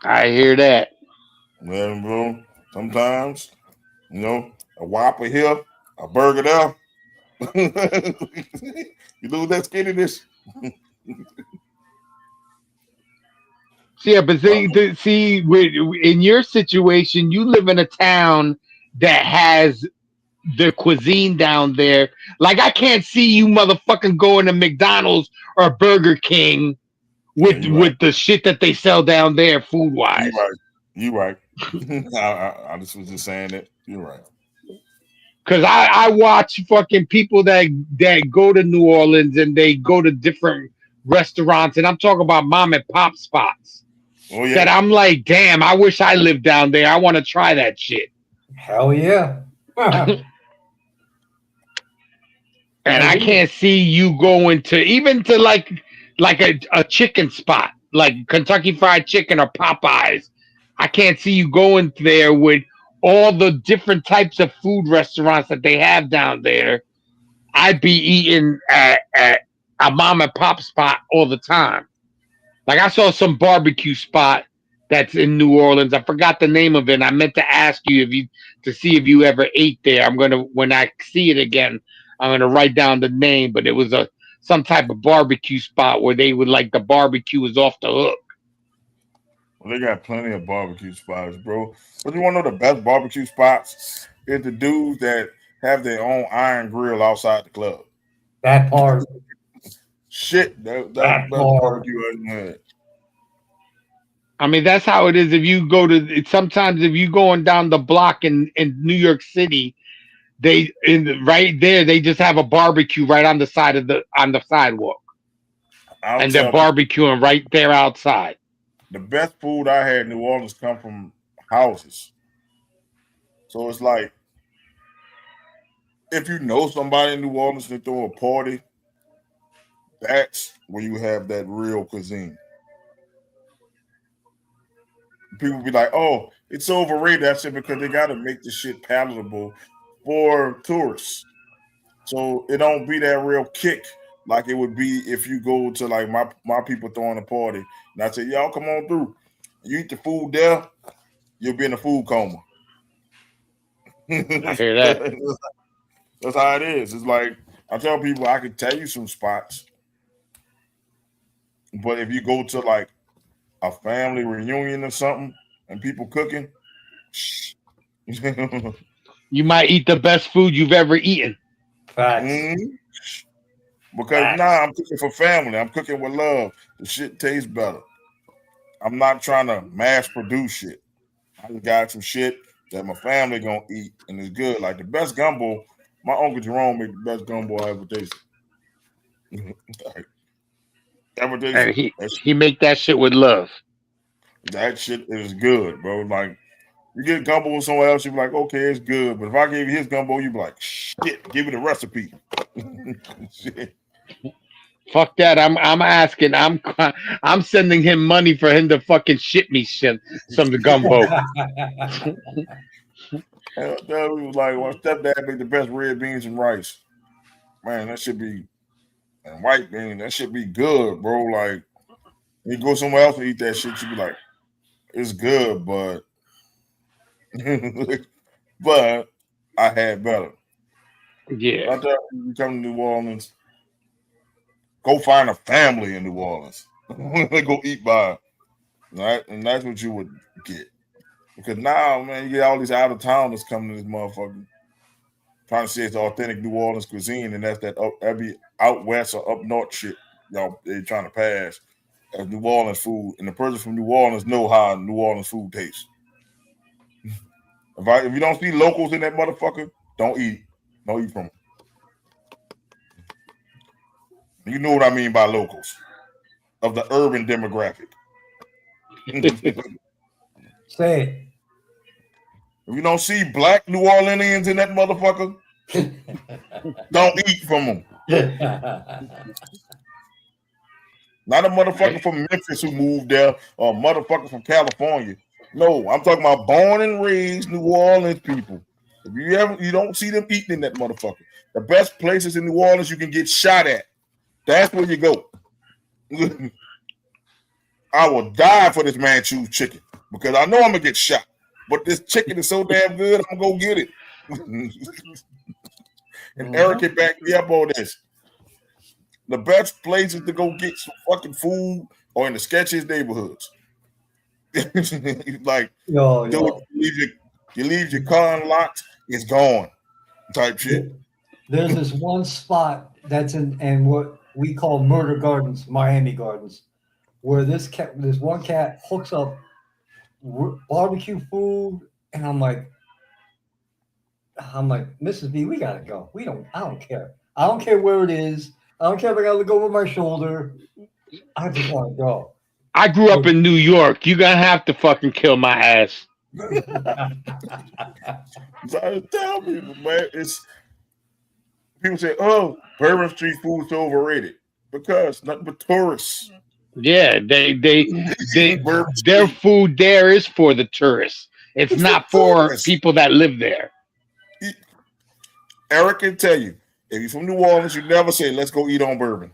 I hear that. Man, bro, sometimes, a Whopper here, a burger there. You lose that skinniness. Yeah, but in your situation, you live in a town that has the cuisine down there. Like, I can't see you motherfucking going to McDonald's or Burger King Yeah, you right. with the shit that they sell down there food You wise. right. You right. I just was just saying it. You're right. Cause I watch fucking people that go to New Orleans and they go to different restaurants, and I'm talking about mom and pop spots. Oh yeah. That I'm like, damn, I wish I lived down there. I want to try that shit. Hell yeah. And I can't see you going to even to like a chicken spot, like Kentucky Fried Chicken or Popeyes. I can't see you going there with all the different types of food restaurants that they have down there. I'd be eating at a mom and pop spot all the time. Like, I saw some barbecue spot that's in New Orleans. I forgot the name of it. And I meant to ask you to see if you ever ate there. When I see it again, I'm gonna write down the name. But it was some type of barbecue spot where they would like the barbecue was off the hook. Well, they got plenty of barbecue spots, bro. But you want to know the best barbecue spots? Is the dudes that have their own iron grill outside the club. That part. Shit, that's the That best part. barbecue I ever had. I mean, that's how it is. If you go to sometimes if you going down the block in New York City, right there they just have a barbecue right on the side of on the sidewalk, I'll and they're tell people barbecuing right there outside. the best food I had in New Orleans come from houses. So it's like if you know somebody in New Orleans and throw a party, That's when you have that real cuisine. People be like, "Oh, it's overrated." That's it because they got to make the shit palatable for tourists. So it don't be that real kick like it would be if you go to like my people throwing a party and I say, "Y'all come on through." You eat the food there, you'll be in a food coma. I hear that. That's how it is. It's like I tell people I could tell you some spots, but if you go to like a family reunion or something and people cooking, You might eat the best food you've ever eaten. Facts. because I'm cooking for family. I'm cooking with love. The shit tastes better. I'm not trying to mass produce shit. I just got some shit that my family gonna eat and it's good. Like the best gumbo, my Uncle Jerome made the best gumbo I ever tasted. Like, ever tasted. And he make that shit with love. That shit is good, bro. Like you get gumbo with someone else, you be like, okay, it's good. But if I gave you his gumbo, you be like, shit, give me the recipe. Shit. Fuck that. I'm asking. I'm sending him money for him to fucking ship me some gumbo. That was like, well, stepdad made the best red beans and rice. Man, that should be and white bean. That should be good, bro. Like you go somewhere else and eat that shit, you be like, it's good, but but I had better. Yeah. I thought you come to New Orleans, go find a family in New Orleans. Go eat by, right? And that's what you would get. Because now, man, you get all these out of towners coming to this motherfucker, trying to say it's authentic New Orleans cuisine, and that's that be out west or up north shit. Y'all they trying to pass as New Orleans food, and the person from New Orleans know how New Orleans food tastes. If you don't see locals in that motherfucker, don't eat. Don't eat from them. You know what I mean by locals of the urban demographic. Say it. If you don't see black New Orleanians in that motherfucker, don't eat from them. Not a motherfucker from Memphis who moved there or a motherfucker from California. No, I'm talking about born and raised New Orleans people. If you don't see them eating in that motherfucker. The best places in New Orleans you can get shot at. That's where you go. I will die for this Manchu chicken because I know I'm gonna get shot. But this chicken is so damn good, I'm gonna go get it. And Eric can back me up on this. The best places to go get some fucking food are in the sketchiest neighborhoods. Like, dude, you leave your car unlocked, it's gone. Type shit. There's this one spot that's in what we call Murder Gardens, Miami Gardens, where this one cat hooks up barbecue food, and I'm like, Mrs. B, we gotta go. I don't care. I don't care where it is. I don't care if I gotta look over my shoulder. I just want to go. I grew up in New York. You're gonna have to fucking kill my ass. I tell people, man, people say, "Oh, Bourbon Street food's so overrated," because nothing but tourists. Yeah, their food there is for the tourists. It's not for people that live there. Eric can tell you, if you're from New Orleans, you never say, "Let's go eat on Bourbon."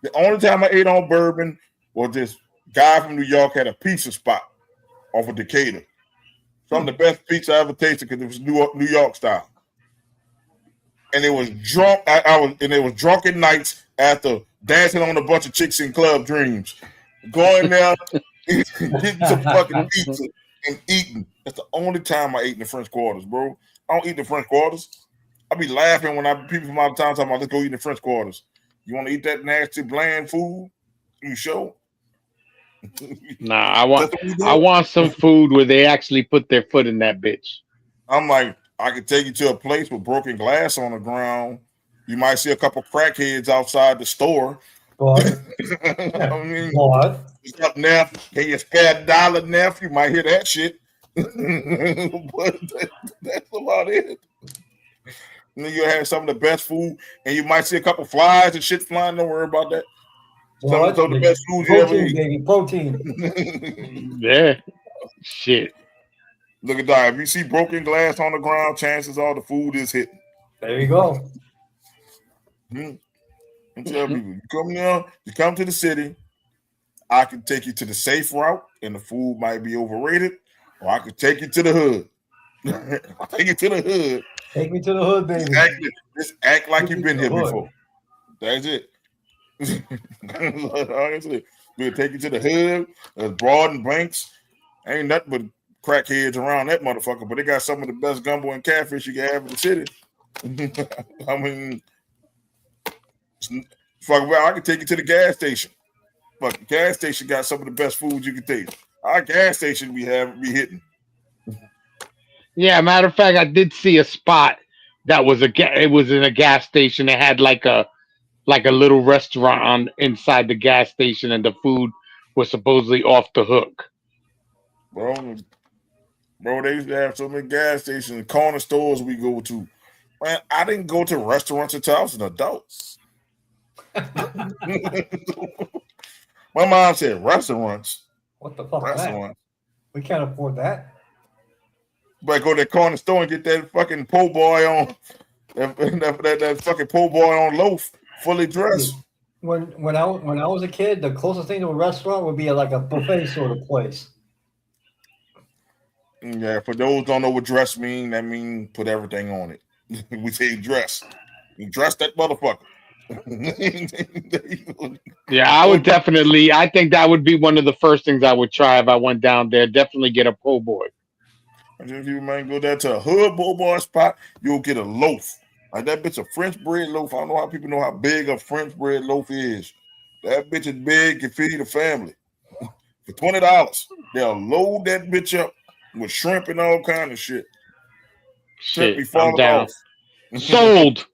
The only time I ate on Bourbon was this guy from New York had a pizza spot off of Decatur. Some of the best pizza I ever tasted because it was New York style. And it was drunk. It was drunken nights after dancing on a bunch of chicks in Club Dreams, going there, getting some fucking pizza and eating. That's the only time I ate in the French Quarters, bro. I don't eat in the French Quarters. I be laughing when people from out of town talking about let's go eat in the French Quarters. You want to eat that nasty bland food? You sure? Nah, I want some food where they actually put their foot in that bitch. I'm like, I could take you to a place with broken glass on the ground. You might see a couple crackheads outside the store. What? I mean, What? What's up, Neff? Can you spare $1, Neff? You might hear that shit. But that's about it. And then you have some of the best food, and you might see a couple flies and shit flying. Don't worry about that. Some of the best food you ever Protein, eat. baby, protein. Yeah. Shit. Look at that. If you see broken glass on the ground, chances are the food is hitting. There you go. I tell people, you come to the city, I can take you to the safe route, and the food might be overrated, or I could take you to the hood. I'll take you to the hood. Take me to the hood, baby. Just act like Take you've me been to here the hood. before. That's it. We'll take you to the hood. There's Broad and Banks. Ain't nothing but crackheads around that motherfucker, but they got some of the best gumbo and catfish you can have in the city. I mean, fuck well, I can take you to the gas station. But the gas station got some of the best food you can taste. Our gas station be hitting. Yeah, matter of fact, I did see a spot that was it was in a gas station. It had like a little restaurant inside the gas station, and the food was supposedly off the hook. Bro, they used to have so many gas stations and corner stores we go to. Man, I didn't go to restaurants until I was an adult. My mom said restaurants. What the fuck? Restaurants. We can't afford that. But go to the corner store and get that fucking po' boy on that fucking po' boy on loaf, fully dressed. When I was a kid, the closest thing to a restaurant would be like a buffet sort of place. Yeah, for those who don't know what dress mean, that mean put everything on it. We say dress. You dress that motherfucker. Yeah, I would definitely. I think that would be one of the first things I would try if I went down there. Definitely get a po' boy. And if you might go down to a hood po' boy spot, you'll get a loaf. Like that bitch a French bread loaf. I don't know how people know how big a French bread loaf is. That bitch is big, can feed a family. For $20, they'll load that bitch up with shrimp and all kind of shit. Shrimp be falling off. Sold.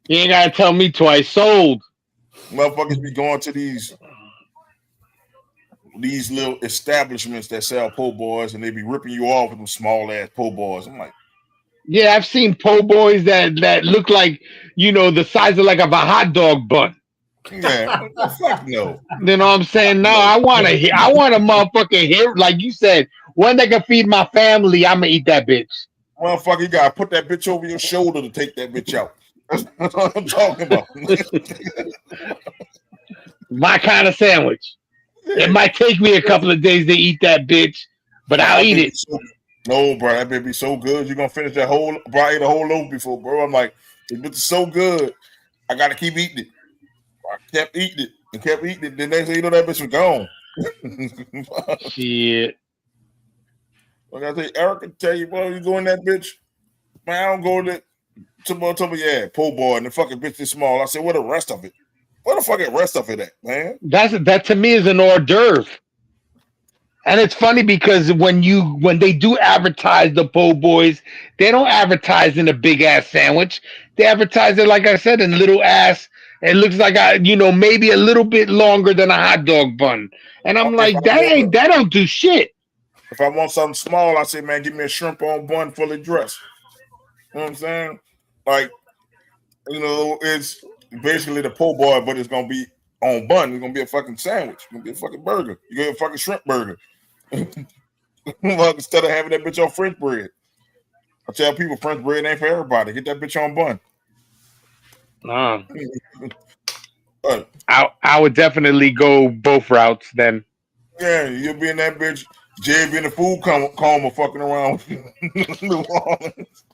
You ain't gotta tell me twice. Sold. Motherfuckers be going to these little establishments that sell po' boys, and they be ripping you off with them small ass po' boys. I'm like, yeah, I've seen po' boys that look like, the size of like a hot dog bun. Yeah, fuck no. You know what I'm saying? No, I want a motherfucking hair, like you said, one that can feed my family. I'm gonna eat that bitch. Motherfucker, you gotta put that bitch over your shoulder to take that bitch out. That's what I'm talking about. My kind of sandwich. Yeah. It might take me a couple of days to eat that bitch, but I'll eat it. No, bro, that bitch be so good. You're gonna finish that whole, bro. I ate a whole loaf before, bro. I'm like, this bitch is so good. I gotta keep eating it. I kept eating it and kept eating it. The next thing you know, that bitch was gone. Shit. Like I say, Eric can tell you, bro, you go in that bitch. Man, I don't go to told me, yeah, po' boy, and the fucking bitch is small. I said, what the rest of it? Where the fucking rest of it at, man? That to me is an hors d'oeuvre. And it's funny because when they do advertise the po' boys, they don't advertise in a big ass sandwich. They advertise it, like I said, in little ass. It looks like maybe a little bit longer than a hot dog bun. And I'm like, that don't do shit. If I want something small, I say, man, give me a shrimp on bun fully dressed. You know what I'm saying? Like, it's basically the po' boy, but it's gonna be on bun. It's gonna be a fucking sandwich. It's gonna be a fucking burger. You get a fucking shrimp burger. Instead of having that bitch on French bread. I tell people French bread ain't for everybody. Get that bitch on bun. I would definitely go both routes then. Yeah, you'll be in that bitch. Jay be in the food coma fucking around. New Orleans.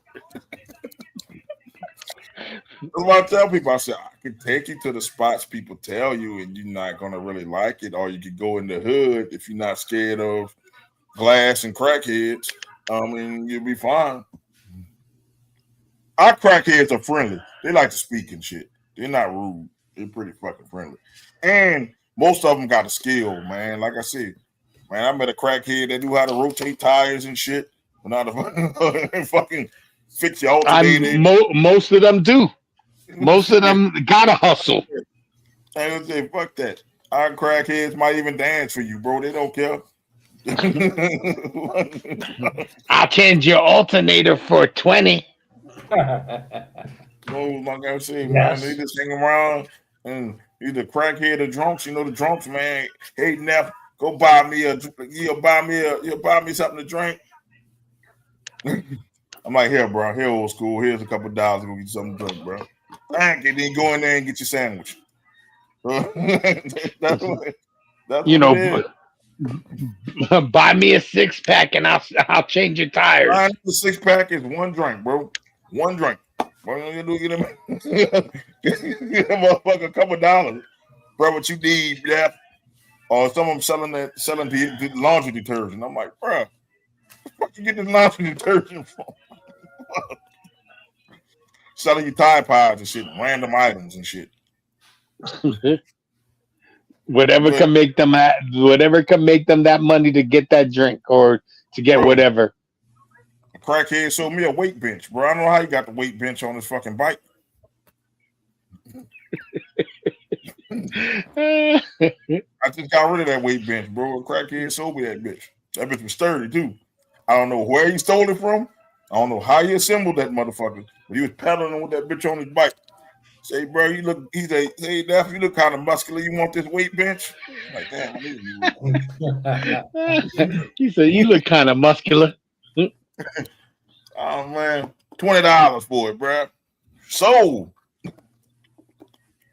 That's what I tell people. I said, I can take you to the spots people tell you and you're not going to really like it. Or you could go in the hood if you're not scared of glass and crackheads. You'll be fine. Our crackheads are friendly. They like to speak and shit. They're not rude. They're pretty fucking friendly. And most of them got a skill, man. Like I said, man, I met a crackhead that knew how to rotate tires and shit. Not to fucking fix your alternator. Most of them do. Most of them gotta hustle. I would say, fuck that. Our crackheads might even dance for you, bro. They don't care. I'll change your alternator for 20. Like I said, man, Yes. they just hang around and either crackhead or drunks. You know the drunks, man. Hey, Neff, go buy me you'll buy me something to drink. I'm like, here, bro. Here, old school. Here's a couple dollars to go get you something to drink, bro. Thank you. Then go in there and get your sandwich. that's what You it know, is. buy me a 6-pack and I'll change your tires. The 6-pack is one drink, bro. One drink. What are you do? Get a motherfucker a couple dollars, bro. What you need, yeah? Or some of them selling the laundry detergent. I'm like, bro, what you get this laundry detergent from? Selling you Tide Pods and shit, random items and shit. Whatever But, can make them that money to get that drink or to get bro, whatever. a crackhead sold me a weight bench, bro. I don't know how he got the weight bench on his fucking bike. I just got rid of that weight bench, bro. A crackhead sold me that bitch. That bitch was sturdy too. I don't know where he stole it from. I don't know how he assembled that motherfucker, but he was pedaling with that bitch on his bike. Say, bro, you look. He say, hey, Daph, you look kind of muscular. You want this weight bench? I'm like, damn, I need you. He said, "You look kind of muscular." Oh man, $20 for it, bro. Sold.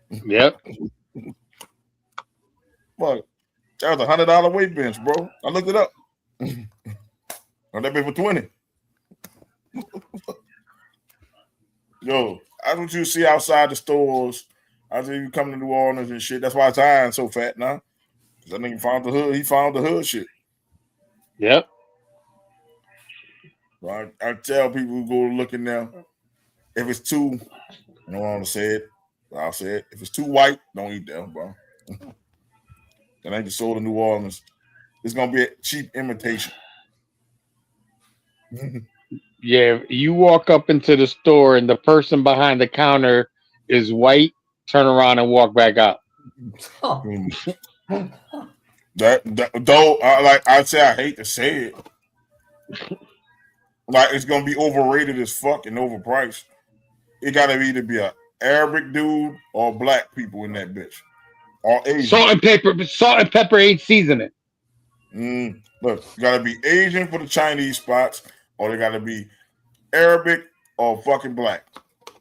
Yep. Fuck, that was $100 weight bench, bro. I looked it up. On that bitch for 20. Yo, that's what you see outside the stores. I see you come to New Orleans and shit. That's why Zion's so fat now. That nigga found the hood. He found the hood shit. Yep. So I tell people who go looking now, if it's too, I don't want to say it, but I'll say it. If it's too white, don't eat that, bro. That ain't the soul of New Orleans. It's gonna be a cheap imitation. Yeah. You walk up into the store and the person behind the counter is white. Turn around and walk back out. That though, I'd say I hate to say it, like it's gonna be overrated as fuck and overpriced. It gotta either be a Arabic dude or black people in that bitch, or Asian. Salt and pepper ain't seasoning. Look, you gotta be Asian for the Chinese spots, or they gotta be Arabic or fucking black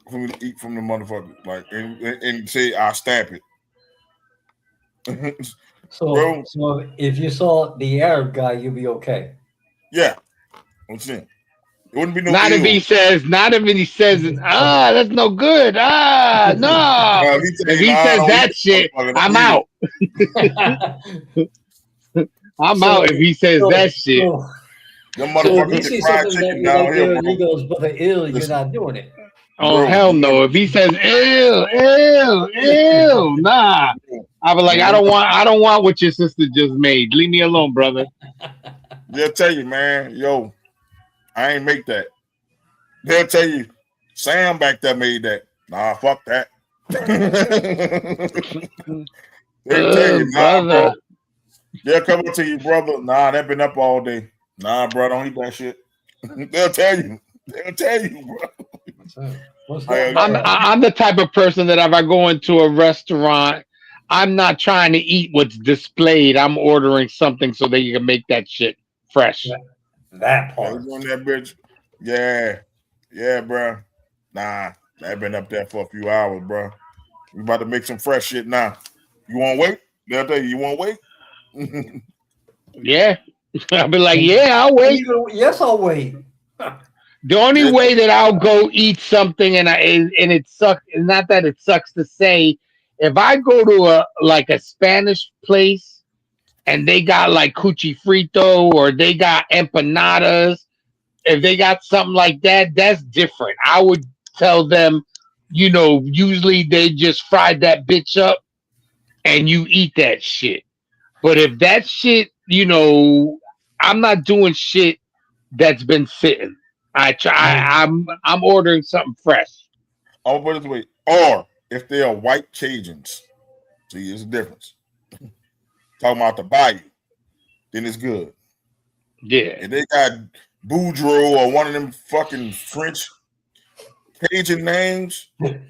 for me to eat from the motherfucker. Like and say I stamp it. So if you saw the Arab guy, you'd be okay. Yeah, I'm saying it wouldn't be no. Not if he says, that's no good. No. If he says that shit, I'm out. I'm out if he says that shit. So if he sees something that you like there and he goes, but you're not doing it. Oh, hell no. If he says, nah. I'll be like, I don't want what your sister just made. Leave me alone, brother. They'll tell you, man, yo, I ain't make that. They'll tell you, Sam back there made that. Nah, fuck that. They'll tell you, nah, bro. They'll come up to you, brother. Nah, that been up all day. Nah, bro, don't eat that shit. They'll tell you. They'll tell you, bro. I'm the type of person that if I go into a restaurant, I'm not trying to eat what's displayed. I'm ordering something so that you can make that shit fresh. That part. On that bitch. Yeah, bro. Nah, that been up there for a few hours, bro. We about to make some fresh shit now. You want to wait? They'll tell you want to wait? Yeah. I'll be like, yeah, I'll wait. Yes, I'll wait. The only way that I'll go eat something and it sucks, not that it sucks to say, if I go to a Spanish place and they got like cuchi frito or they got empanadas, if they got something like that, that's different. I would tell them, usually they just fried that bitch up and you eat that shit. But if that shit, I'm not doing shit that's been sitting. I'm ordering something fresh. Oh, but wait. Or if they are white Cajuns, see, it's a difference. Talking about the bayou, then it's good. Yeah. If they got Boudreaux or one of them fucking French Cajun names, like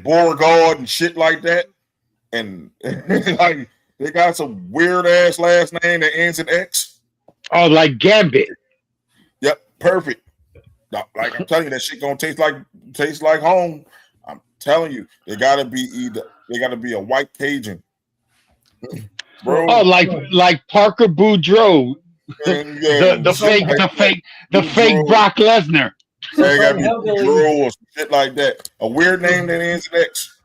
Beauregard and shit like that, and like they got some weird ass last name that ends in X. Oh, like Gambit. Yep, perfect. Like I'm telling you, that shit gonna taste like home. I'm telling you, they gotta be a white Cajun, bro. Oh, like Parker Boudreaux, And the fake Brock Lesnar. They gotta some be hillbilly, Drew or some shit like that. A weird name that ends in X.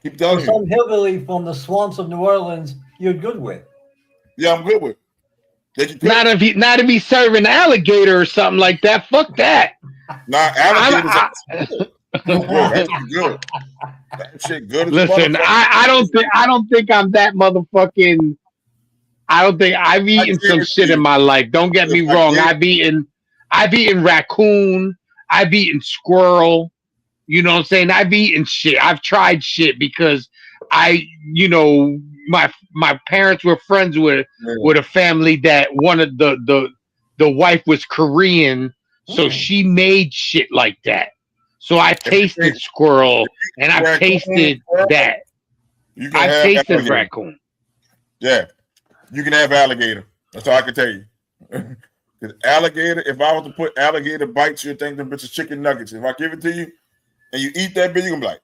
Keep or telling you. some hillbilly from the swamps of New Orleans, you're good with. Yeah, I'm good with. They can Not if he's serving alligator or something like that. Fuck that. alligators. Bro, that's good. That shit good as a Listen, motherfucker. I don't think I'm that motherfucking. I don't think I've eaten some shit in my life. Don't get me wrong. I've eaten raccoon. I've eaten squirrel. You know what I'm saying? I've eaten shit. I've tried shit because my parents were friends with a family that one of the wife was Korean, so she made shit like that. So I tasted squirrel and I've tasted that. You can I've have tasted alligator. raccoon. Yeah, you can have alligator. That's all I can tell you. Because alligator, if I was to put alligator bites, you'd think them bitches chicken nuggets. If I give it to you and you eat that bitch, you're gonna be like,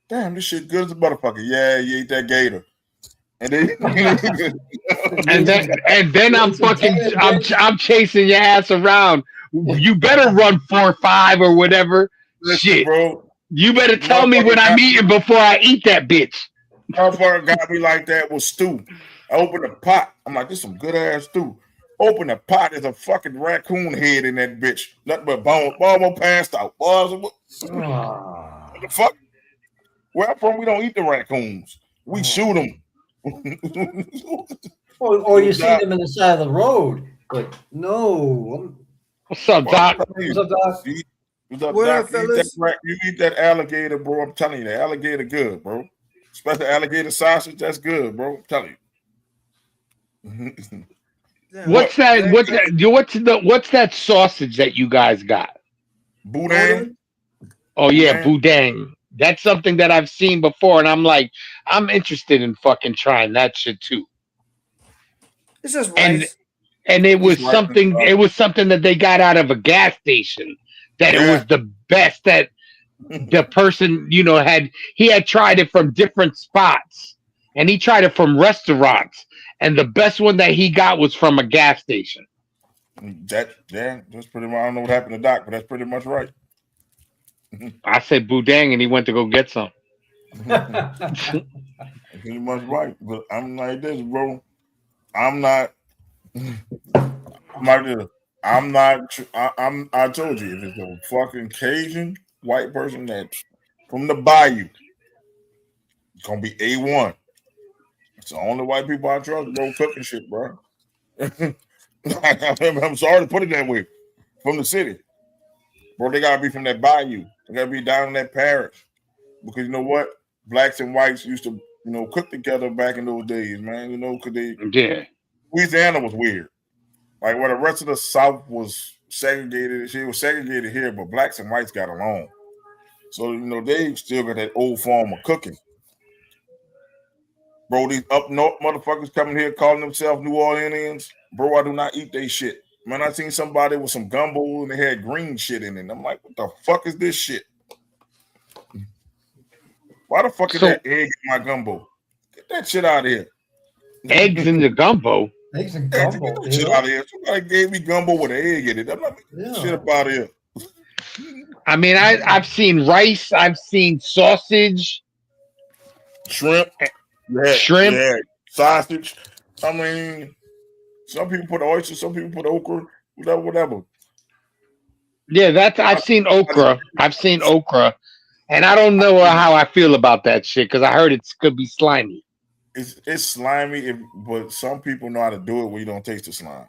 damn, this shit good as a motherfucker. Yeah, you ate that gator. And then I'm chasing your ass around. You better run 4-5 or whatever. Listen, Shit, bro. you better tell me when I'm eating before I eat that bitch. Motherfucker got me like that with stew. I opened a pot. I'm like, this some good ass stew. Open the pot. There's a fucking raccoon head in that bitch. Nothing but bone. Almost passed out. What the fuck? Where I'm from, we don't eat the raccoons. We shoot them. Or you see them in the side of the road. But no. What's up, Doc? What's up, Doc? What up, fellas? You eat that alligator, bro. I'm telling you, the alligator good, bro. Especially alligator sausage, that's good, bro. I'm telling you. Damn, What's that sausage that you guys got? Boudin? Oh yeah, boudin. That's something that I've seen before, and I'm like, I'm interested in fucking trying that shit too. It's just rice. And it was something that they got out of a gas station that it was the best that the person, he had tried it from different spots and he tried it from restaurants and the best one that he got was from a gas station. That's pretty much, I don't know what happened to Doc, but that's pretty much right. I said boudin and he went to go get some. Pretty much right, but I'm like this, bro. I told you, if it's a fucking Cajun white person that's from the bayou, it's gonna be A1. It's the only white people I trust, bro, cooking shit, bro. I'm sorry to put it that way. From the city. Bro, they gotta be from that bayou. They gotta be down in that parish. Because you know what? Blacks and whites used to, cook together back in those days, man. Because Louisiana was weird. Like where the rest of the South was segregated, she was segregated here, but blacks and whites got along. So they still got that old form of cooking. Bro, these up north motherfuckers coming here calling themselves New Orleanians. Bro, I do not eat they shit. Man, I seen somebody with some gumbo and they had green shit in it. I'm like, what the fuck is this shit? Why the fuck is that egg in my gumbo? Get that shit out of here. Eggs in the gumbo? Eggs and gumbo. Get that shit out of here. Somebody gave me gumbo with an egg in it. I'm like, shit up out of here. I mean, I've seen rice. I've seen sausage. Shrimp. Yeah, sausage. I mean, some people put oysters, some people put okra, whatever. Yeah, I've seen okra. And I don't know how I feel about that shit because I heard it could be slimy. It's slimy, but some people know how to do it where you don't taste the slime.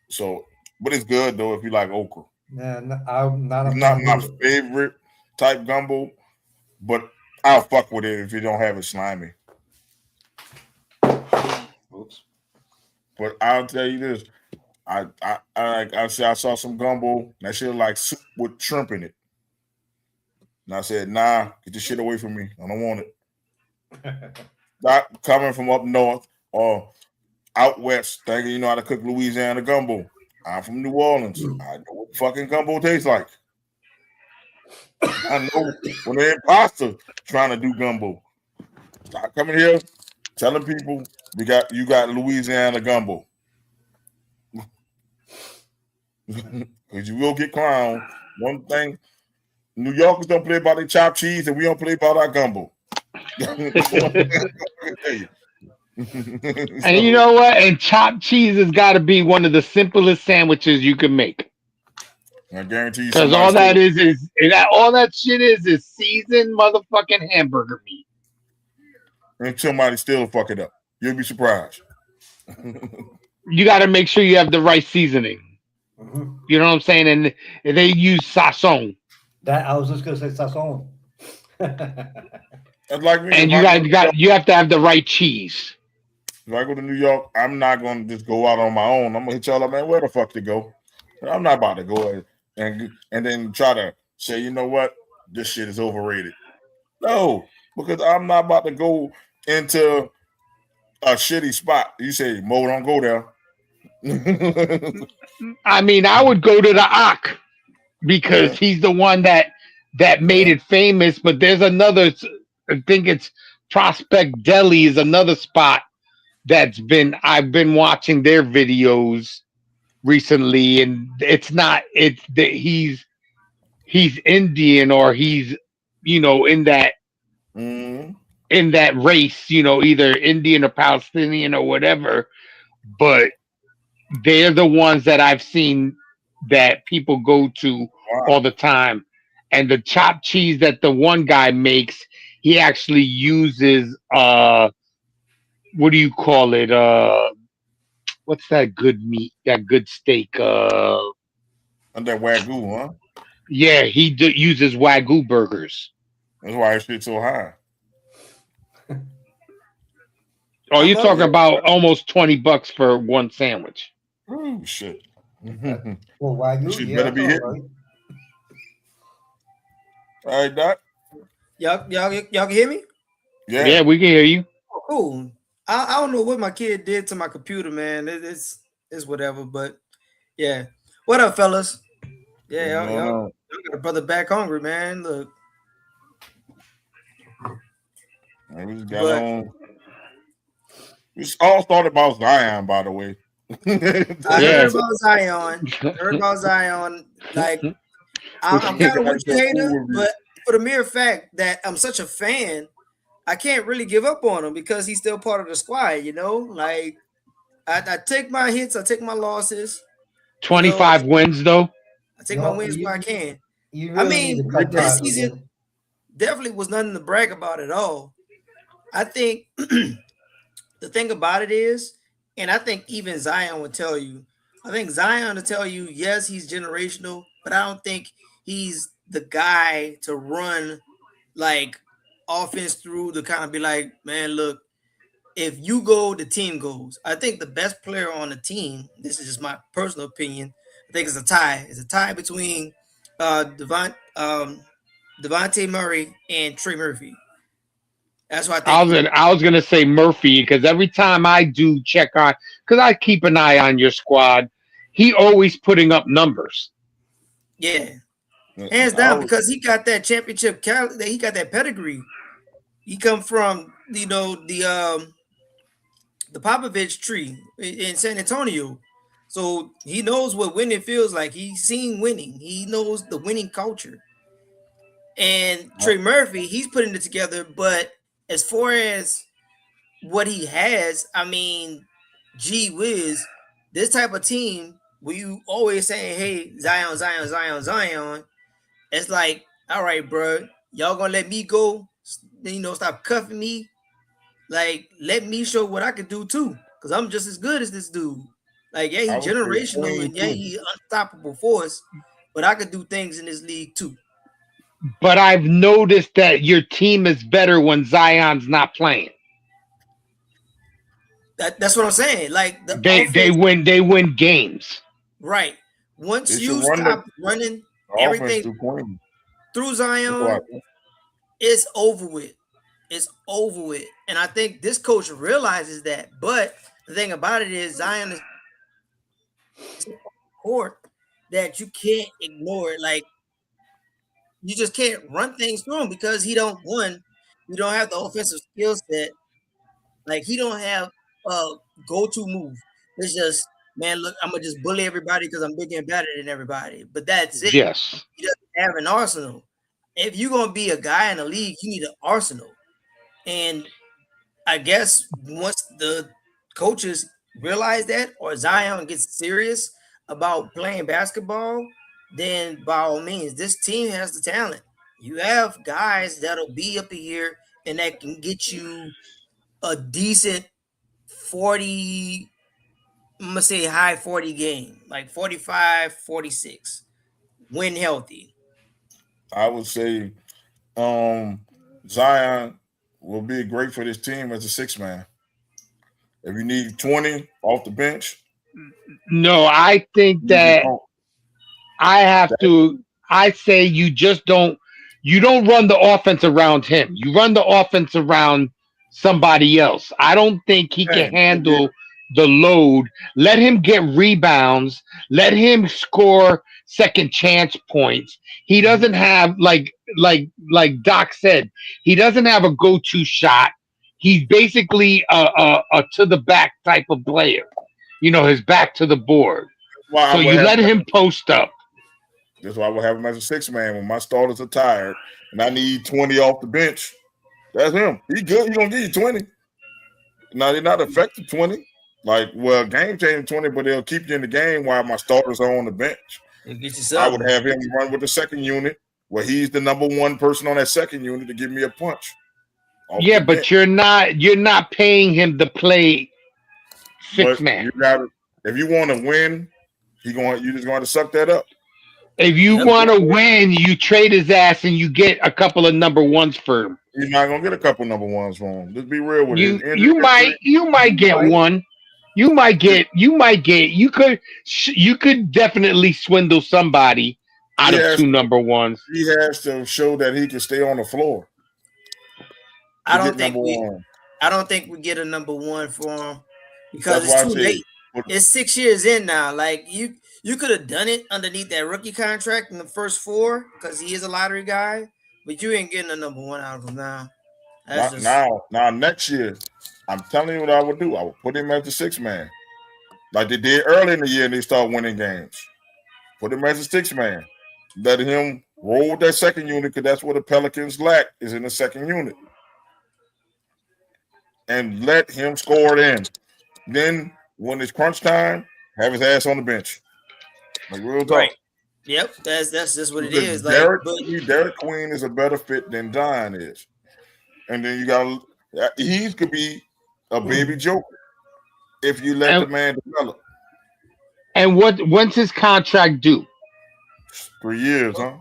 So, but it's good though if you like okra. Yeah, I'm not. It's not my favorite type gumbo, but I'll fuck with it if you don't have it slimy. Oops. But I'll tell you this: I saw some gumbo. That shit like soup with shrimp in it. And I said, nah, get this shit away from me. I don't want it. Not coming from up north or out west, thinking you know how to cook Louisiana gumbo. I'm from New Orleans. I know what fucking gumbo tastes like. I know when they're imposter trying to do gumbo. Stop coming here telling people you got Louisiana gumbo. Because you will get clowned. One thing, New Yorkers don't play about their chopped cheese, and we don't play about our gumbo. And you know what? And chopped cheese has got to be one of the simplest sandwiches you can make. I guarantee you, because all that is all that shit is seasoned motherfucking hamburger meat. And somebody still fuck it up. You'll be surprised. You got to make sure you have the right seasoning. Mm-hmm. You know what I'm saying? And they use sazon. That I was just gonna say sazon. That's like me. And you have to have the right cheese. If I go to New York, I'm not gonna just go out on my own. I'm gonna hit y'all up, man. Where the fuck to go? I'm not about to go and then try to say, you know what, this shit is overrated. No, because I'm not about to go into a shitty spot. You say, Mo, don't go there. I mean, I would go to the Ak because he's the one that made it famous. But there's another. I think it's Prospect Deli is another spot I've been watching their videos recently, and it's not. It's that he's Indian or he's in that. In that race, either Indian or Palestinian or whatever, but they're the ones that I've seen that people go to all the time. And the chopped cheese that the one guy makes, he actually uses what do you call it? What's that good meat? That good steak? And that Wagyu, huh? Yeah, he uses Wagyu burgers. That's why his shit's so high. Oh, you're talking about almost $20 for one sandwich. Oh shit! Well, Wagyu, Shit better be hitting. Right. All right, Doc. Y'all can hear me? Yeah, we can hear you. Oh, cool. I don't know what my kid did to my computer, man. It's whatever, but yeah. What up, fellas? Yeah, y'all got a brother back hungry, man. Look. We just got on. We all started about Zion, by the way. I heard about Zion. Like, I'm kind of with you, hater, but for the mere fact that I'm such a fan, I can't really give up on him because he's still part of the squad, Like, I take my hits, I take my losses. 25 wins, though. I take my wins where I can. Really I mean, this season definitely was nothing to brag about at all. I think the thing about it is, and I think even Zion would tell you, yes, he's generational, but I don't think he's the guy to run like offense through to kind of be like, man, look, if you go, the team goes. I think the best player on the team, this is just my personal opinion, I think it's a tie. It's a tie between Devontae Murray and Trey Murphy. That's what I think. I was gonna say Murphy because every time I do check on, because I keep an eye on your squad, he always putting up numbers. Yeah, hands down, because he got that championship. He got that pedigree. He come from the Popovich tree in San Antonio, so he knows what winning feels like. He's seen winning. He knows the winning culture. And Trey Murphy, he's putting it together, but as far as what he has, I mean, gee whiz, this type of team where you always saying, hey, Zion, Zion, Zion, Zion, it's like, all right, bro, y'all gonna let me go, stop cuffing me. Like, let me show what I can do too, because I'm just as good as this dude. Like, yeah, he's generational and yeah, he's unstoppable force, but I could do things in this league too. But I've noticed that your team is better when Zion's not playing. That's what I'm saying. Like the They offense, win games. right? Once They should you run the stop running offense everything through Queen. through That's what I Zion, think. it's over with. It's over with. And I think this coach realizes that. But the thing about it is Zion is court that you can't ignore it. Like you just can't run things through him because he don't one, you don't have the offensive skill set. Like he don't have a go-to move. It's just, man, look, I'm gonna just bully everybody because I'm bigger and better than everybody. But that's it. Yes. He doesn't have an arsenal. If you're gonna be a guy in the league, you need an arsenal. And I guess once the coaches realize that, or Zion gets serious about playing basketball, then by all means, this team has the talent. You have guys that'll be up here and that can get you a decent 40, I'm gonna say high 40 game, like 45, 46, when healthy. I would say Zion will be great for this team as a six man. If you need 20 off the bench, No, I think you can that go. I have to. I say you just don't. You don't run the offense around him. You run the offense around somebody else. I don't think he can Yeah. handle the load. Let him get rebounds. Let him score second chance points. He doesn't have like Doc said. He doesn't have a go-to shot. He's basically a to the back type of player. His back to the board. Why I So would you have let him post up. That's why I would have him as a six man when my starters are tired and I need 20 off the bench. That's him. He good. He gonna give you 20. Now they're not effective 20. Like, well, game changing 20, but they'll keep you in the game while my starters are on the bench. It'll get you I would something. have him run with the second unit where he's the number one person on that second unit to give me a punch off Yeah, the bench. but you're not paying him to play six But man. you gotta if you want to win, you just going to suck that up. If you Yep. want to win, you trade his ass and you get a couple of number ones for him. You're not gonna get a couple number ones from him. Let's be real with it. You His injury you might history, you might You get might. one. You could definitely swindle somebody he out of has two number ones. he has to show that he can stay on the floor I to don't get think number we one. I don't think we get a number one for him because That's it's why I too say late. It's 6 years in now. Like you could have done it underneath that rookie contract in the first four because he is a lottery guy, but you ain't getting a number one out of him now. That's not just now next year. I'm telling you what I would do. I would put him as the six man, like they did early in the year, and they start winning games. Put him as a six man. Let him roll with that second unit because that's what the Pelicans lack is in the second unit, and let him score it in. Then when it's crunch time, have his ass on the bench. Like real right. talk. Yep, that's just what it Because is. Like, but Derek Queen is a better fit than Zion is. And then you got he could be a baby joker if you let the And man develop. when's his contract due? 3 years, huh?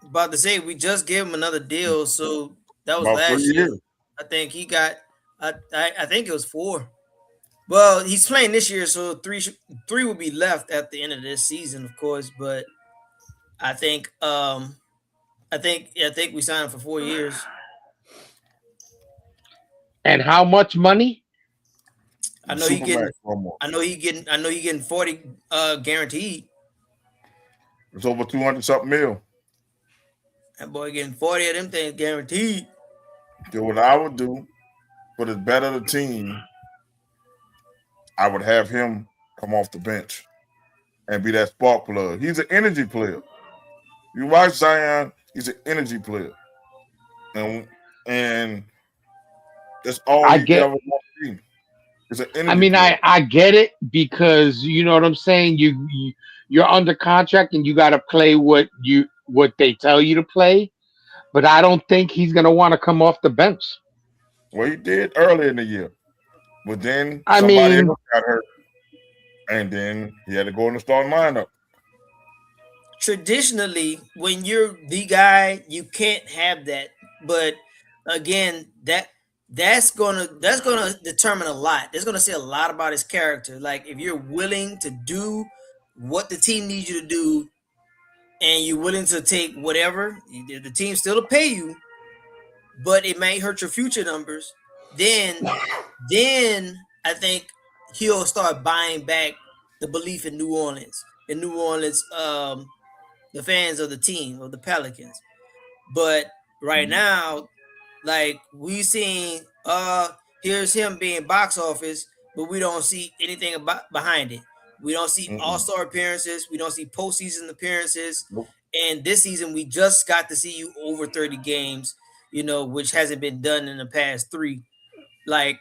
about to say we just gave him another deal, so that was About three last year. years. I think he got. I think it was 4. Well, he's playing this year, so three will be left at the end of this season, of course. But I think I think we signed him for 4 years. And how much money? I know he getting Supermax one more. I know he getting 40 guaranteed. It's over 200 something mil. That boy getting 40 of them things guaranteed. So what I would do for the better the team, I would have him come off the bench and be that spark plug. He's an energy player. You watch Zion, he's an energy player. And that's all I he get ever want to be. It's an I energy mean, player. I get it because you know what I'm saying. You're under contract and you got to play what they tell you to play. But I don't think he's gonna want to come off the bench. Well, he did early in the year. But then I somebody mean, else got hurt. And then he had to go in the starting lineup. Traditionally, when you're the guy, you can't have that. But again, that that's gonna determine a lot. That's gonna say a lot about his character. Like if you're willing to do what the team needs you to do, and you're willing to take whatever the team still to pay you, but it may hurt your future numbers. Then I think he'll start buying back the belief in New Orleans. The fans of the team of the Pelicans. But right now, like we seen, here's him being box office, but we don't see anything about behind it. We don't see all-star appearances. We don't see postseason appearances. Nope. And this season, we just got to see you over 30 games, which hasn't been done in the past 3. Like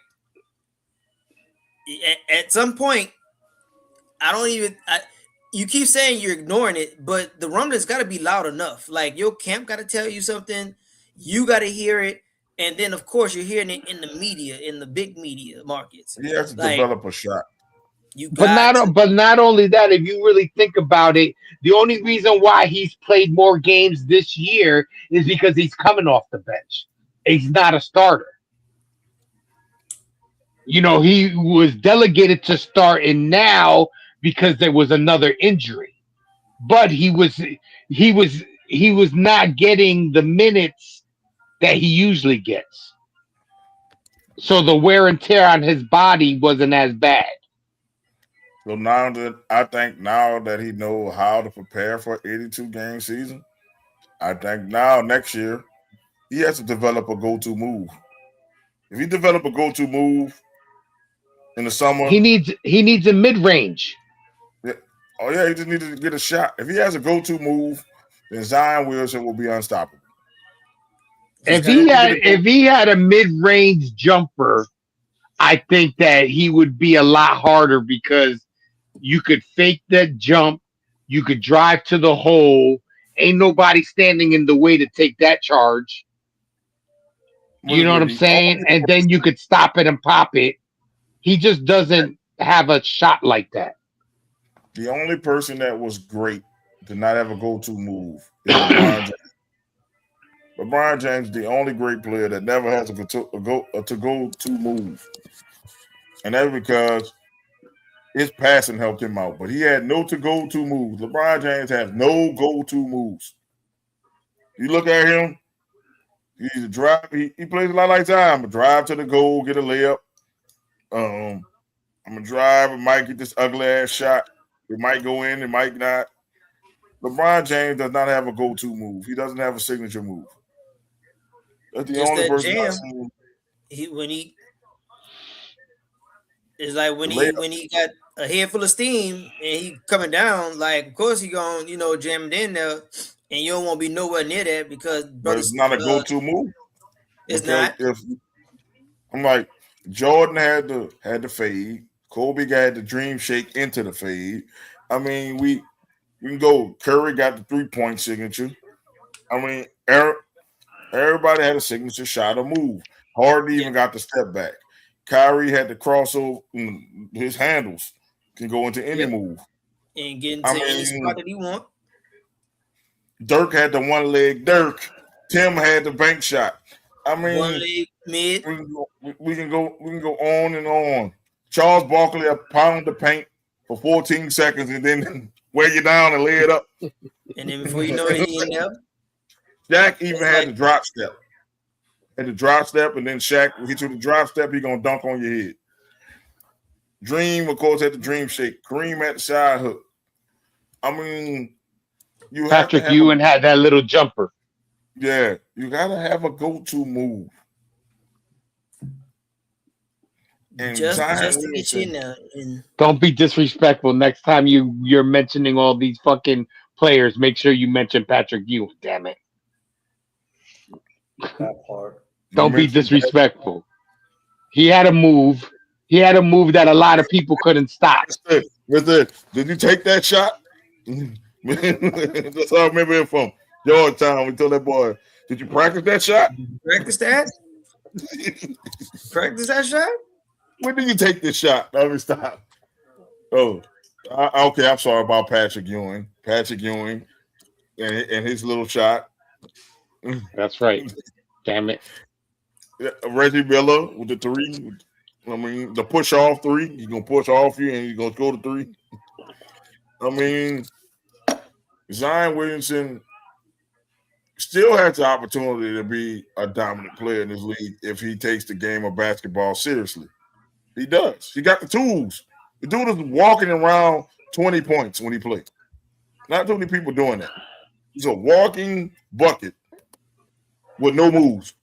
at some point, you keep saying you're ignoring it, but the rumbling's got to be loud enough. Like your camp got to tell you something. You got to hear it. And then, of course, you're hearing it in the media, in the big media markets. He has to Like, develop a shot. But not only that, if you really think about it, the only reason why he's played more games this year is because he's coming off the bench. He's not a starter. He was delegated to start, and now because there was another injury, but he was not getting the minutes that he usually gets. So the wear and tear on his body wasn't as bad. So now that he knows how to prepare for 82 game season, I think now next year he has to develop a go-to move. If he develop a go-to move in the summer, he needs a mid-range. Yeah, he just needed to get a shot. If he has a go-to move, then Zion Wilson will be unstoppable. If he had a mid-range jumper, I think that he would be a lot harder because you could fake that jump, you could drive to the hole, ain't nobody standing in the way to take that charge. You know what I'm saying? And then you could stop it and pop it. He just doesn't have a shot like that. The only person that was great to not have a go-to move is LeBron James. LeBron James is the only great player that never has a go-to move. And that's because his passing helped him out. But he had no go-to moves. LeBron James has no go-to moves. You look at him, he's a drive. He plays a lot like Zion. I'm a drive to the goal, get a layup. I'm a drive. I might get this ugly ass shot. It might go in. It might not. LeBron James does not have a go-to move. He doesn't have a signature move. That's the only person I've seen. When he got a head full of steam and he coming down, like of course he gonna jam it in there, and you don't want to be nowhere near that because but it's not a go-to move. It's not. If I'm like Jordan had the fade, Kobe got the dream shake into the fade. I mean we can go. Curry got the 3-point signature. I mean everybody had a signature shot or move. Harden even got the step back. Kyrie had the crossover. His handles can go into any move and get into any spot that he want. Dirk had the one leg. Dirk. Tim had the bank shot. I mean, one leg mid. We can go on and on. Charles Barkley pound the paint for 14 seconds and then wear you down and lay it up. And then before you know it, he in there. Shaq even had the drop step. Had the drop step, and then Shaq will hit you with the drop step, he gonna dunk on your head. Dream, of course, had the dream shake. Kareem had the side hook. I mean, Patrick Ewing had that little jumper. Yeah, you gotta have a go-to move. And just to get you in there. Don't be disrespectful. Next time you're mentioning all these fucking players, make sure you mention Patrick Ewing. Damn it. That part. Don't be disrespectful. He had a move. He had a move that a lot of people couldn't stop. Did you take that shot? That's how I remember it from Georgetown. We told that boy, did you practice that shot? Practice that? Practice that shot? When did you take this shot? Let me stop. Oh, okay. I'm sorry about Patrick Ewing. Patrick Ewing and his little shot. That's right. Damn it. Reggie Miller with the three. I mean, the push off three. He's gonna push off you, and he's gonna go to three. I mean, Zion Williamson still has the opportunity to be a dominant player in this league if he takes the game of basketball seriously. He does. He got the tools. The dude is walking around 20 points when he plays. Not too many people doing that. He's a walking bucket with no moves.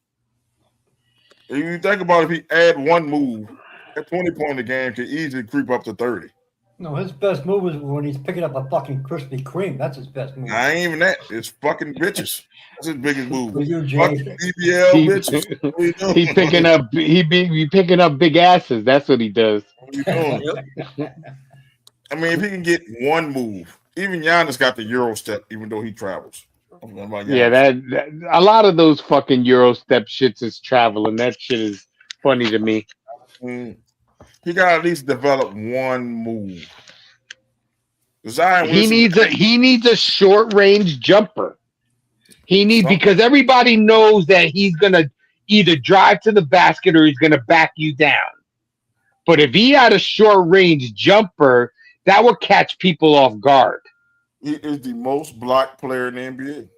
If you think about it, if he add one move, that 20 point a game can easily creep up to 30. No, his best move is when he's picking up a fucking Krispy Kreme. That's his best move. I ain't even that. It's fucking bitches. That's his biggest move. For you, Jay. Fucking BBL bitches. What are you doing? He picking up he picking up big asses. That's what he does. What are you doing? I mean, if he can get one move, even Giannis got the Euro step, even though he travels. Yeah, that a lot of those fucking Euro step shits is traveling. That shit is funny to me. He got to at least develop one move. Zion He needs a short range jumper. He needs because everybody knows that he's gonna either drive to the basket or he's gonna back you down. But if he had a short range jumper, that would catch people off guard. He is the most blocked player in the NBA.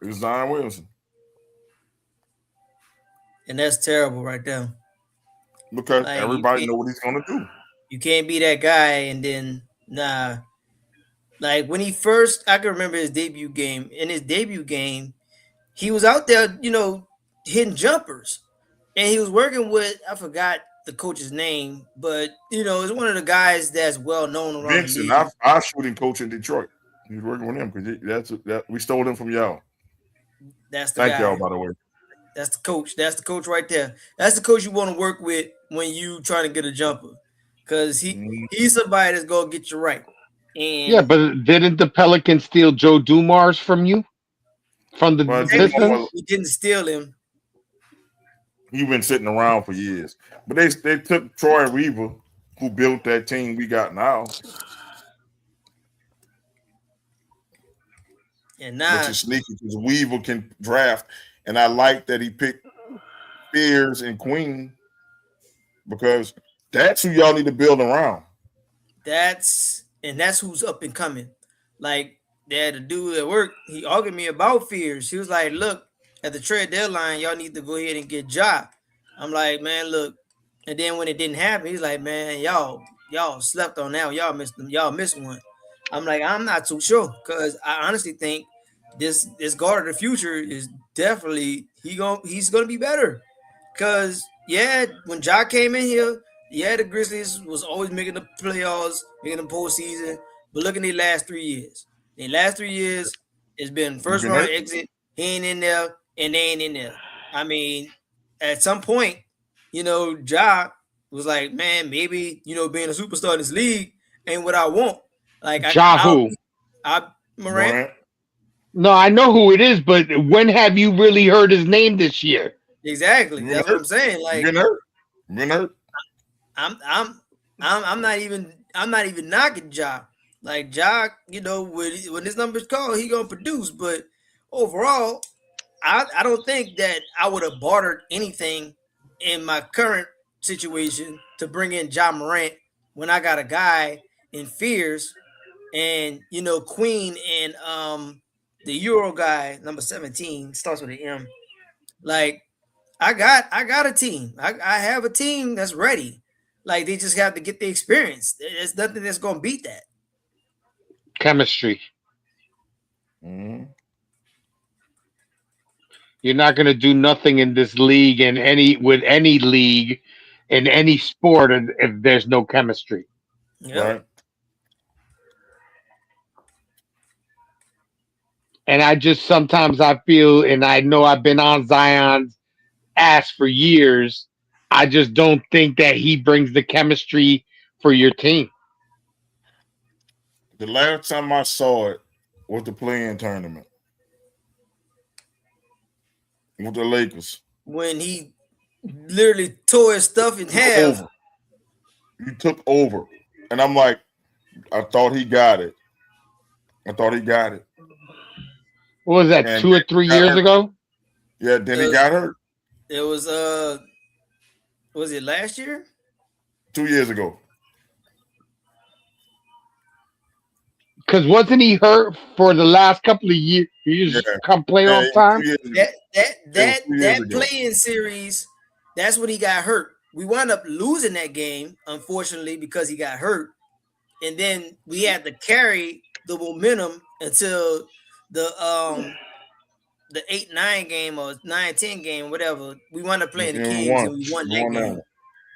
It's Zion Williamson. And that's terrible right there. Because everybody knows what he's going to do. You can't be that guy and then, nah. Like when he first, I can remember his debut game. In his debut game, he was out there, hitting jumpers. And he was working with, I forgot the coach's name, but, it's one of the guys that's well known around Vincent, the league. our shooting coach in Detroit. He's working with him because we stole him from y'all. That's the guy. Thank y'all, by the way. That's the coach. That's the coach right there. That's the coach you want to work with when you trying to get a jumper, because he's somebody that's gonna get you right. And yeah, but didn't the Pelicans steal Joe Dumars from you? From the Pistons? He didn't steal him. He's been sitting around for years. But they took Troy Weaver, who built that team we got now. And now, which is sneaky because Weaver can draft. And I like that he picked Spears and Queen because that's who y'all need to build around. That's who's up and coming. Like, they had a dude at work, he argued me about Fears. He was like, look, at the trade deadline, y'all need to go ahead and get Ja. I'm like, man, look. And then when it didn't happen, he's like, man, y'all slept on that. Y'all missed one. I'm like, I'm not too sure because I honestly think this guard of the future is definitely he's gonna be better. Cause when Ja came in here, the Grizzlies was always making the playoffs, making the postseason. But look at the last 3 years. The last 3 years, it's been first round exit. He ain't in there, and they ain't in there. I mean, at some point, Ja was like, man, maybe being a superstar in this league ain't what I want. Like Morant. No, I know who it is, but when have you really heard his name this year? Exactly. That's what I'm saying. Like, been hurt. I'm not even knocking Ja. Like Ja, when his numbers call, he gonna produce. But overall, I don't think that I would have bartered anything in my current situation to bring in Ja Morant when I got a guy in Fears and Queen and the Euro guy, number 17, starts with an M. Like, I got a team. I have a team that's ready. Like, they just have to get the experience. There's nothing that's gonna beat that. Chemistry. Mm-hmm. You're not gonna do nothing in this league with any league in any sport if there's no chemistry. Yeah. Right. And I just sometimes I feel, and I know I've been on Zion's ass for years, I just don't think that he brings the chemistry for your team. The last time I saw it was the play-in tournament with the Lakers. When he literally tore his stuff in half. He took over. And I'm like, I thought he got it. What was that, And 2 or 3 years ago? Yeah, then he got hurt. It was it last year? 2 years ago. Because wasn't he hurt for the last couple of years? He Yeah, just come play yeah, all it the was time. 2 years ago. That that It was that 2 years that ago. playing series, that's when he got hurt. We wound up losing that game, unfortunately, because he got hurt. And then we had to carry the momentum until the 8-9 game or 9-10 game, whatever. We wound up playing the And we Kings won. and we won We that won that game. one.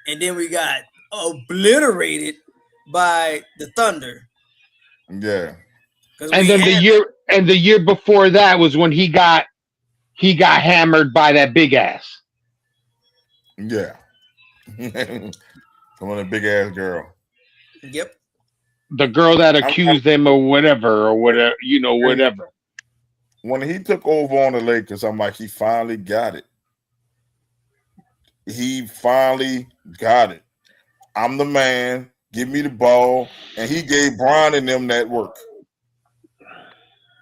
And then we got obliterated by the Thunder. Yeah. Because And we then had the year before that was when he got hammered by that big ass. Yeah. Come on, a big ass girl. Yep. The girl that I'm, accused him or whatever, and whatever. when he took over on the Lakers, I'm like, he finally got it. He finally got it. I'm the man. Give me the ball. And he gave Bron and them that work.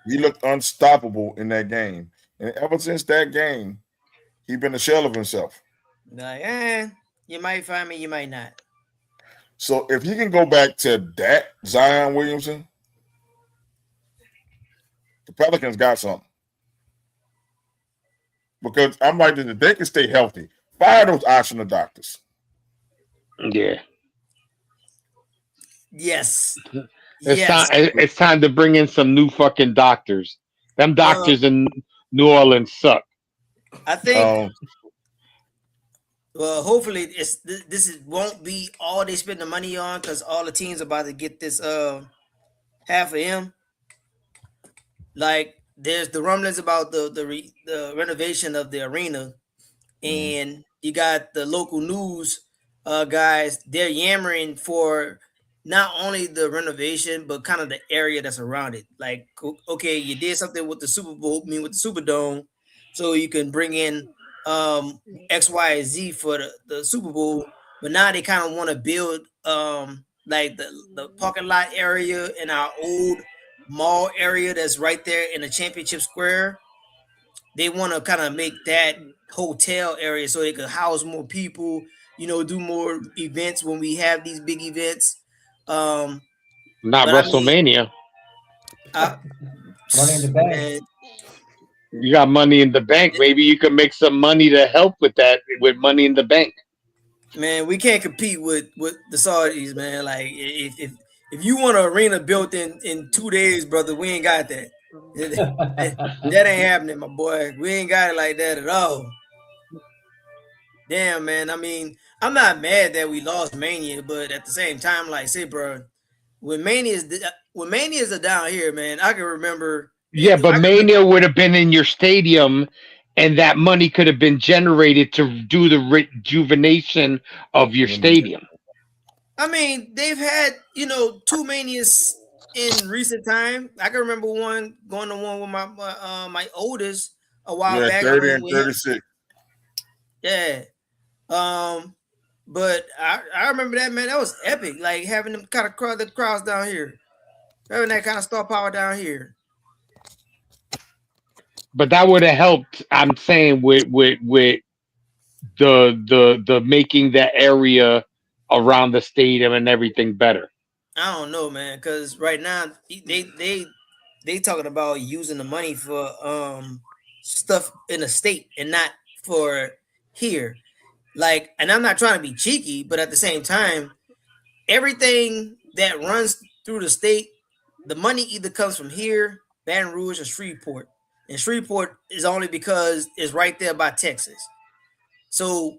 He looked unstoppable in that game. And ever since that game, he's been a shell of himself. Like, you might find me, you might not. So if he can go back to that Zion Williamson, the Pelicans got something. Because I'm like, if they can stay healthy, fire those optional doctors. Yeah. Yes. It's time to bring in some new fucking doctors. Them doctors in New Orleans suck. I think. Well, hopefully this won't be all they spend the money on, because all the teams are about to get this half of him. Like, there's the rumblings about the renovation of the arena, and you got the local news guys. They're yammering for not only the renovation, but kind of the area that's around it. Like, okay, you did something with the Super Bowl, with the Superdome, so you can bring in X, Y, and Z for the Super Bowl. But now they kind of want to build like the parking lot area in our old mall area that's right there in the championship square. They want to kind of make that hotel area so they could house more people, do more events when we have these big events. Not But WrestleMania. Money in the bank. Man, You got Money in the Bank. Maybe you can make some money to help with that with Money in the Bank. man, we can't compete with the Saudis, man. Like, if you want an arena built in 2 days, brother, we ain't got that. That ain't happening, my boy. We ain't got it like that at all. Damn, man. I mean, I'm not mad that we lost Mania, but at the same time, like, say, bro, when Manias are down here, man, I can remember. Yeah, but Mania would have been in your stadium, and that money could have been generated to do the rejuvenation of your stadium. I mean, they've had 2 Manias in recent time. I can remember going to one with my oldest a while back. 30 and 36. Yeah. But I remember that, man. That was epic. Like, having them kind of the crowds down here, having that kind of star power down here. But that would have helped. I'm saying with the making that area around the stadium and everything better. I don't know, man, because right now they talking about using the money for stuff in the state and not for here. Like, and I'm not trying to be cheeky, but at the same time, everything that runs through the state, the money either comes from here, Baton Rouge, or Shreveport. And Shreveport is only because it's right there by Texas. So,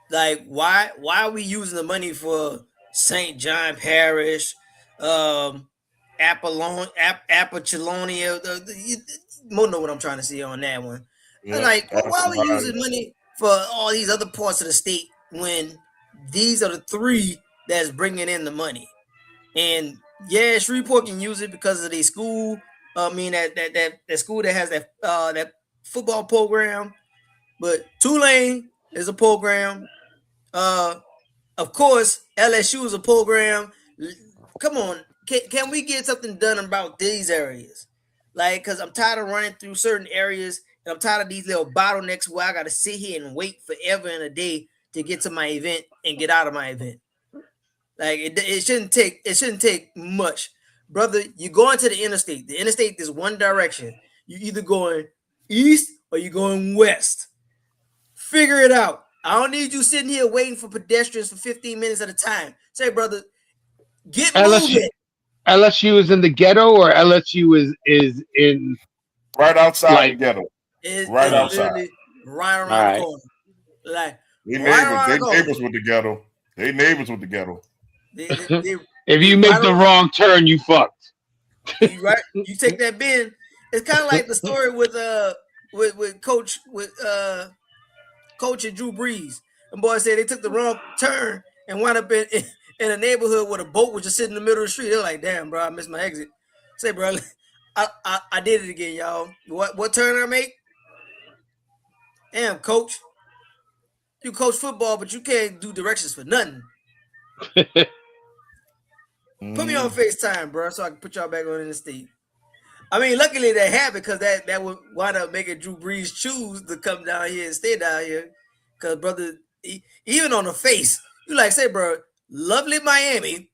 like, why are we using the money for St. John Parish, Apollonia? You know what I'm trying to say on that one. Yeah, like, why are we using money for all these other parts of the state when these are the 3 that's bringing in the money? And yeah, Shreveport can use it because of the school. I mean, that school that has that football program. But Tulane is a program. Of course, LSU is a program. Come on, can we get something done about these areas? Like, because I'm tired of running through certain areas And I'm tired of these little bottlenecks where I got to sit here and wait forever and a day to get to my event and get out of my event. Like it shouldn't take much, brother. You go into the interstate. The interstate is one direction. You either going east or you going west. Figure it out. I don't need you sitting here waiting for pedestrians for 15 minutes at a time. Say, brother, get moving. LSU is in the ghetto, or LSU is in right outside the ghetto. Right outside. Right around the corner. Like they neighbors with the ghetto. They neighbors with the ghetto. If you make the wrong turn, you fucked. You take that bend. It's kind of like the story with Coach and Drew Brees. And boy said they took the wrong turn and wound up in a neighborhood where the boat was just sitting in the middle of the street. They're like, damn, bro, I missed my exit. Say, bro, I did it again, y'all. What turn I make? Damn, coach. You coach football, but you can't do directions for nothing. Put me on FaceTime, bro, so I can put y'all back on in the state. I mean, luckily that happened because that would wind up making Drew Brees choose to come down here and stay down here. Because, brother, even on the face, you like, say, bro, lovely Miami,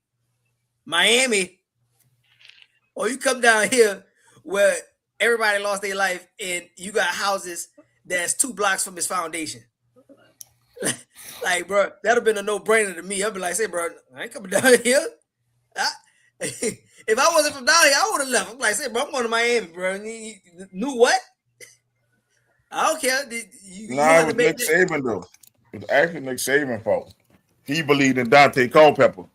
or you come down here where everybody lost their life and you got houses that's 2 blocks from its foundation. Like, bro, that'd have been a no-brainer to me. I'd be like, say, bro, I ain't coming down here. If I wasn't from down here, I would have left. I'm like, say, bro, I'm going to Miami, bro. You knew what? I don't care. It was Nick Saban, though. It was actually Nick Saban's fault. He believed in Dante Culpepper.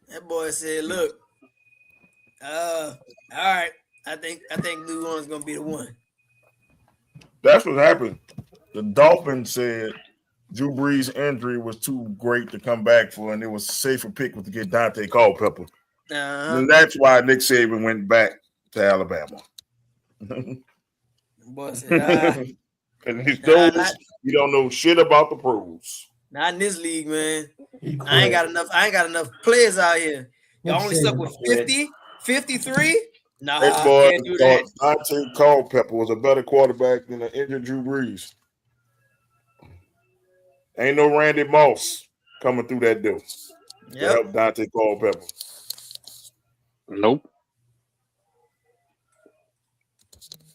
That boy said, look, all right, I think New Orleans is going to be the one. That's what happened. The Dolphins said Drew Brees' injury was too great to come back for, and it was a safer pick to get Dante Culpepper. And that's why Nick Saban went back to Alabama. Boy said, and he told us you don't know shit about the pros. Not in this league, man. I ain't got enough players out here. Y'all only stuck with 50, 53? Nah, that boy can't do that. Dante Culpepper was a better quarterback than the injured Drew Brees. Ain't no Randy Moss coming through that door to help Dante Culpepper. Nope.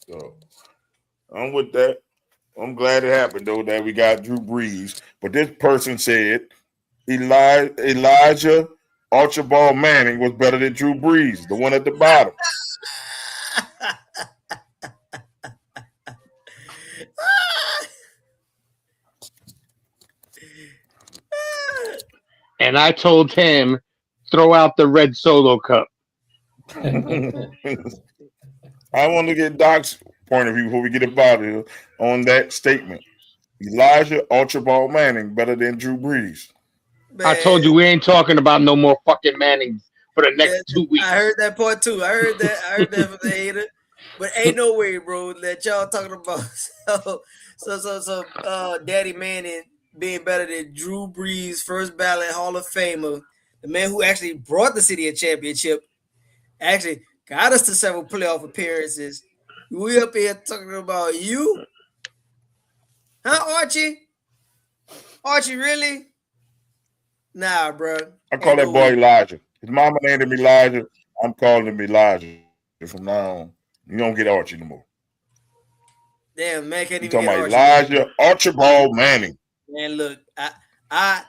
So I'm with that. I'm glad it happened, though, that we got Drew Brees. But this person said Elijah Archibald Manning was better than Drew Brees, the one at the bottom. And I told him, throw out the red Solo cup. I want to get Doc's point of view before we get about it on that statement. Elijah Archibald Manning better than Drew Brees. Man. I told you we ain't talking about no more fucking Mannings for the next 2 weeks. I heard that part too. I heard that from the hater. But ain't no way, bro, that y'all talking about so Daddy Manning being better than Drew Brees, first ballot Hall of Famer, the man who actually brought the city a championship, actually got us to several playoff appearances. We up here talking about you? Huh, Archie? Archie, really? Nah, bro. I call that boy Elijah. His mama named him Elijah. I'm calling him Elijah. From now on, you don't get Archie no more. Damn, man, can't even talking get about Archie. Elijah Archibald Manning. Man, look, I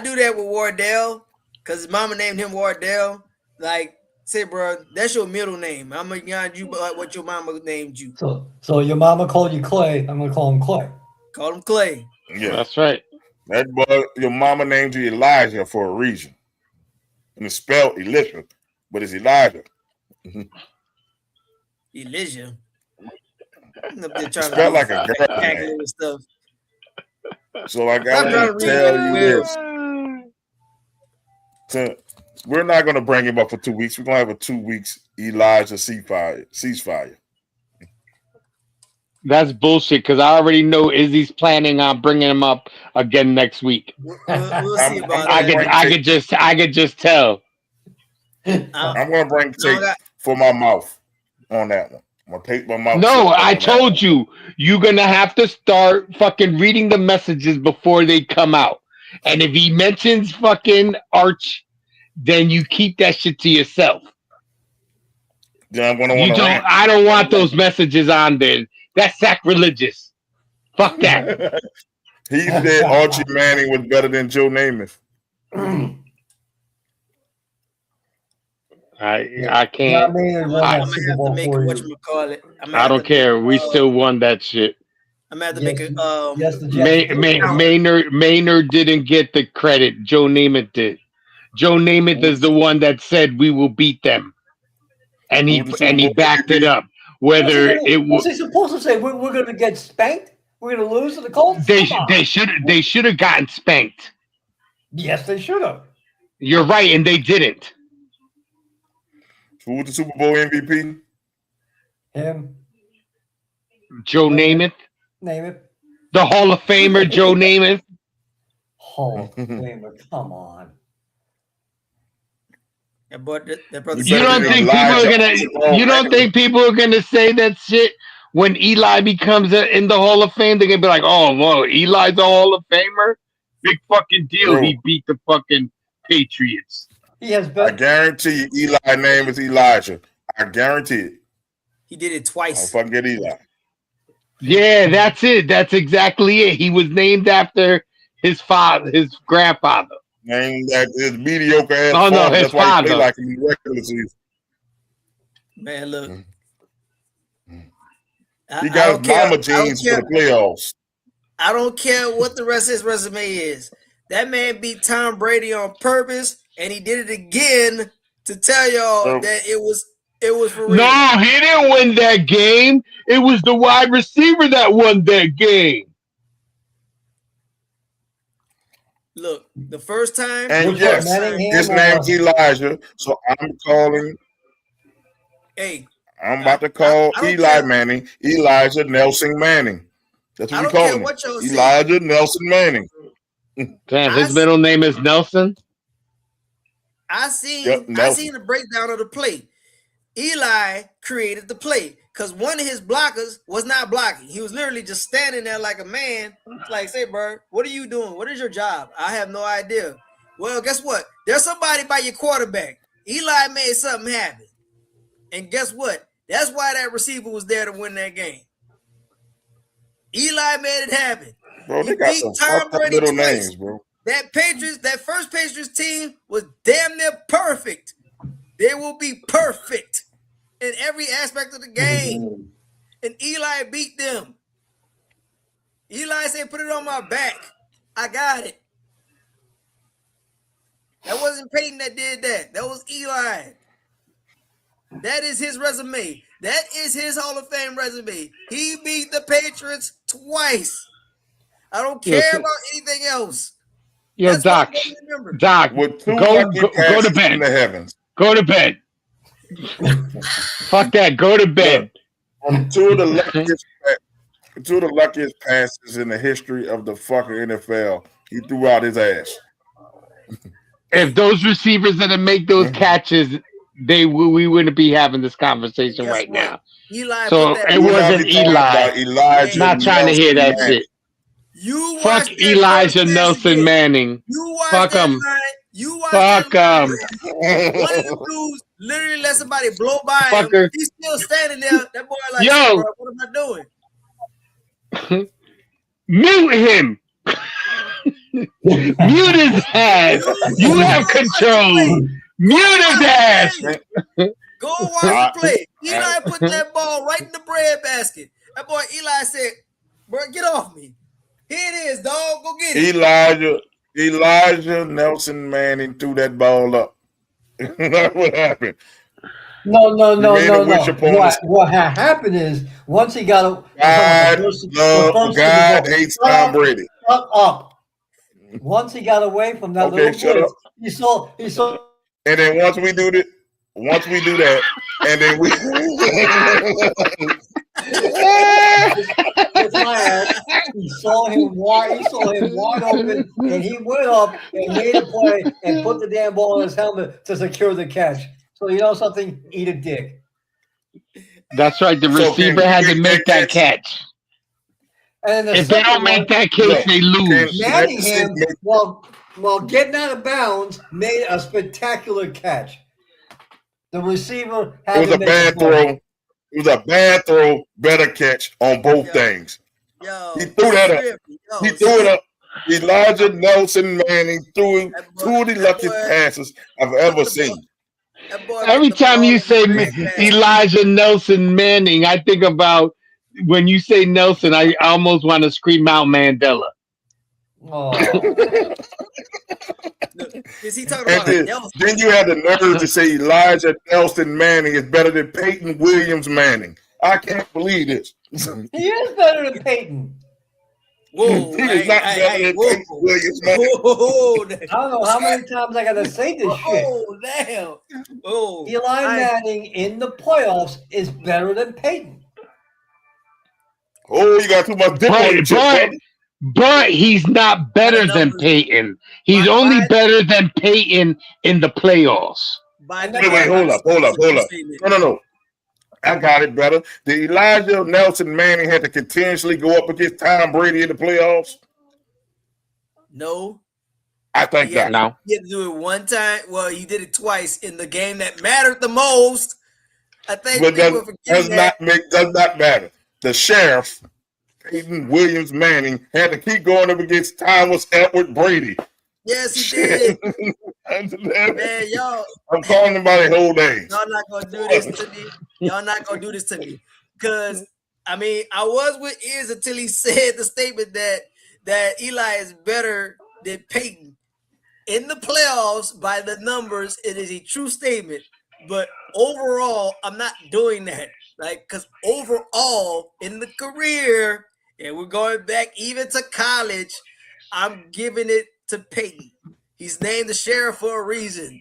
do that with Wardell because his mama named him Wardell. Like, say, bro, that's your middle name. I'm gonna guide you what your mama named you. So your mama called you Clay. I'm gonna call him Clay. Call him Clay. Yeah, that's right. That boy, your mama named you Elijah for a reason. And it's spelled Elisha, but it's Elijah. Elijah. It's spelled like a girl name. Stuff. So I gotta tell you this. So we're not gonna bring him up for 2 weeks. We're gonna have a 2 weeks Elijah ceasefire. That's bullshit because I already know Izzy's planning on bringing him up again next week. We'll see about that. I could just tell. I'm gonna bring tape for my mouth on that one. I'm gonna take my mouth. No, shut I on that told one. you, you're gonna have to start fucking reading the messages before they come out. And if he mentions fucking Arch, then you keep that shit to yourself. Then I'm gonna You want to don't. rant. I don't want those messages on there. That's sacrilegious. Fuck that. He said Archie Manning was better than Joe Namath. I can't. John Maynard won I- that I'm Super gonna have to Bowl make for a you. whatchamacallit. I'm gonna I have don't to make care. We a, still won that shit. I'm gonna have to Yes, make a yes, the Jets did. Maynard didn't get the credit. Joe Namath did. Joe Namath is the one that said we will beat them, and Who's the Super he Bowl backed it MVP? up. Whether it What's was he supposed to say? We're going to get spanked? We're going to lose to the Colts? Come on. they should have gotten spanked. Yes, they should have. You're right, and they didn't. Who's the Super Bowl MVP? Him, Joe Namath, name it. the Hall of Famer Joe Namath. Hall of Famer, come on. that brother. You don't better think than people are Elijah. gonna? You don't think people are gonna say that shit when Eli becomes in the Hall of Fame? They're gonna be like, "Oh, well, Eli's a Hall of Famer. Big fucking deal. Bro. He beat the fucking Patriots." He has I better. guarantee you, Eli's name is Elijah. I guarantee it. He did it I don't twice. fucking get Eli. Yeah, that's it. That's exactly it. He was named after his grandfather. Name that is mediocre ass. Oh, no, father. his That's why he play father. like him in the regular season. Man, look. He I got don't his care. mama jeans for the playoffs. I don't care what the rest of his resume is. That man beat Tom Brady on purpose, and he did it again to tell y'all Bro. that it was for real. No, he didn't win that game. It was the wide receiver that won that game. Look, the first time, And Which yes, one, Manningham his or- name's Elijah. So I'm calling. hey, I'm about to call I don't Eli care. Manning Elijah Nelson Manning. That's I what we don't call care him. what y'all say. Elijah Nelson Manning. Damn, I his middle name is Nelson. I seen Yep, I Nelson. seen the breakdown of the play. Eli created the play because one of his blockers was not blocking. He was literally just standing there like a man. It's like, say, Bird, what are you doing? What is your job? I have no idea. Well, guess what? There's somebody by your quarterback. Eli made something happen. And guess what? That's why that receiver was there to win that game. Eli made it happen. Bro, He they got beat some Tom fucked up Brady middle twice. names, bro. That first Patriots team was damn near perfect. They will be perfect in every aspect of the game. And Eli beat them. Eli said, put it on my back. I got it. That wasn't Peyton that did that. That was Eli. That is his resume. That is his Hall of Fame resume. He beat the Patriots twice. I don't care about anything else. Yo, That's what I'm Doc, gonna remember. Doc, With two go lucky to passes in bed. the heavens. Go to bed. Fuck that. Go to bed. From two of the luckiest passes in the history of the fucking NFL. He threw out his ass. If those receivers that make those catches, we wouldn't be having this conversation Guess right what? now. Eli So put that it We're wasn't not talking Eli. about Elijah Not trying to hear that Nelson shit. You Fuck watch that Elijah first pass Nelson again. Manning. You watch Fuck that him. line. You watch Fuck that line. Manning. One of the dudes literally let somebody blow by him. Fucker. He's still standing there. That boy like, Yo. bro, what am I doing? Mute him. Mute his ass. You have control. Mute his ass. Go watch the play. Eli put that ball right in the bread basket. That boy Eli said, bro, get off me. Here it is, dog. Go get it. Elijah Nelson Manning threw that ball up. That's what happened. No. What happened is once he got God hates Tom Brady. Shut up. Once he got away from that Okay, little shut blitz, up. he saw And then once we do that, and then we his lad, he saw him wide open, and he went up and made a play and put the damn ball in his helmet to secure the catch. So you know something? Eat a dick. That's right. The So receiver can had he to make make that that catch. And the If they don't second make one, that No. case, they lose. Can Manningham, while getting out of bounds, made a spectacular catch. The receiver It had was to a make bad a throw. throw. It was a bad throw, better catch on both Yo. things. Yo, He threw that up. Swift, yo, He threw it Swift, up. Elijah Nelson Manning threw that boy- two of the that luckiest boy passes I've put ever the seen. ball- That boy Every put the time ball you in say the breadbasket. Elijah Nelson Manning, I think about when you say Nelson, I almost want to scream out Mandela. Oh, Is he talking And about a Nelson? then you had the nerve to say Elijah Nelson Manning is better than Peyton Williams Manning. I can't believe this. he is better than Peyton. Whoa, He is not better than whoa, Peyton Williams Manning. whoa, I don't know how many times I gotta say this shit. oh, damn, oh, Eli Manning in the playoffs is better than Peyton. Oh, you got too much dip on your chip, brother. But he's not better than numbers. Peyton. He's By- only by- better than Peyton in the playoffs. by Wait, Wait, hold up. No. I got it better. The Elijah Nelson Manning had to continuously go up against Tom Brady in the playoffs. No, I think Yeah. not. No. he had to do it one time. Well, he did it twice in the game that mattered the most. I think But people are does forgetting that. not matter. The sheriff, Peyton Williams Manning, had to keep going up against Thomas Edward Brady. Yes, he did. Man, Man, y'all, I'm calling him by their whole names. y'all not gonna do this to me. Y'all not gonna do this to me. Because I mean, I was with ears until he said the statement that Eli is better than Peyton. In the playoffs, by the numbers, it is a true statement. But overall, I'm not doing that. Like, because overall, in the career, and we're going back even to college, I'm giving it to Peyton. He's named the sheriff for a reason.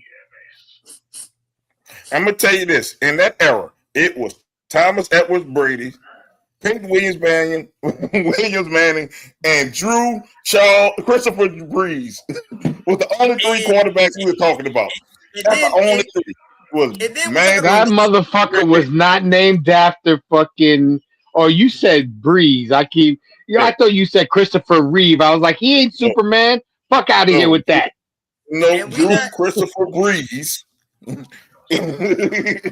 I'm gonna tell you this: in that era, it was Thomas Edwards Brady, Peyton Williams Manning, and Christopher Breeze was the only three quarterbacks we were talking about. And That's then, the only and, three. Was and then we Man, talk That about motherfucker was not named after fucking. Or you said Breeze. I thought you said Christopher Reeve. I was like, he ain't Superman. Fuck out of here with that. no And we Drew not- Christopher Breeze. And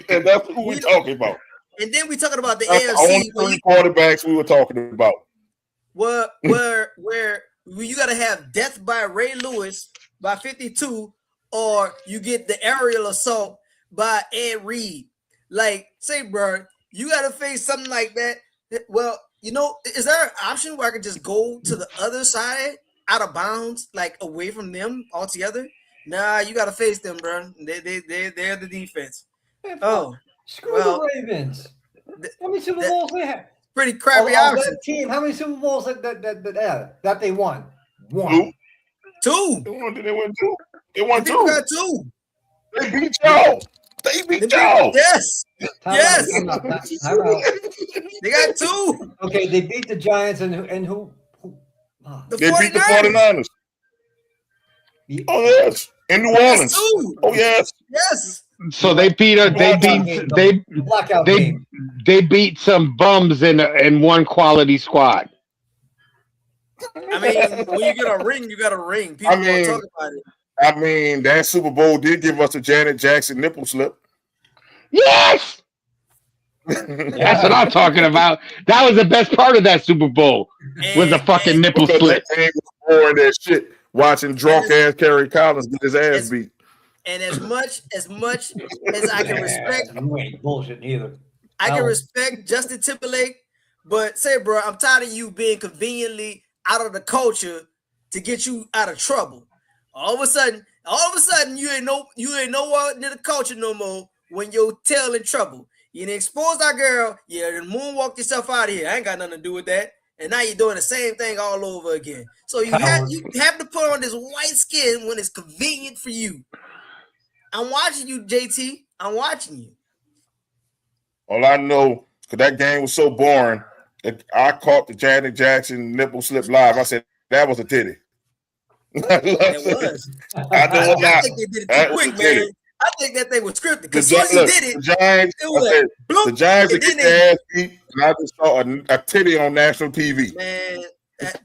that's who we're talking about. and then we talking about the That's the AFC. only three quarterbacks we were talking about. Where you got to have death by Ray Lewis by 52, or you get the aerial assault by Ed Reed. Like, say, bro, you got to face something like that. Well, you know, is there an option where I could just go to the other side, out of bounds, like away from them altogether? Nah, you got to face them, bro. They're the defense. Man, Oh, screw well, the Ravens. How many Super Bowls they have? pretty crappy On option. that team, how many Super Bowls that they won? One. Two. They won two. They won People two. got two. They beat y'all. They beat y'all. Yes. Time Yes. out. They got two. Okay, they beat the Giants and who? The They beat the 49ers. 49ers. Oh yes, in New Yes, Orleans. two. Oh yes. Yes. So they beat Blackout they game. they beat some bums in one quality squad. I mean, when you get a ring, you got a ring. People gonna talk about it. I mean, that Super Bowl did give us a Janet Jackson nipple slip. Yes, that's what I'm talking about. That was the best part of that Super Bowl. Was the fucking nipple Because slip. that game was boring that shit. Watching drunk ass Kerry Collins get his ass beat. And as much as I can respect, You ain't bullshit either. I can No. respect Justin Timberlake, but say, bro, I'm tired of you being conveniently out of the culture to get you out of trouble. All of a sudden, you ain't nowhere near the culture no more when you're tail in trouble. You done exposed our girl, you done moonwalked yourself out of here. I ain't got nothing to do with that. And now you're doing the same thing all over again. So you have to put on this white skin when it's convenient for you. I'm watching you, JT. I'm watching you. All I know, because that game was so boring, that I caught the Janet Jackson nipple slip live. I said, that was a titty. It was. I know I not. think they did it That too was quick, a titty. man. I think that thing was scripted The, because as soon as he did it, the Giants, it was I said, like bloop, the Giants are and then getting their ass beat, and I just saw a titty on national TV. man,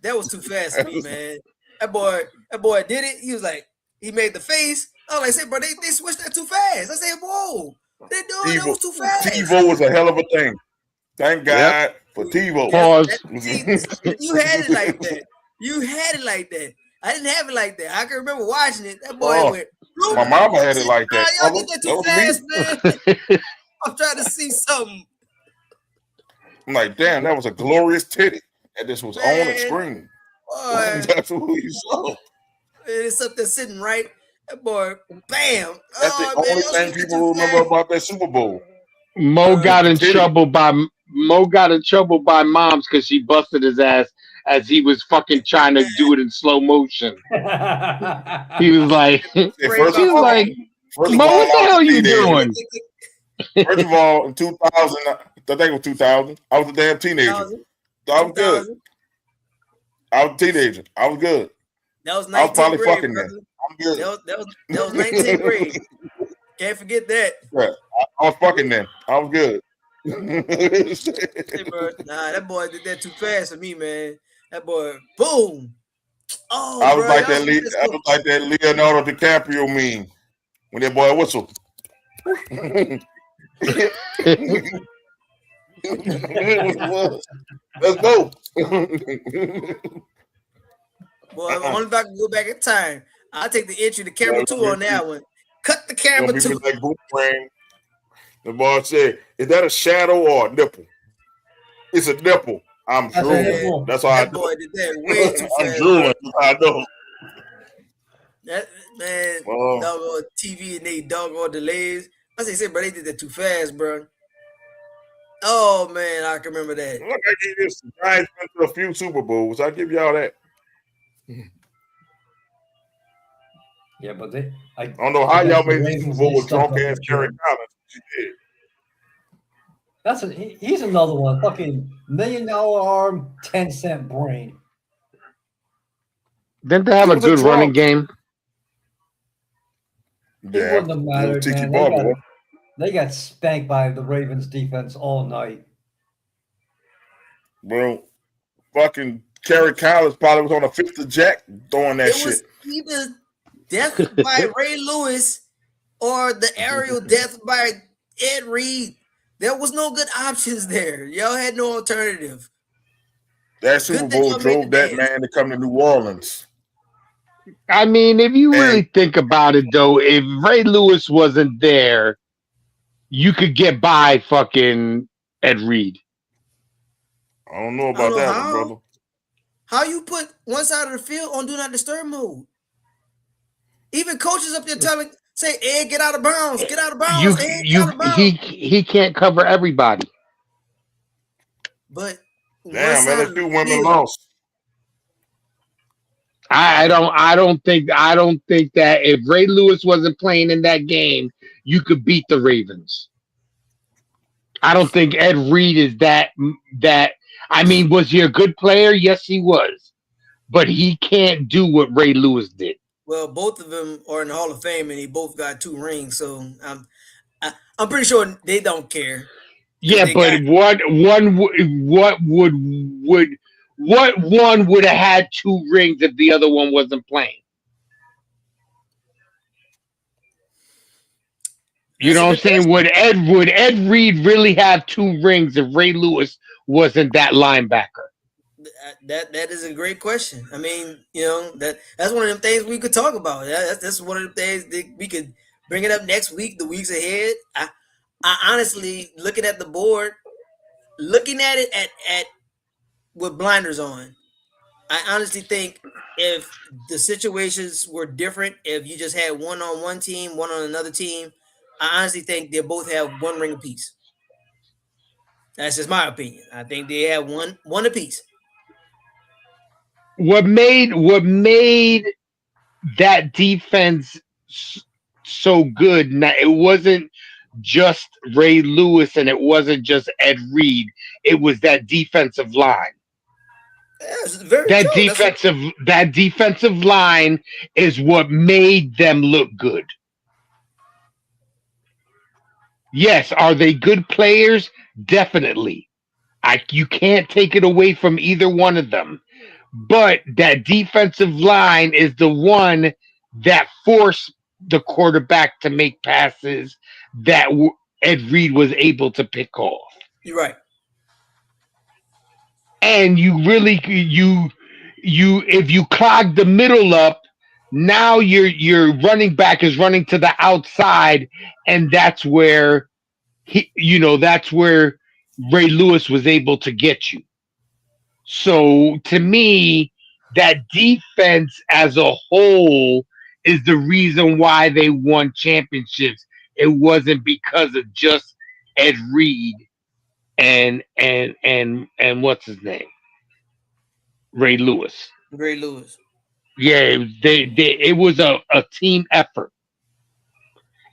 that was too fast for me, man. That boy did it. He was like, he made the face. I was like, say, bro, they switched that too fast. I said, whoa, they doing that was too fast. TiVo was a hell of a thing. Thank God for TiVo. Pause. You had it like that. You had it like that. I didn't have it like that. I can remember watching it. That boy went. My mama had it like that. Y'all did that too fast, man. I'm trying to see something. I'm like, damn, that was a glorious titty. And this was Man, on the screen. Boy, That's what we saw. it's up there sitting right. That boy, bam. That's the only thing people remember about that Super Bowl. Mo got in trouble by moms because she busted his ass as he was fucking trying to do it in slow motion. He was like, First of all, Mo, what the hell you doing? First of all, in 2000, I think it was 2000, I was a damn teenager. So I was good. I was a teenager. I was good. That was 19th I was probably grade, fucking brother. then. I'm good. That was 19th grade. Can't forget that. Yeah, I was fucking then. I was good. Hey, bro, nah, that boy did that too fast for me, man. That boy, boom. Oh, I was bro, like that Leonardo DiCaprio meme when that boy whistled. Let's go. Boy, only if I can go back in time, I'll take the entry to camera 2 on that one. Cut the camera 2. Like Boomerang. The boy said, "Is that a shadow or a nipple?" It's a nipple. I'm drooling. That's how I that do. Boy did that way too fast. I'm drooling. I know. That man, doggone TV and they doggone delays. I say, bro, they did that too fast, bro. Oh man, I can remember that. Look, I give this. The Giants went to a few Super Bowls. I give y'all that. Yeah, but I don't know how y'all made the Super Bowl with drunk ass Kerry Collins. She did. He's another one. Fucking $1 million arm, 10-cent brain. Didn't they have a good running game? It wouldn't have mattered, man. They got spanked by the Ravens defense all night. Bro, fucking Kerry Collins probably was on the 5th of Jack throwing that shit. It was either death by Ray Lewis or the aerial death by Ed Reed. There was no good options there. Y'all had no alternative. That Super Bowl drove that man to come to New Orleans. I mean, if you really think about it, though, if Ray Lewis wasn't there, you could get by fucking Ed Reed. I don't know about that one, brother. How you put one side of the field on do not disturb mode? Even coaches up there say, Ed, get out of bounds, get out of bounds, Ed, get out of bounds. He can't cover everybody. But damn, LSU women lost. I don't think that if Ray Lewis wasn't playing in that game, you could beat the Ravens. I don't think Ed Reed is that. I mean, was he a good player? Yes, he was, but he can't do what Ray Lewis did. Well, both of them are in the Hall of Fame, and they both got 2 rings, so I'm pretty sure they don't care. Yeah, but what one would have had 2 rings if the other one wasn't playing? You know what I'm saying? Would Ed Reed really have 2 rings if Ray Lewis wasn't that linebacker? That is a great question. I mean, that's one of them things we could talk about. That's one of the things that we could bring it up next week, the weeks ahead. I honestly, looking at the board, looking at it at with blinders on, I honestly think if the situations were different, if you just had one on one team, one on another team, I honestly think they both have 1 ring apiece. That's just my opinion. I think they have one apiece. What made that defense so good? It wasn't just Ray Lewis and it wasn't just Ed Reed. It was that defensive line. That defensive line is what made them look good. Yes, are they good players? Definitely. You can't take it away from either one of them. But that defensive line is the one that forced the quarterback to make passes that Ed Reed was able to pick off. You're right. And you really you if you clog the middle up, now your running back is running to the outside, and that's where that's where Ray Lewis was able to get you. So to me, that defense as a whole is the reason why they won championships. It wasn't because of just Ed Reed and what's his name? Ray Lewis. Ray Lewis. Yeah, it was a team effort.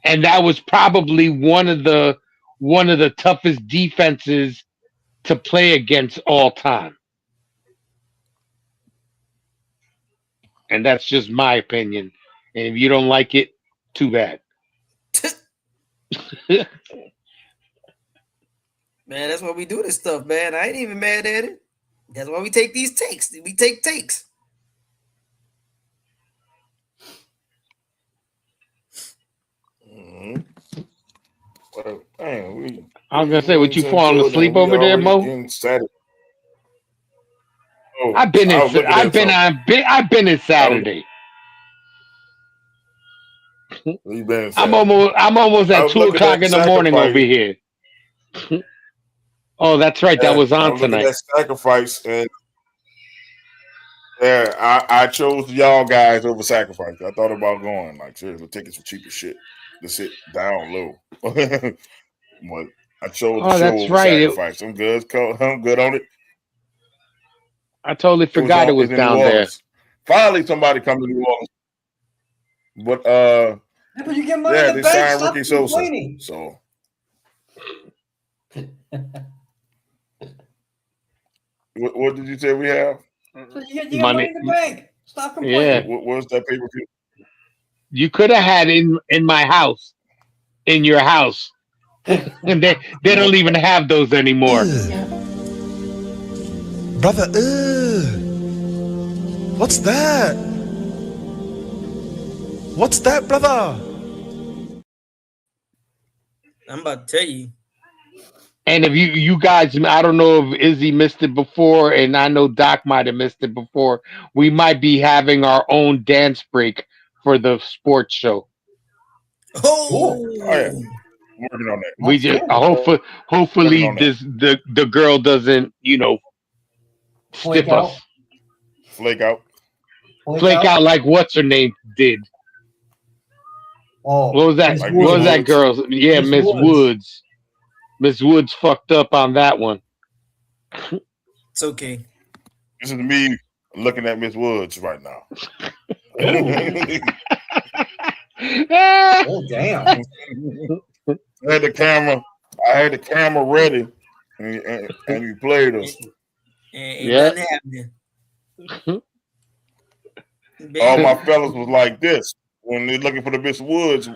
And that was probably one of the toughest defenses to play against all time. And that's just my opinion. And if you don't like it, too bad. Man, that's why we do this stuff, man. I ain't even mad at it. That's why we take these takes. We take takes. Mm-hmm. Well, man, I was gonna say, what you falling asleep over there, Mo? Oh, I've been in Saturday. I'm almost at 2:00 in the morning over here. Oh, that's right. That was on tonight. That Sacrifice, and yeah, I chose y'all guys over Sacrifice. I thought about going. Like, seriously, tickets were cheap as shit to sit down low. But I chose the show over Sacrifice. I'm good on it. I totally forgot it was down there. Finally, somebody come to New Orleans. But but you get money in the they bank. signed Ricky Sosa. So what did you say we have? So you get money in the bank. Stop complaining. Yeah. What's that pay-per-view? You could have had in my house, in your house. And they don't even have those anymore. Brother, what's that? What's that, brother? I'm about to tell you. And if you guys, I don't know if Izzy missed it before, and I know Doc might have missed it before. We might be having our own dance break for the sports show. Oh, yeah. Working on that. We just hopefully the girl doesn't stiff us. Flake out like what's her name did. Oh, what was that? Like what was that girl's? Yeah, Miss Woods. Miss Woods fucked up on that one. It's okay. This is me looking at Miss Woods right now. Oh damn! I had the camera ready, and you played us. Nothing happening. All my fellas was like this when they're looking for the Miss Woods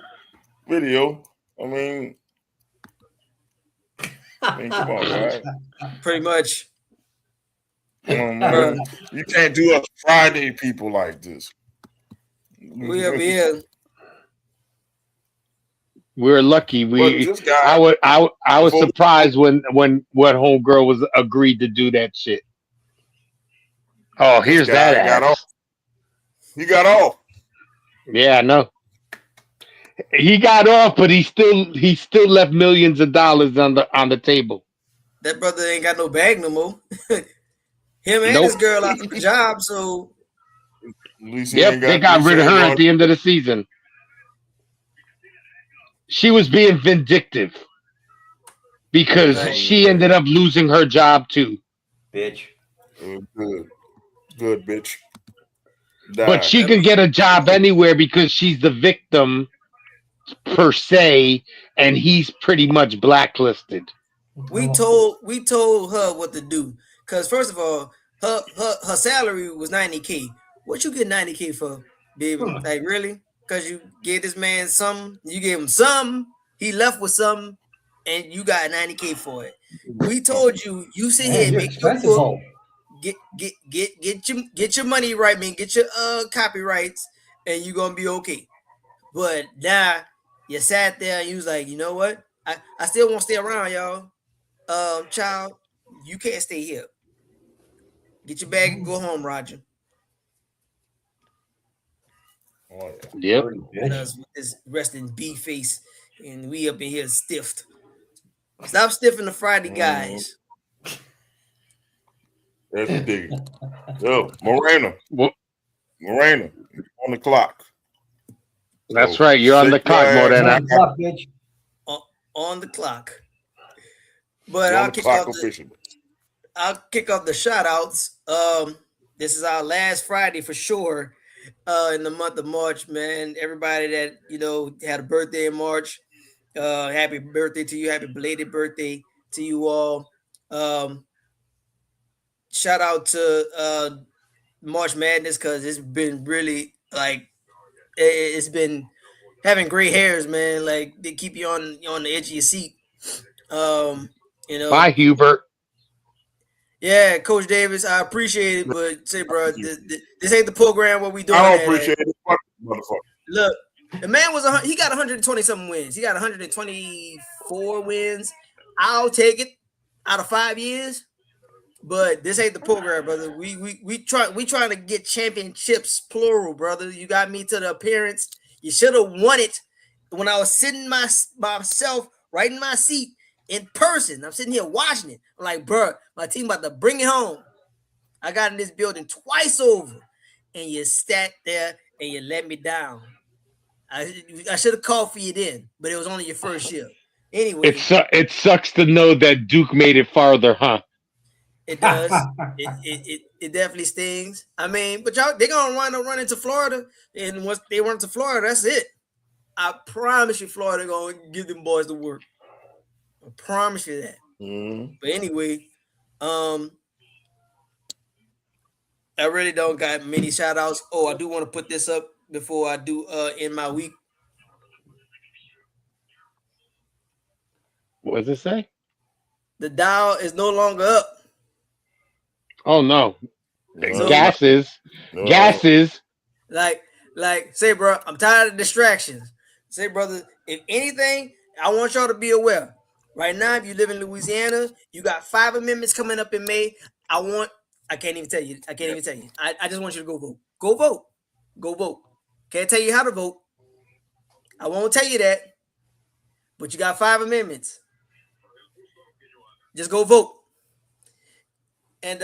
video. I mean, come on, right? Pretty much. You can't do us Friday people like this. We over here. We're lucky. I was surprised when homegirl was agreed to do that shit. Oh, here's that ass. He got off. Yeah, I know. He got off, but he still left millions of dollars on the table. That brother ain't got no bag no more. Him and his girl out the job, so yep, they got rid of her at the end of the season. She was being vindictive because she ended up losing her job too. Bitch. Good bitch. But she can get a job anywhere because she's the victim per se, and he's pretty much blacklisted. We told her what to do. Because first of all, her salary was $90K. What you get $90K for, baby? Like really? Because you gave this man something, you gave him some, he left with something, and you got 90K for it. We told you sit Man, here and you're make your expensive, book, though. get your money right, man. Get your copyrights, and you're gonna be okay. But now you sat there and you was like, you know what? I still won't stay around, y'all. Child, you can't stay here. Get your bag and go home, Roger. Oh, Yep. Because with this resting B face, and we up in here stiffed. Stop stiffing the Friday guys. That's ridiculous. Yo, Moreno, Well, on the clock. that's So, right. You're on the shake your clock, ass Morena. out. Fuck, bitch. On the clock. But You're on the clock officially. I'll kick off the shout outs. This is our last Friday for sure. In the month of March, man. Everybody that had a birthday in March. Happy birthday to you. Happy belated birthday to you all. Shout out to March Madness because it's been really like it's been having gray hairs, man. Like they keep you on the edge of your seat. Bye, Hubert. Yeah, Coach Davis, I appreciate it, but say, bro, this ain't the program where we doing I that. don't appreciate it, motherfucker. Look, the man he got 120 something wins. He got 124 wins. I'll take it out of 5 years. But this ain't the program, brother. We trying to get championships, plural, brother. You got me to the appearance. You should have won it when I was sitting myself right in my seat in person. I'm sitting here watching it. I'm like, bro, my team about to bring it home. I got in this building twice over, and you sat there and you let me down. I should have called for you then, but it was only your first year. Anyway, It sucks to know that Duke made it farther, huh? it does. it definitely stings. I mean, but y'all, they're gonna wind up running to Florida, and once they run to Florida, that's it. I promise you, Florida gonna give them boys the work. I promise you that. But anyway, I really don't got many shout outs. Oh, I do want to put this up before I do end my week. What does it say? The dial is no longer up. Oh no. So, Gases. Like, say, bro, I'm tired of distractions. Say, brother, if anything, I want y'all to be aware. Right now, if you live in Louisiana, you got 5 amendments coming up in May. I can't even tell you. I just want you to go vote. Go vote. Go vote. Can't tell you how to vote. I won't tell you that. But you got 5 amendments. Just go vote. And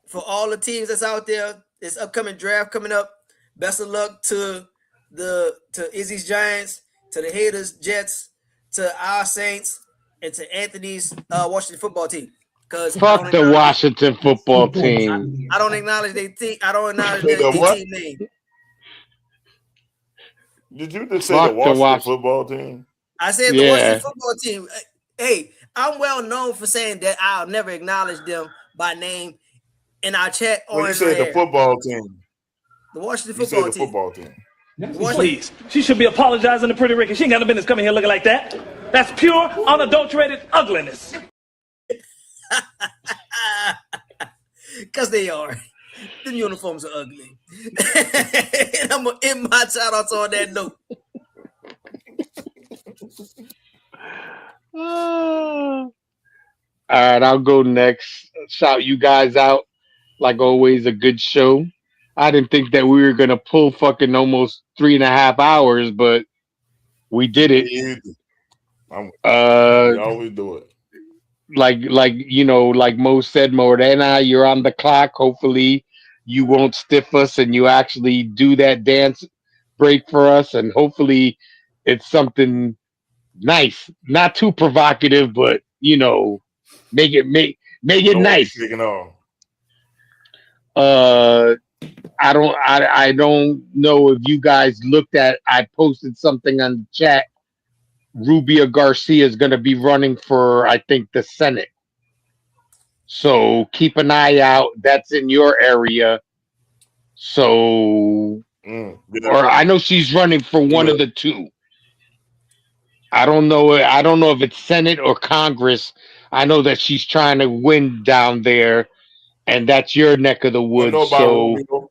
for all the teams that's out there, this upcoming draft coming up. Best of luck to Izzy's Giants, to the Haters Jets, to our Saints, and to Anthony's Washington football team. Because fuck the Washington football team. I don't acknowledge their team. I don't acknowledge their team name. Did you just say the Washington football team? I said the Washington football team. Hey, I'm well known for saying that I'll never acknowledge them by name in our chat. When you said the football team. The Washington football team. Please, she should be apologizing to Pretty Ricky. She ain't got no business coming here looking like that. That's pure, unadulterated ugliness. Because they are. Them uniforms are ugly. And I'm going to end my shout outs on that note. All right, I'll go next. Shout you guys out. Like always, a good show. I didn't think that we were going to pull fucking almost 3.5 hours, but we did it. We always do it. Like Mo said, Morena, you're on the clock. Hopefully you won't stiff us and you actually do that dance break for us, and hopefully it's something nice, not too provocative, but make it nice. I don't know if you guys looked at, I posted something on the chat. Rubia Garcia is going to be running for, I think, the Senate. So keep an eye out. That's in your area. So, or I know she's running for one of the two. I don't know. I don't know if it's Senate or Congress. I know that she's trying to win down there, and that's your neck of the I know woods. about So Rubio.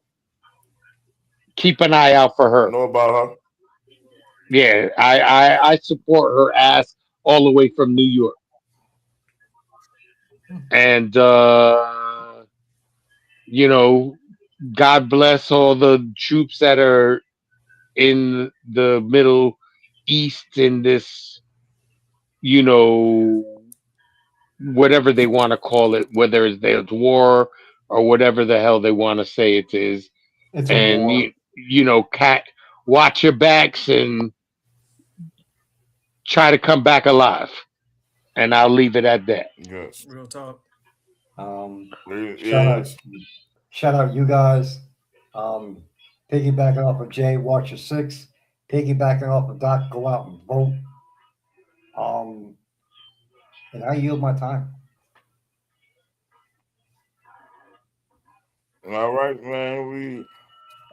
keep an eye out for I her. know about her. Yeah, I support her ass all the way from New York, and you know, God bless all the troops that are in the Middle East in this, you know, whatever they want to call it, whether it's there's war or whatever the hell they want to say it is. It's a And war. cat, watch your backs and try to come back alive. And I'll leave it at that. Yes, Real talk. it Shout out, is. shout out, you guys. Um, piggybacking off of Jay, watch your six. Piggybacking off of Doc, go out and vote. And I yield my time. All right, man.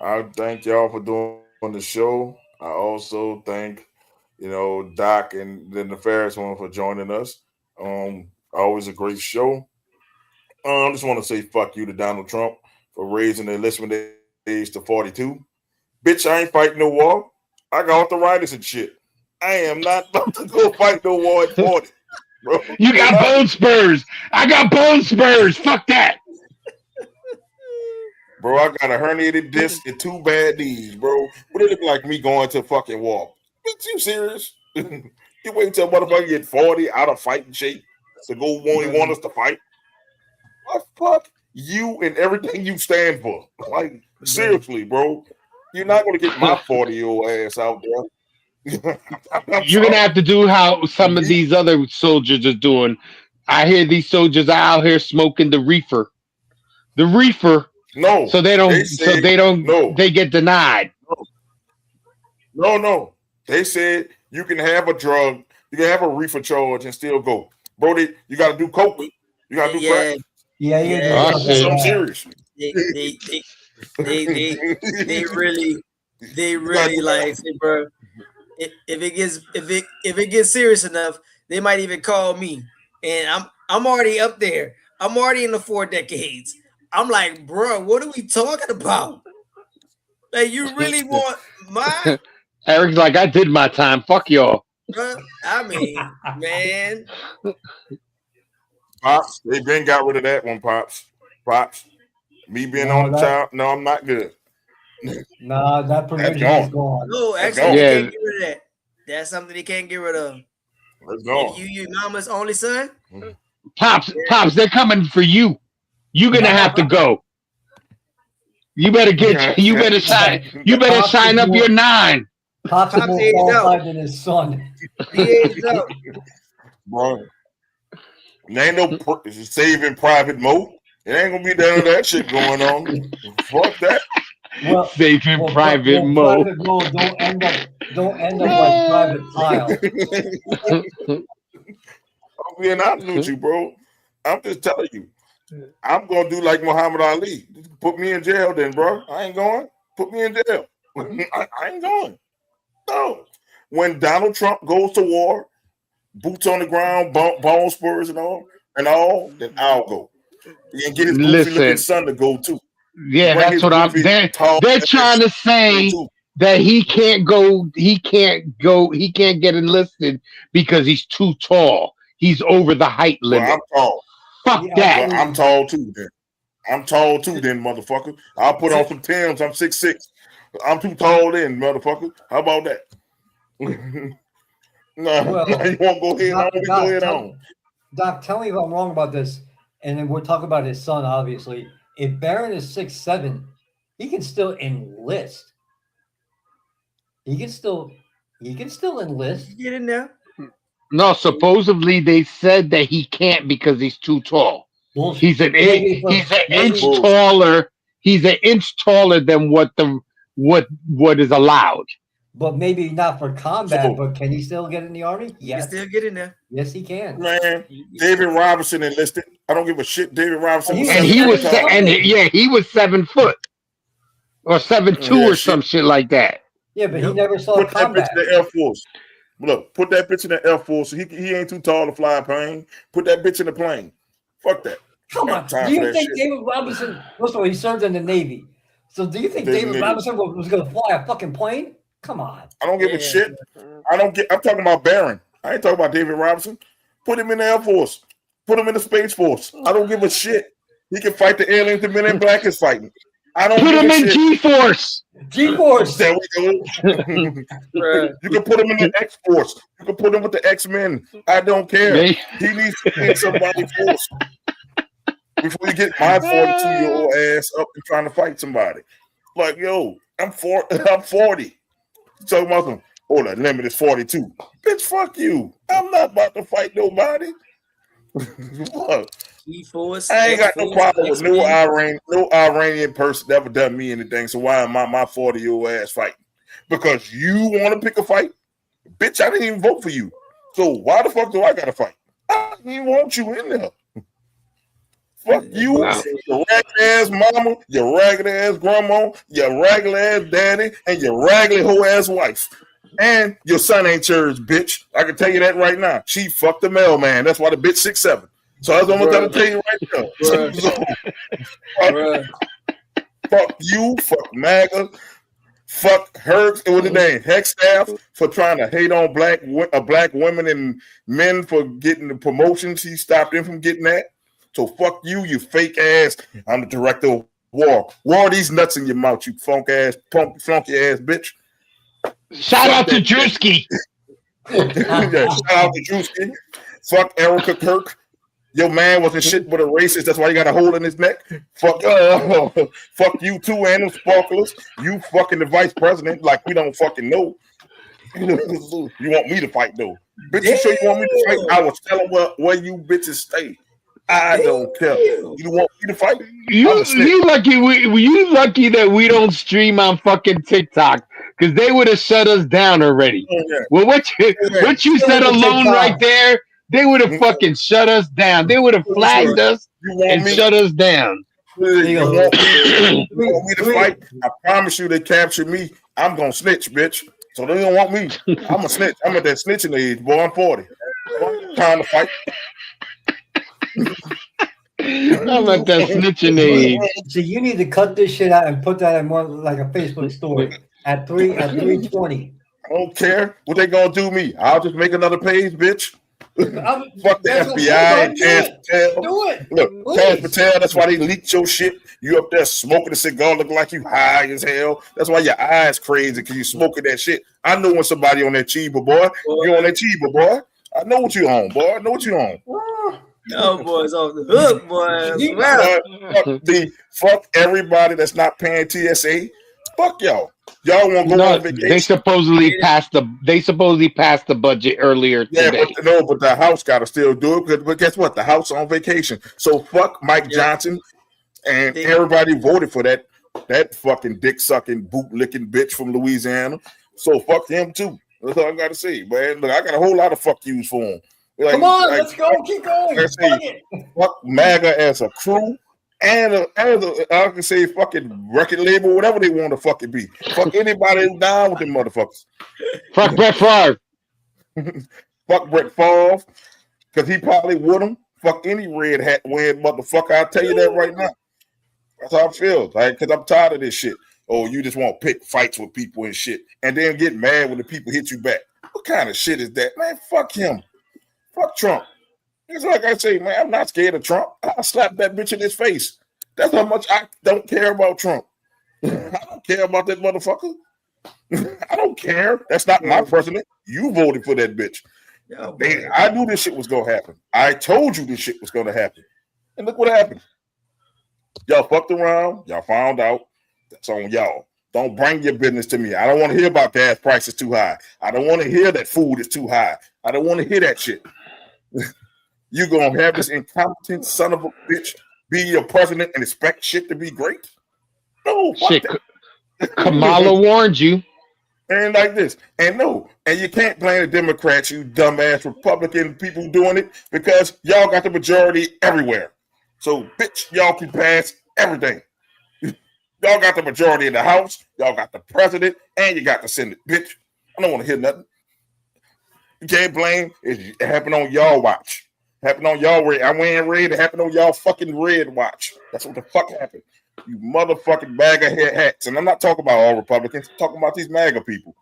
I thank y'all for doing the show. I also thank, Doc and the Nefarious One for joining us. Always a great show. I just want to say fuck you to Donald Trump for raising the enlistment age to 42. Bitch, I ain't fighting no war. I got arthritis and shit. I am not about to go fight no war at 40. Bro. You got bone spurs. I got bone spurs. Fuck that. Bro, I got a herniated disc and 2 bad knees, bro. What it look like me going to fucking war? Bitch, you serious? You wait till motherfucker get 40 out of fighting shape to go want us to fight? What fuck you and everything you stand for? Like, seriously, bro. You're not gonna get my 40-year-old ass out there. You're gonna have to do how some of these other soldiers are doing. I hear these soldiers are out here smoking the reefer. The reefer. No. So they don't. No. They get denied. No. They said you can have a drug, you can have a reefer charge and still go, bro. You got to do coke. You got to do crack. Yeah. I'm serious. They really like, say, bro. If it gets serious enough, they might even call me, and I'm already up there. I'm already in the 4 decades. I'm like, bro, what are we talking about? Like, you really want my? Eric's like, I did my time. Fuck y'all. I mean, man. Pops, they been got rid of that one, Pops. Me being on the child, no, I'm not good. Nah, that provision is gone. No, actually, they can't get rid of that. That's something they can't get rid of. It's gone. If you your mama's only son, Pops, they're coming for you. You're gonna have to go. You better sign. You better sign up your 9. Pops is more qualified than his son. He is up. Bro, there ain't no saving private Mo. It ain't gonna be none of that shit going on. Fuck that. Well, saving private Mo. Private Mo don't end up like Private Kyle. I'm being honest with you, bro. I'm just telling you. I'm gonna do like Muhammad Ali. Put me in jail, then, bro. I ain't going. Put me in jail. I ain't going. No. When Donald Trump goes to war, boots on the ground, bone spurs and all, then I'll go. And get his goofy looking son to go too. Yeah, that's what they're trying to say that he can't go. He can't get enlisted because he's too tall. He's over the height limit. Well, I'm tall. Fuck that. Well, I'm tall too then, motherfucker. I'll put on some Timbs. I'm 6'6". I'm too tall then, motherfucker. How about that? No, you won't go ahead on. Doc, tell me if I'm wrong about this. And then we're talking about his son, obviously. If Barron is 6'7", he can still enlist. He can still enlist. Get in there. No, supposedly they said that he can't because he's too tall. Bullshit. He's an inch taller. He's an inch taller than what is allowed. But maybe not for combat. But can he still get in the army? Yes, he can still get in there. Yes, he can. Man, David Robinson enlisted. I don't give a shit. David Robinson, he was 7 foot or 7'2" or some shit like that. Yeah, but he never saw combat. That bitch in the Air Force. Look, put that bitch in the Air Force. He ain't too tall to fly a plane. Put that bitch in the plane. Fuck that. Come on. Do you think David Robinson? First of all, he served in the Navy. So do you think David Robinson was going to fly a fucking plane? Come on. I don't give a shit. I'm talking about Barron. I ain't talking about David Robinson. Put him in the Air Force. Put him in the Space Force. I don't give a shit. He can fight the aliens the Men in Black is fighting. I don't put give him a in shit. G-Force. G-Force. There we go. You can put him in the X-Force. You can put him with the X-Men. I don't care. He needs to be in somebody's force before you get my 42-year-old ass up and trying to fight somebody. Like, yo, I'm 40. You talking about some, the limit is 42. Bitch, fuck you. I'm not about to fight nobody. Look, I ain't got no problem with no Iranian person ever done me anything. So why am my 40-year-old ass fighting? Because you want to pick a fight? Bitch, I didn't even vote for you. So why the fuck do I gotta fight? I didn't even want you in there. Fuck you, your ragged ass mama, your ragged ass grandma, your ragged ass daddy, and your ragged hoe ass wife. And your son ain't yours, bitch. I can tell you that right now. She fucked the mailman. That's why the bitch 6'7". So that's what I'm gonna tell you right now. Fuck you, fuck MAGA, fuck her. What's the name? Hexstaff for trying to hate on black women and men for getting the promotions. He stopped them from getting that. So fuck you, you fake ass. I'm the director of war. War these nuts in your mouth, you flunky ass bitch. Shout out to Drewski. Shout out to Drewski. Fuck Erica Kirk. Your man wasn't shit but a racist. That's why he got a hole in his neck. Fuck you too, and them sparklers. You fucking the vice president like we don't fucking know. You want me to fight though? Bitch, you sure you want me to fight? I was telling where you bitches stay. I don't care. You want me to fight? You lucky that we don't stream on fucking TikTok because they would have shut us down already. Well, what you said alone right there, they would have fucking shut us down. They would have flagged us and shut us down. You want me to fight? I promise you, they capture me. I'm gonna snitch, bitch. So they don't want me. I'm a snitch. I'm at that snitching age, boy. I'm 40. Time to fight. I'm at that snitching age. So you need to cut this shit out and put that in more like a Facebook story at 3:20. I don't care what they gonna do me. I'll just make another page, bitch. Fuck the FBI and Cash Patel. Do it. Look, Cash Patel, that's why they leaked your shit. You up there smoking a cigar, looking like you high as hell. That's why your eyes crazy because you smoking that shit. I know when somebody on that Chiba, boy. You on that Chiba, boy. I know what you on, boy. I know what you on. No, boys off the hook, boy. Fuck everybody that's not paying TSA. Fuck y'all. Y'all want to go on vacation? They supposedly passed the budget earlier today. But the House got to still do it. But guess what? The House on vacation. So fuck Mike Johnson and everybody voted for that fucking dick sucking boot licking bitch from Louisiana. So fuck him too. That's all I got to say, man. Look, I got a whole lot of fuck yous for him. Like, come on, let's go. Keep going. Fuck MAGA as a crew and I can say fucking record label, whatever they want to fucking be. Fuck anybody who's down with them motherfuckers. Fuck Brett Favre. Fuck Brett Favre, because he probably would him. Fuck any red hat wearing motherfucker. I'll tell you that right now. That's how I feel. Like, because I'm tired of this shit. Oh, you just want to pick fights with people and shit, and then get mad when the people hit you back. What kind of shit is that, man? Fuck him. Fuck Trump. It's like I say, man, I'm not scared of Trump. I'll slap that bitch in his face. That's how much I don't care about Trump. I don't care about that motherfucker. I don't care. That's not my president. You voted for that bitch. I knew this shit was going to happen. I told you this shit was going to happen. And look what happened. Y'all fucked around. Y'all found out. That's on y'all. Don't bring your business to me. I don't want to hear about gas prices too high. I don't want to hear that food is too high. I don't want to hear that shit. You gonna have this incompetent son of a bitch be your president and expect shit to be great? No, shit. Kamala warned you. And like this, and no, and you can't blame the Democrats, you dumbass Republican people doing it, because y'all got the majority everywhere. So, bitch, y'all can pass everything. Y'all got the majority in the House, y'all got the president, and you got the Senate, bitch. I don't want to hear nothing. You can't blame. It happened on y'all watch. Happened on y'all red. I'm wearing red. It happened on y'all fucking red watch. That's what the fuck happened. You motherfucking bag of head hats. And I'm not talking about all Republicans. I'm talking about these MAGA people.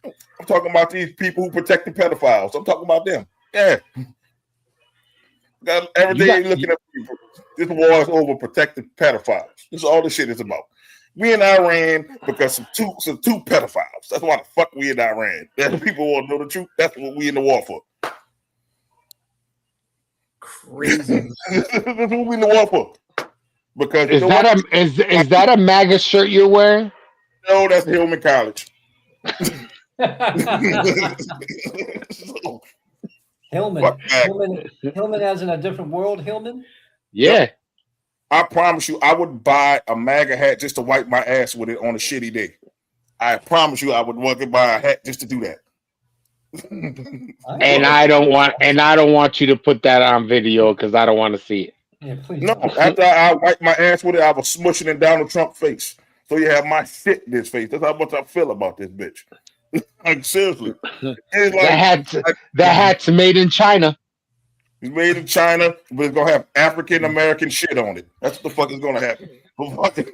I'm talking about these people who protect the pedophiles. I'm talking about them. Yeah. Every day looking at people. This war is over protecting pedophiles. This is all this shit is about. We in Iran because some two pedophiles. That's why the fuck we in Iran. That people want to know the truth. That's what we in the war for. Crazy. That's what we in the war for. Because is that a MAGA shirt you're wearing? No, that's Hillman College. Hillman as in a different world, Hillman? Yeah. Yep. I promise you, I would buy a MAGA hat just to wipe my ass with it on a shitty day. I promise you, I would want to buy a hat just to do that. And I don't want you to put that on video because I don't want to see it. Yeah, please. No, after I wipe my ass with it, I was smushing it down the Trump face. So you have my shit in this face. That's how much I feel about this bitch. Like seriously. That hat's made in China. It's made in China, but it's gonna have African American shit on it. That's what the fuck is gonna happen. For fucking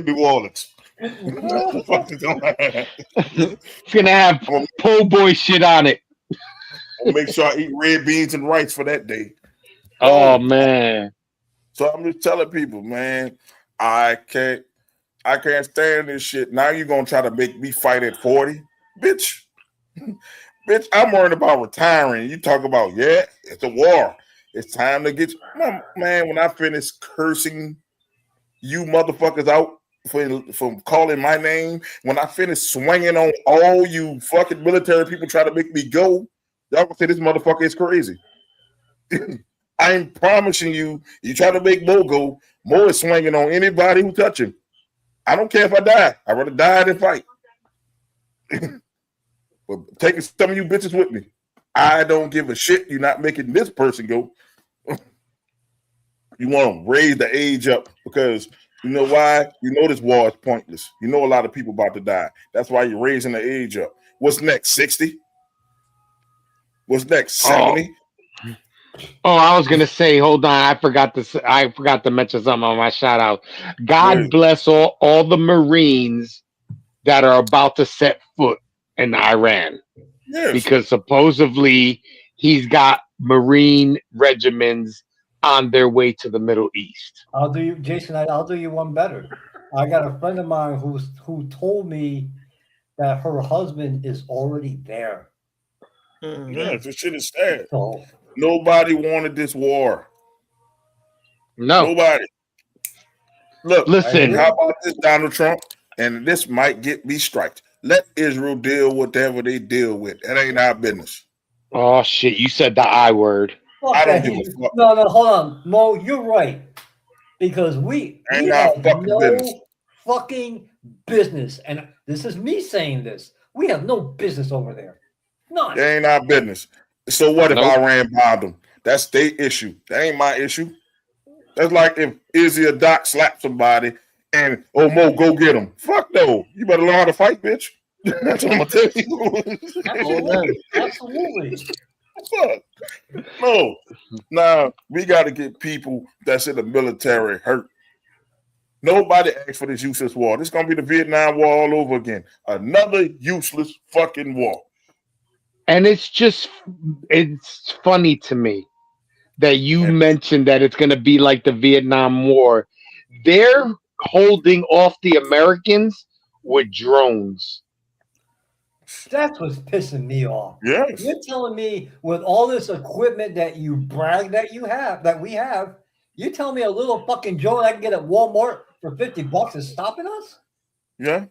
New Orleans. That's what the fuck is gonna happen. It's gonna have po' boy shit on it. I'll make sure I eat red beans and rice for that day. Oh man. So I'm just telling people, man, I can't stand this shit. Now you're gonna try to make me fight at 40? Bitch. Bitch, I'm worried about retiring. You talk about, yeah, it's a war. It's time to get man. When I finish cursing you motherfuckers out from calling my name, when I finish swinging on all you fucking military people trying to make me go, y'all gonna say this motherfucker is crazy. I'm promising you, you try to make Mo go, Mo is swinging on anybody who touch him. I don't care if I die. I'd rather die than fight. But taking some of you bitches with me. I don't give a shit. You're not making this person go. You want to raise the age up because you know why? You know this war is pointless. You know a lot of people about to die. That's why you're raising the age up. What's next? 60? What's next? 70? Oh, I was gonna say, hold on. I forgot to mention something on my shout out. God bless all the Marines that are about to set foot in Iran. Yes. Because supposedly he's got Marine regiments on their way to the Middle East. I'll do you, Jason. I'll do you one better. I got a friend of mine who told me that her husband is already there. Mm-hmm. Yeah, this shit is sad. So, nobody wanted this war. No. Nobody. Look, listen. How about this, Donald Trump? And this might get me striked. Let Israel deal with whatever they deal with. That ain't our business. Oh shit! You said the I word. I don't give a fuck. No, hold on, Mo. You're right because we have no fucking business, and this is me saying this. We have no business over there. None. That ain't our business. So what if Iran bombed them? That's their issue. That ain't my issue. That's like if Izzy or Doc slapped somebody and Mo, go get him. Fuck no. You better learn how to fight, bitch. That's what I'm gonna tell you. Absolutely. Fuck. No. Now we gotta get people that's in the military hurt. Nobody asked for this useless war. This is gonna be the Vietnam War all over again. Another useless fucking war. And it's funny to me that you mentioned that it's going to be like the Vietnam War. They're holding off the Americans with drones. That's what's pissing me off. Yes. You're telling me with all this equipment that you brag that we have, you tell me a little fucking drone I can get at Walmart for $50 is stopping us? Yeah.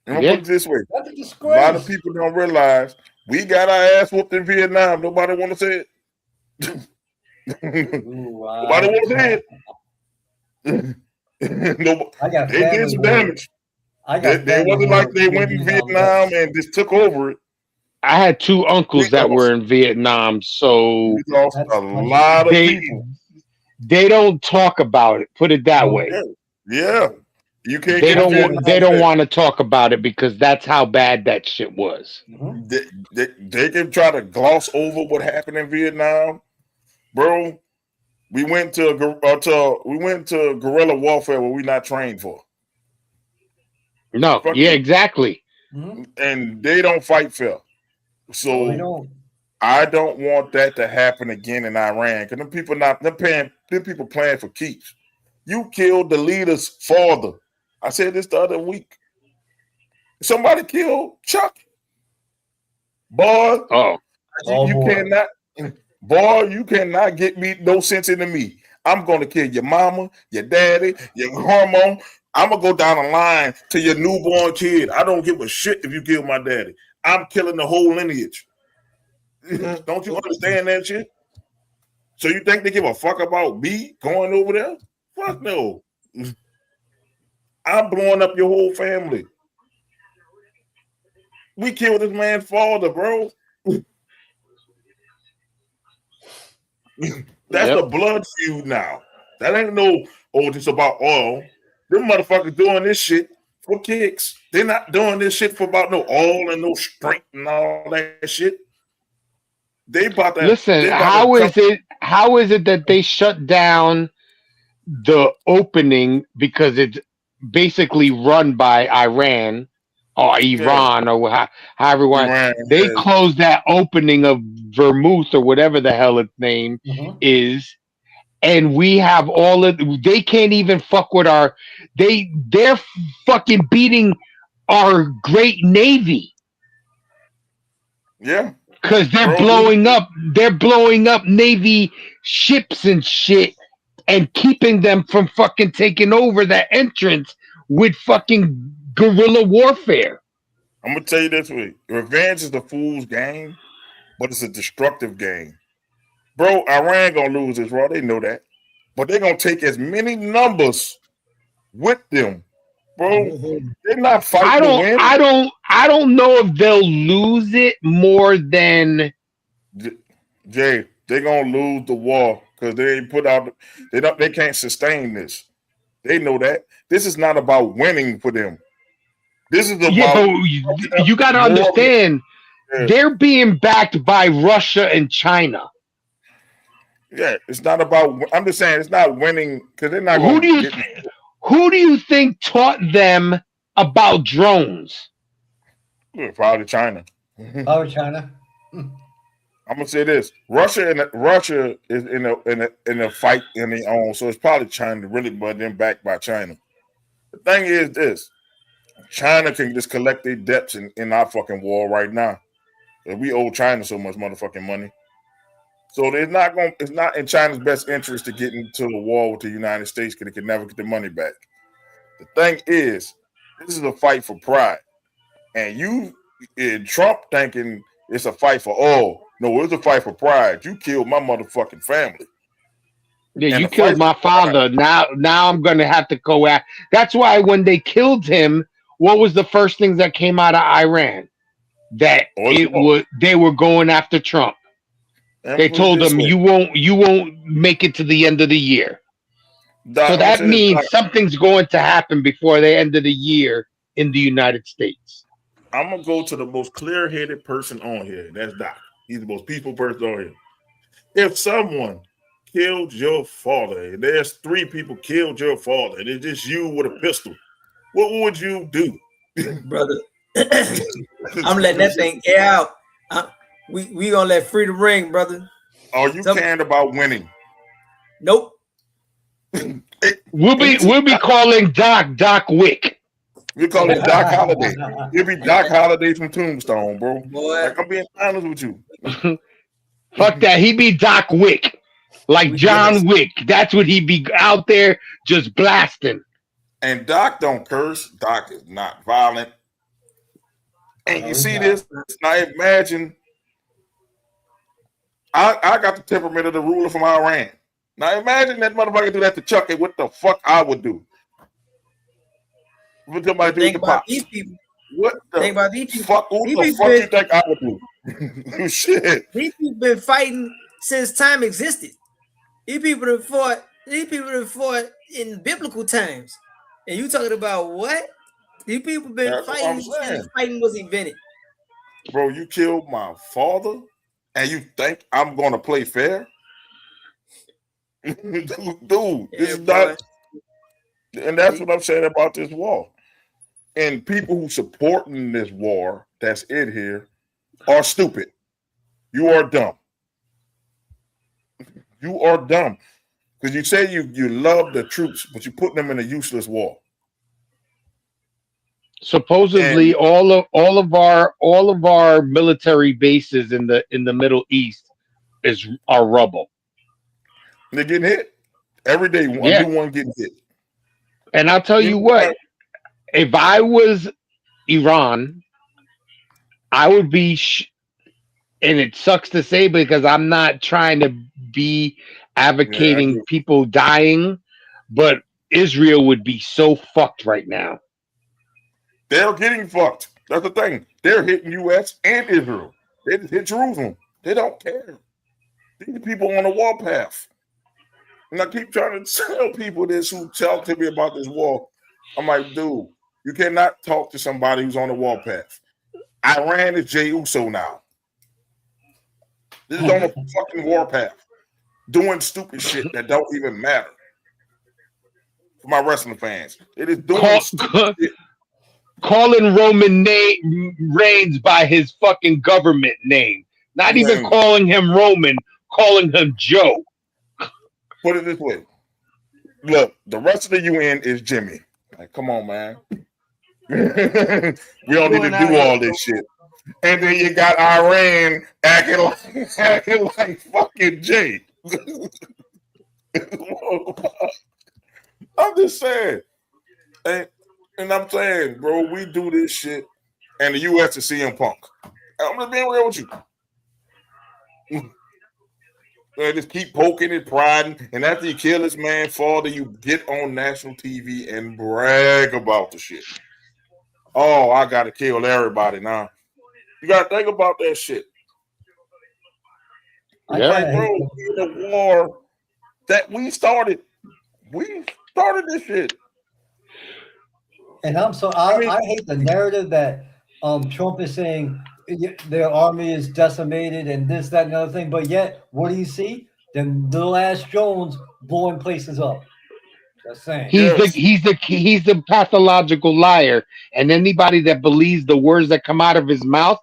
And I'll put it this way. That's a disgrace. A lot of people don't realize we got our ass whooped in Vietnam. Nobody want to say it. Nobody want to say it. They did some damage. They wasn't like they went in Vietnam and just took over it. I had two uncles that were in Vietnam, so we lost a lot of people. They don't talk about it. Put it that way. Yeah. You can't They get in don't Vietnam they with don't it. want to talk about it because that's how bad that shit was. They can try to gloss over what happened in Vietnam, bro. We went to guerrilla warfare where we're not trained for. No, Fuck yeah, you. exactly. And they don't fight fair. No, they So don't. I don't want that to happen again in Iran. Because them people playing for keeps. You killed the leader's father. I said this the other week. Somebody killed Chuck. Boy, Oh, Oh you boy. cannot, boy, you cannot get me no sense into me. I'm gonna kill your mama, your daddy, your hormone. I'm gonna go down the line to your newborn kid. I don't give a shit if you kill my daddy. I'm killing the whole lineage. Don't you understand that shit? So you think they give a fuck about me going over there? Fuck no. I'm blowing up your whole family. We killed this man's father, bro. That's yep. the blood feud now. That ain't no, oh, it's about oil. Them motherfuckers doing this shit for kicks. They're not doing this shit for about no oil and no strength and all that shit. Listen, They about to come. how is it that they shut down the opening because it's basically run by Iran or Yeah, Iran or however one Iran, they yeah. closed that opening of Vermouth or whatever the hell its name is, and we have all of they can't even fuck with they're fucking beating our great navy Yeah, because bro. they're blowing up navy ships and shit and keeping them from fucking taking over that entrance with fucking guerrilla warfare. I'm gonna tell you this way: revenge is the fool's game, but it's a destructive game, bro. Iran gonna lose this, raw. They know that, but they're gonna take as many numbers with them, bro. They're not I fighting to don't win. I don't I don't know if they'll lose it more than Jay, they're gonna lose the war because they ain't put out. They can't sustain this. They know that. This is not about winning for them. This is yeah, but about you got to more. understand Yeah, they're being backed by Russia and China. yeah, it's not about. I'm just saying it's not winning because they're not Who gonna do you get. who do you think taught them about drones? Probably China. Oh, China. I'm gonna say this: Russia is in a fight in their own, so it's probably China really, but then backed by China. The thing is this: China can just collect their debts in our fucking war right now. We owe China so much motherfucking money. So it's not in China's best interest to get into a war with the United States because they can never get the money back. The thing is, this is a fight for pride. And you in Trump thinking it's a fight for all. No, it's a fight for pride. You killed my motherfucking family. Yeah, And you the fight killed my for pride. father. Now I'm gonna have to go at. That's why when they killed him, what was the first things that came out of Iran? That Or they were going after Trump. I'm They gonna put it told this him way. you won't make it to the end of the year. Doc, So I'm gonna that say this, Doc. means something's going to happen before the end of the year in the United States. I'm gonna go to the most clear-headed person on here. That's Doc. He's the most peaceful person on here. If someone killed your father, and there's 3 people killed your father, and it's just you with a pistol, what would you do? brother. I'm letting that thing air out. We gonna let freedom ring, brother. Are you caring about winning? Nope. We'll be calling Doc Wick. We call it Doc Holiday. It'll be Doc Holiday from Tombstone, bro. Boy. Like I'm being honest with you. Fuck that. He be Doc Wick. Like John Wick. That's what he be out there just blasting. And Doc don't curse. Doc is not violent. And you see this? Now imagine I got the temperament of the ruler from Iran. Now imagine that motherfucker do that to Chuck and what the fuck I would do. What somebody do Think to about Pops? these people. What the Think about these people. fuck? What the fuck you think I would do? Shit. These people been fighting since time existed. These people have fought in biblical times. And you talking about what? These people been That's what fighting I'm since saying. fighting was invented. Bro, you killed my father, and you think I'm gonna play fair? Dude, this is not. And that's what I'm saying about this war. And people who supporting this war, that's it here, are stupid. You are dumb. You are dumb. Because you say you love the troops, but you put them in a useless war. Supposedly, And all of our military bases in the Middle East are rubble. they're getting hit. Every day, a Yeah, new one getting hit. and I'll tell You you know what, what? if I was Iran, I would be, and it sucks to say because I'm not trying to be Yeah, I advocating do. people dying, but Israel would be so fucked right now. They're getting fucked. That's the thing. They're hitting U.S. and Israel. They just hit Jerusalem. They don't care. These people on the warpath. And I keep trying to tell people this who talk to me about this war. I'm like, dude, you cannot talk to somebody who's on the warpath. Iran is Jey Uso now. This is on a fucking warpath, doing stupid shit that don't even matter. For my wrestling fans, it is doing stupid shit. Calling Reigns by his fucking government name. Not even Man, calling him Roman, calling him Joe. put it this way. Look, the rest of the UN is Jimmy. Like, come on, man. We don't need to do all this shit. And then you got Iran acting like fucking Jay. I'm just saying. And I'm saying, bro, we do this shit, and the U.S. is CM Punk. I'm just being real with you. Just keep poking and prodding, and after you kill this man, father, you get on national TV and brag about the shit. Oh, I gotta kill everybody now. You gotta think about that shit. Like, bro, in a war that we started this shit. And I hate the narrative that Trump is saying their army is decimated and this, that, and other thing. But yet, what do you see? Them little ass Jones blowing places up. Just saying. Yes. He's the pathological liar, and anybody that believes the words that come out of his mouth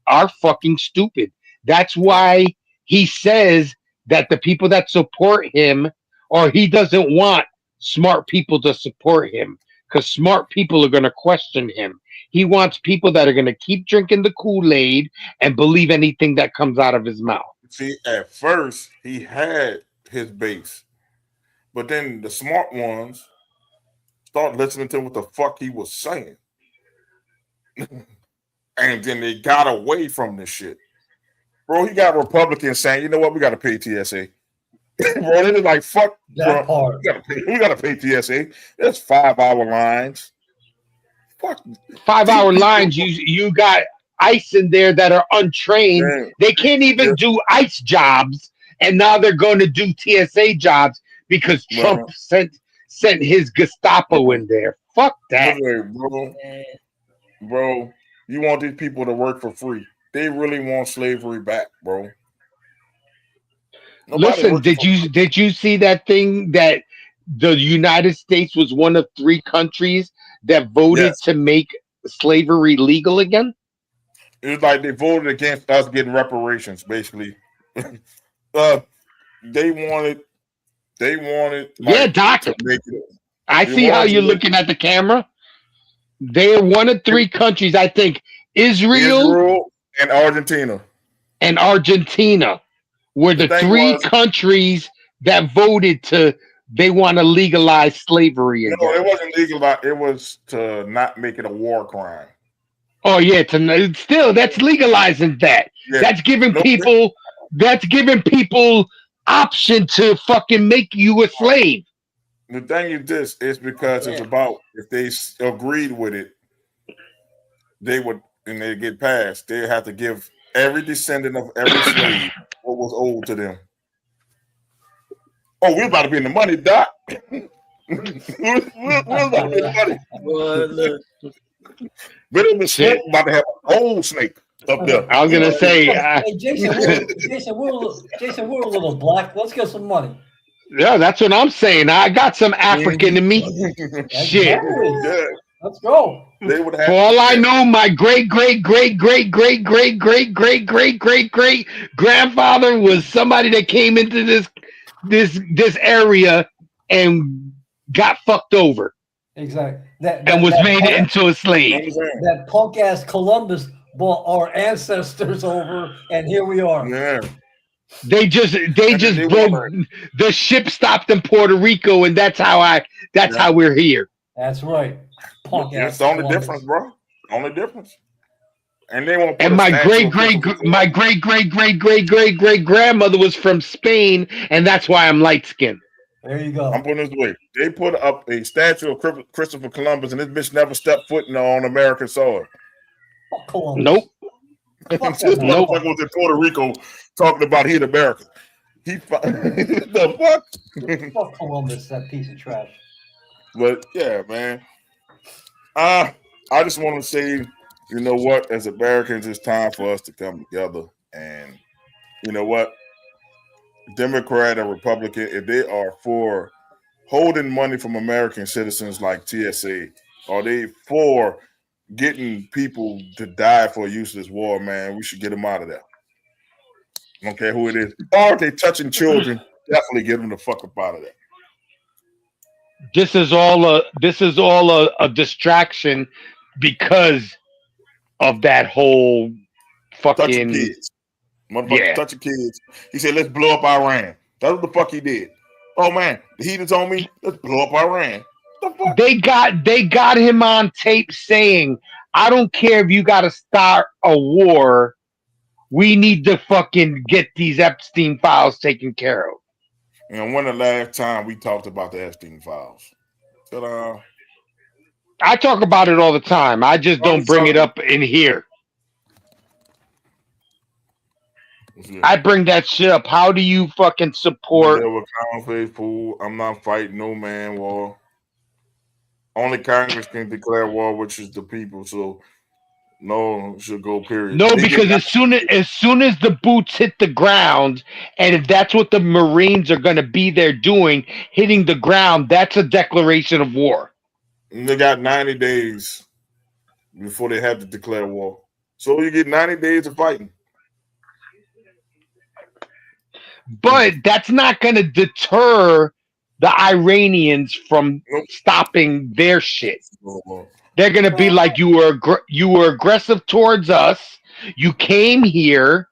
are fucking stupid. That's why he says that the people that support him, or he doesn't want smart people to support him, because smart people are going to question him. He wants people that are going to keep drinking the Kool-Aid and believe anything that comes out of his mouth. See, at first he had his base, but then the smart ones start listening to what the fuck he was saying. And then they got away from this shit. Bro, he got Republicans saying, you know what, we got to pay TSA. Bro, they just like, fuck that Trump. part. We got to pay TSA. There's 5-hour lines. Fuck. 5-hour lines, you got ICE in there that are untrained. Man, they can't even do ICE jobs, and now they're going to do TSA jobs because Trump sent his Gestapo in there. Fuck that. Bro, you want these people to work for free. They really want slavery back, bro. Listen, did you see that thing that the United States was one of 3 countries that voted to make slavery legal again? It was like they voted against us getting reparations, basically. They wanted like, Doc. to make it. I see how you're looking at the camera. They are one of 3 countries, I think. Israel and Argentina. And Argentina were the 3 countries that voted they want to legalize slavery again. No, it wasn't legalized. It was to not make it a war crime. Oh yeah, still that's legalizing that. Yeah. That's giving people option to fucking make you a slave. The thing is this, it's because it's about if they agreed with it, they would, and they get passed, they have to give every descendant of every slave what was owed to them. Oh, we're about to be in the money, Doc. Where's all this money? Boy, look. Venom is snake about to have a whole snake up there. I was gonna say, Hey, Jason, we're a little black. Let's get some money. yeah, that's what I'm saying. I got some African in me. Shit. Exactly. Yeah, Let's go. they would have. For all I know, my great grandfather was somebody that came into this area and got fucked over Exactly. and was made into a slave. That punk ass Columbus brought our ancestors over, and here we are. Yeah. They just broke the ship, stopped in Puerto Rico, and that's how we're here. That's right. Punk That's ass the only Columbus. difference, bro. Only difference. And they won't. And my great grandmother was from Spain, and that's why I'm light skinned. There you go. I'm putting this away. They put up a statue of Christopher Columbus, and this bitch never stepped foot on American soil. Fuck Columbus. Nope. This motherfucker was in Puerto Rico talking about he in America. He the fuck? Fuck Columbus, that piece of trash. But yeah, man. I just want to say, you know what? As Americans, it's time for us to come together. And you know what? Democrat or Republican, if they are for holding money from American citizens like TSA, are they for getting people to die for a useless war, man? We should get them out of there. I don't care who it is. Or if they touching children, definitely get them the fuck up out of there. This is all a distraction because of that whole Touching fucking kids. Motherfucker touching kids. He said, let's blow up Iran. That's what the fuck he did. Oh man, the heathens on me, let's blow up Iran. The fuck? They got him on tape saying, I don't care if you gotta start a war, we need to fucking get these Epstein files taken care of. And when the last time we talked about the Epstein files? But, I talk about it all the time. I just don't bring it up in here. I bring that shit up. How do you fucking support? I'm not fighting no man war. Only Congress can declare war, which is the people. So no should go. Period. No, because as soon as the boots hit the ground, and if that's what the Marines are going to be there doing, hitting the ground, that's a declaration of war. And they got 90 days before they have to declare war. So you get 90 days of fighting. But that's not going to deter the Iranians from stopping their shit. They're going to be like, you were aggressive towards us. You came here.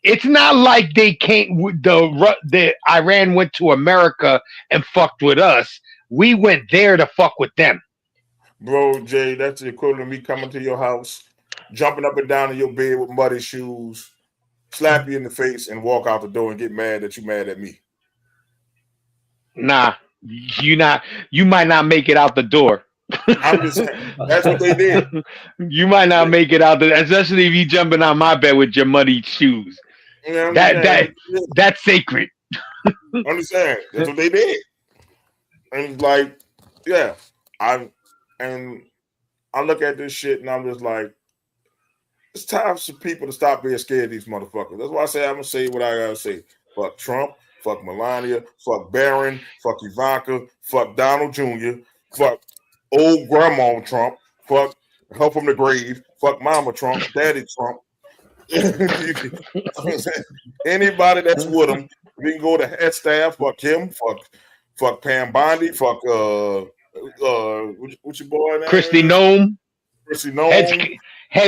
It's not like they came. The Iran went to America and fucked with us. We went there to fuck with them. Bro, Jay, that's the equivalent of me coming to your house, jumping up and down in your bed with muddy shoes, slap you in the face, and walk out the door and get mad that you mad at me. Nah, you might not make it out the door. I'm just saying, that's what they did. You might not make it out there, especially if you jumping on my bed with your muddy shoes. Yeah, that's sacred. Understand? That's what they did. And it's like, yeah, I look at this shit and I'm just like, it's time for people to stop being scared of these motherfuckers. That's why I say I'm gonna say what I gotta say. Fuck Trump, fuck Melania, fuck Barron, fuck Ivanka, fuck Donald Jr., fuck old grandma Trump, fuck her from the grave, fuck Mama Trump, Daddy Trump. Anybody that's with him, we can go to head staff, fuck him, fuck Pam Bondi, fuck what's your boy name? Christy Nome. Christy Nome. Head,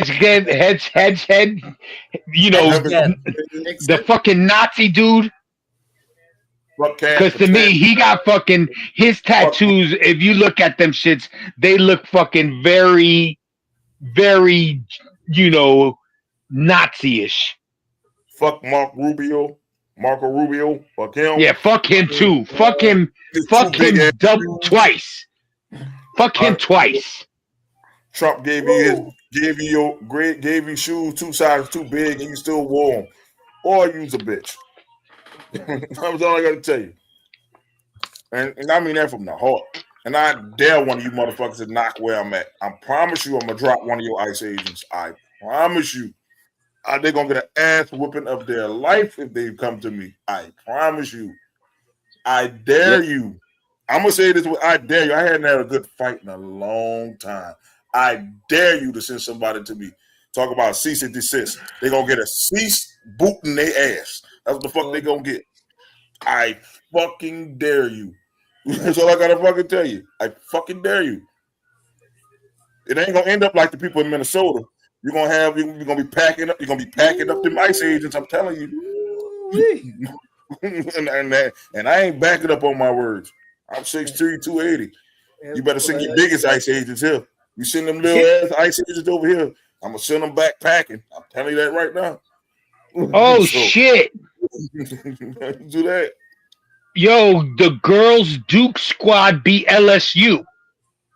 you know, the fucking Nazi dude. Because to me, he got fucking his tattoos. If you look at them shits, they look fucking very, very, you know, Nazi-ish. Fuck Marco Rubio. Fuck him. Yeah, fuck him too. Fuck him. Fuck him twice. Fuck him twice. Trump gave you shoes 2 sizes too big and you still wore them. Or you's a bitch. That was all I got to tell you. And I mean that from the heart. And I dare one of you motherfuckers to knock where I'm at. I promise you, I'm gonna drop one of your ICE agents. I promise you. They're gonna get an ass whooping of their life if they come to me. I promise you. I dare you. I'm gonna say this way. I dare you. I hadn't had a good fight in a long time. I dare you to send somebody to me. Talk about cease and desist. They're gonna get a cease boot in their ass. That's what the fuck they gonna get. I fucking dare you. That's all I gotta fucking tell you. I fucking dare you. It ain't gonna end up like the people in Minnesota. You're gonna be packing up. You're gonna be packing up them ICE agents. I'm telling you. and I ain't backing up on my words. I'm 6'3", 280. You better send your biggest ICE agents here. You send them little ass ICE agents over here, I'm gonna send them back packing. I'm telling you that right now. Oh shit! Do that. Yo, the girls Duke squad beat LSU.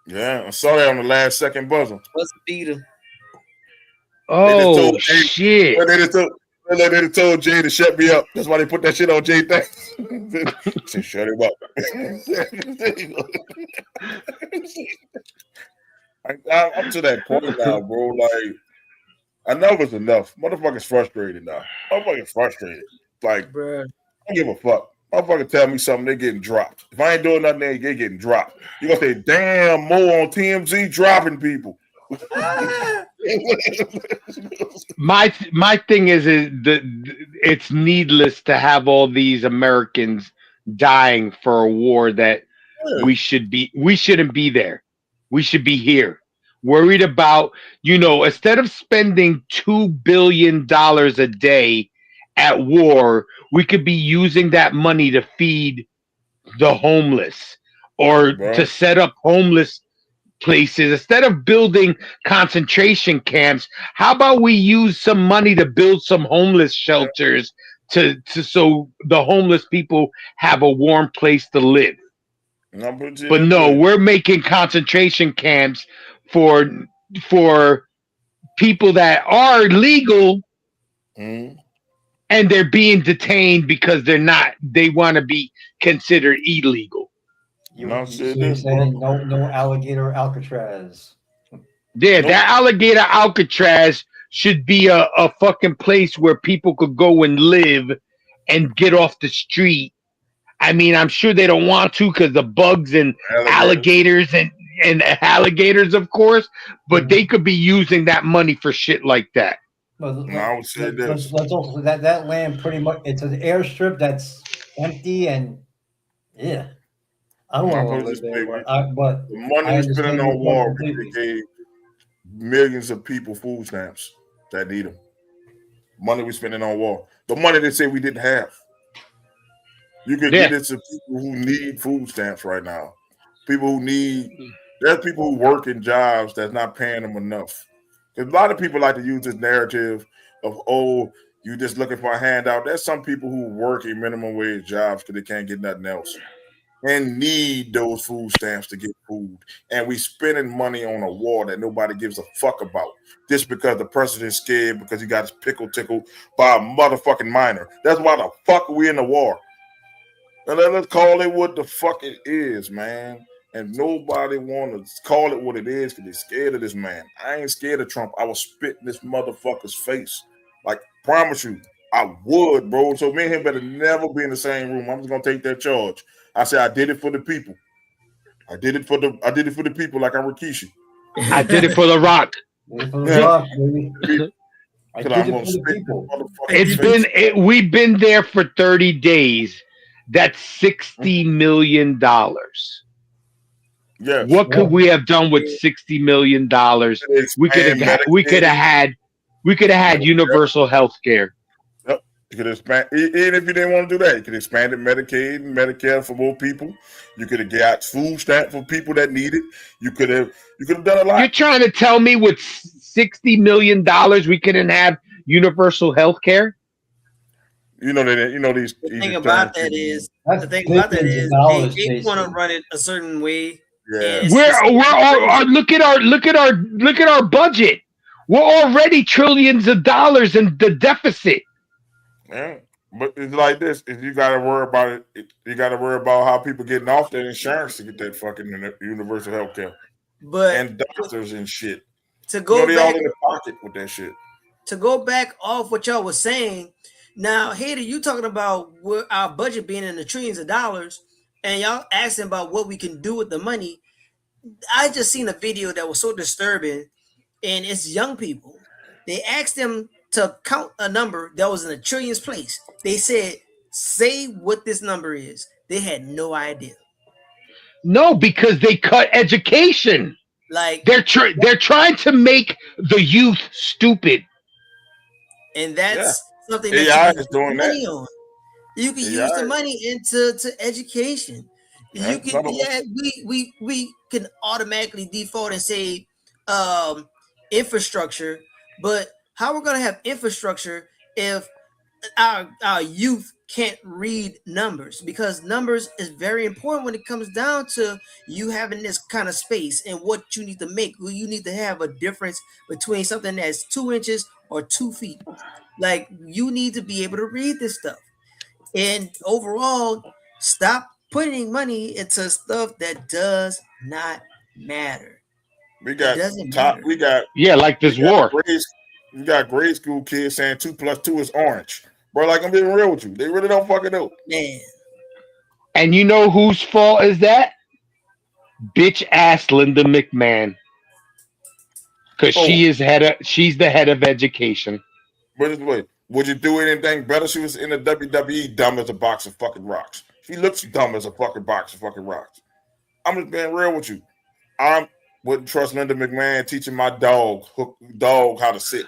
Yeah, I saw that on the last second buzzer. Must beat him. Oh shit! They just told Jay to shut me up. That's why they put that shit on Jay. Said shut him up. I'm to that point now, bro. Like, I know it's enough. Motherfuckers frustrated now. Motherfuckers frustrated. Like, bruh, I don't give a fuck. Motherfucker tell me something, they getting dropped. If I ain't doing nothing, they getting dropped. You gonna say, damn, Mo on TMZ dropping people. my thing is it's needless to have all these Americans dying for a war that we shouldn't be there. We should be here. Worried about, instead of spending $2 billion a day at war, we could be using that money to feed the homeless or to set up homeless places. Instead of building concentration camps, how about we use some money to build some homeless shelters so the homeless people have a warm place to live? But no, we're making concentration camps for people that are legal, and they're being detained because they want to be considered illegal. You're saying no alligator Alcatraz. Yeah, that alligator Alcatraz should be a fucking place where people could go and live and get off the street. I mean, I'm sure they don't want to because the bugs and alligators and alligators, of course, but they could be using that money for shit like that. I would say this. Let's also that land pretty much, it's an airstrip that's empty and I don't want to live there. But the money we're spending on war, we gave millions of people food stamps that need them. Money we're spending on war. The money they say we didn't have. You could get it to people who need food stamps right now. There's people who work in jobs that's not paying them enough. Because a lot of people like to use this narrative of, you just looking for a handout. There's some people who work in minimum wage jobs because they can't get nothing else and need those food stamps to get food. And we spending money on a war that nobody gives a fuck about just because the president's scared because he got his pickle tickled by a motherfucking minor. That's why the fuck we in the war. And let's call it what the fuck it is, man. And nobody want to call it what it is because they're scared of this man. I ain't scared of Trump. I will spit in this motherfucker's face. Like, promise you, I would, bro. So me and him better never be in the same room. I'm just gonna take that charge. I said I did it for the people. I did it for the people like I'm Rikishi. I did it for the Rock. We've been there for 30 days. That's $60 million. Yes. What could we have done with $60 million? We could have had universal health care. Yep. You could expand, even if you didn't want to do that, you could expand Medicaid and Medicare for more people. You could have got food stamp for people that need it. You could have done a lot. You're trying to tell me with $60 million we couldn't have universal health care? These. The thing about that is they want to run it a certain way. Yeah. Look at our budget. We're already trillions of dollars in the deficit. Yeah. But it's like this: if you got to worry about it, you got to worry about how people getting off their insurance to get that fucking universal health care But and doctors and shit. to You know, go they all back in the pocket with that shit. off what y'all was saying, now Hater, you talking about our budget being in the trillions of dollars, and y'all asking about what we can do with the money. I just seen a video that was so disturbing, and it's young people. They asked them to count a number that was in a trillions place. They said, "Say what this number is." They had no idea. No, because they cut education. Like, They're trying to make the youth stupid. and Yeah, that's something that you AI can is use doing that. money on. You can use the AI, money into education. You that's can, another one. yeah, we can automatically default and say infrastructure, but how we're gonna have infrastructure if our youth can't read numbers? Because numbers is very important when it comes down to you having this kind of space and what you need to make. Well, you need to have a difference between something that's 2 inches or 2 feet. Like, you need to be able to read this stuff. And overall, stop putting money into stuff that does not matter. We It got doesn't top. matter, Yeah, like We this got war. grade. We got grade school kids saying 2+2 is orange, bro. Like, I'm being real with you. They really don't fucking know. man. And you know whose fault is that? Bitch ass Linda McMahon. Because Oh, she's the head of education. but this way, would you do anything better? She was in the WWE, dumb as a box of fucking rocks. She looks dumb as a fucking box of fucking rocks. I'm just being real with you. I wouldn't trust Linda McMahon teaching my dog how to sit,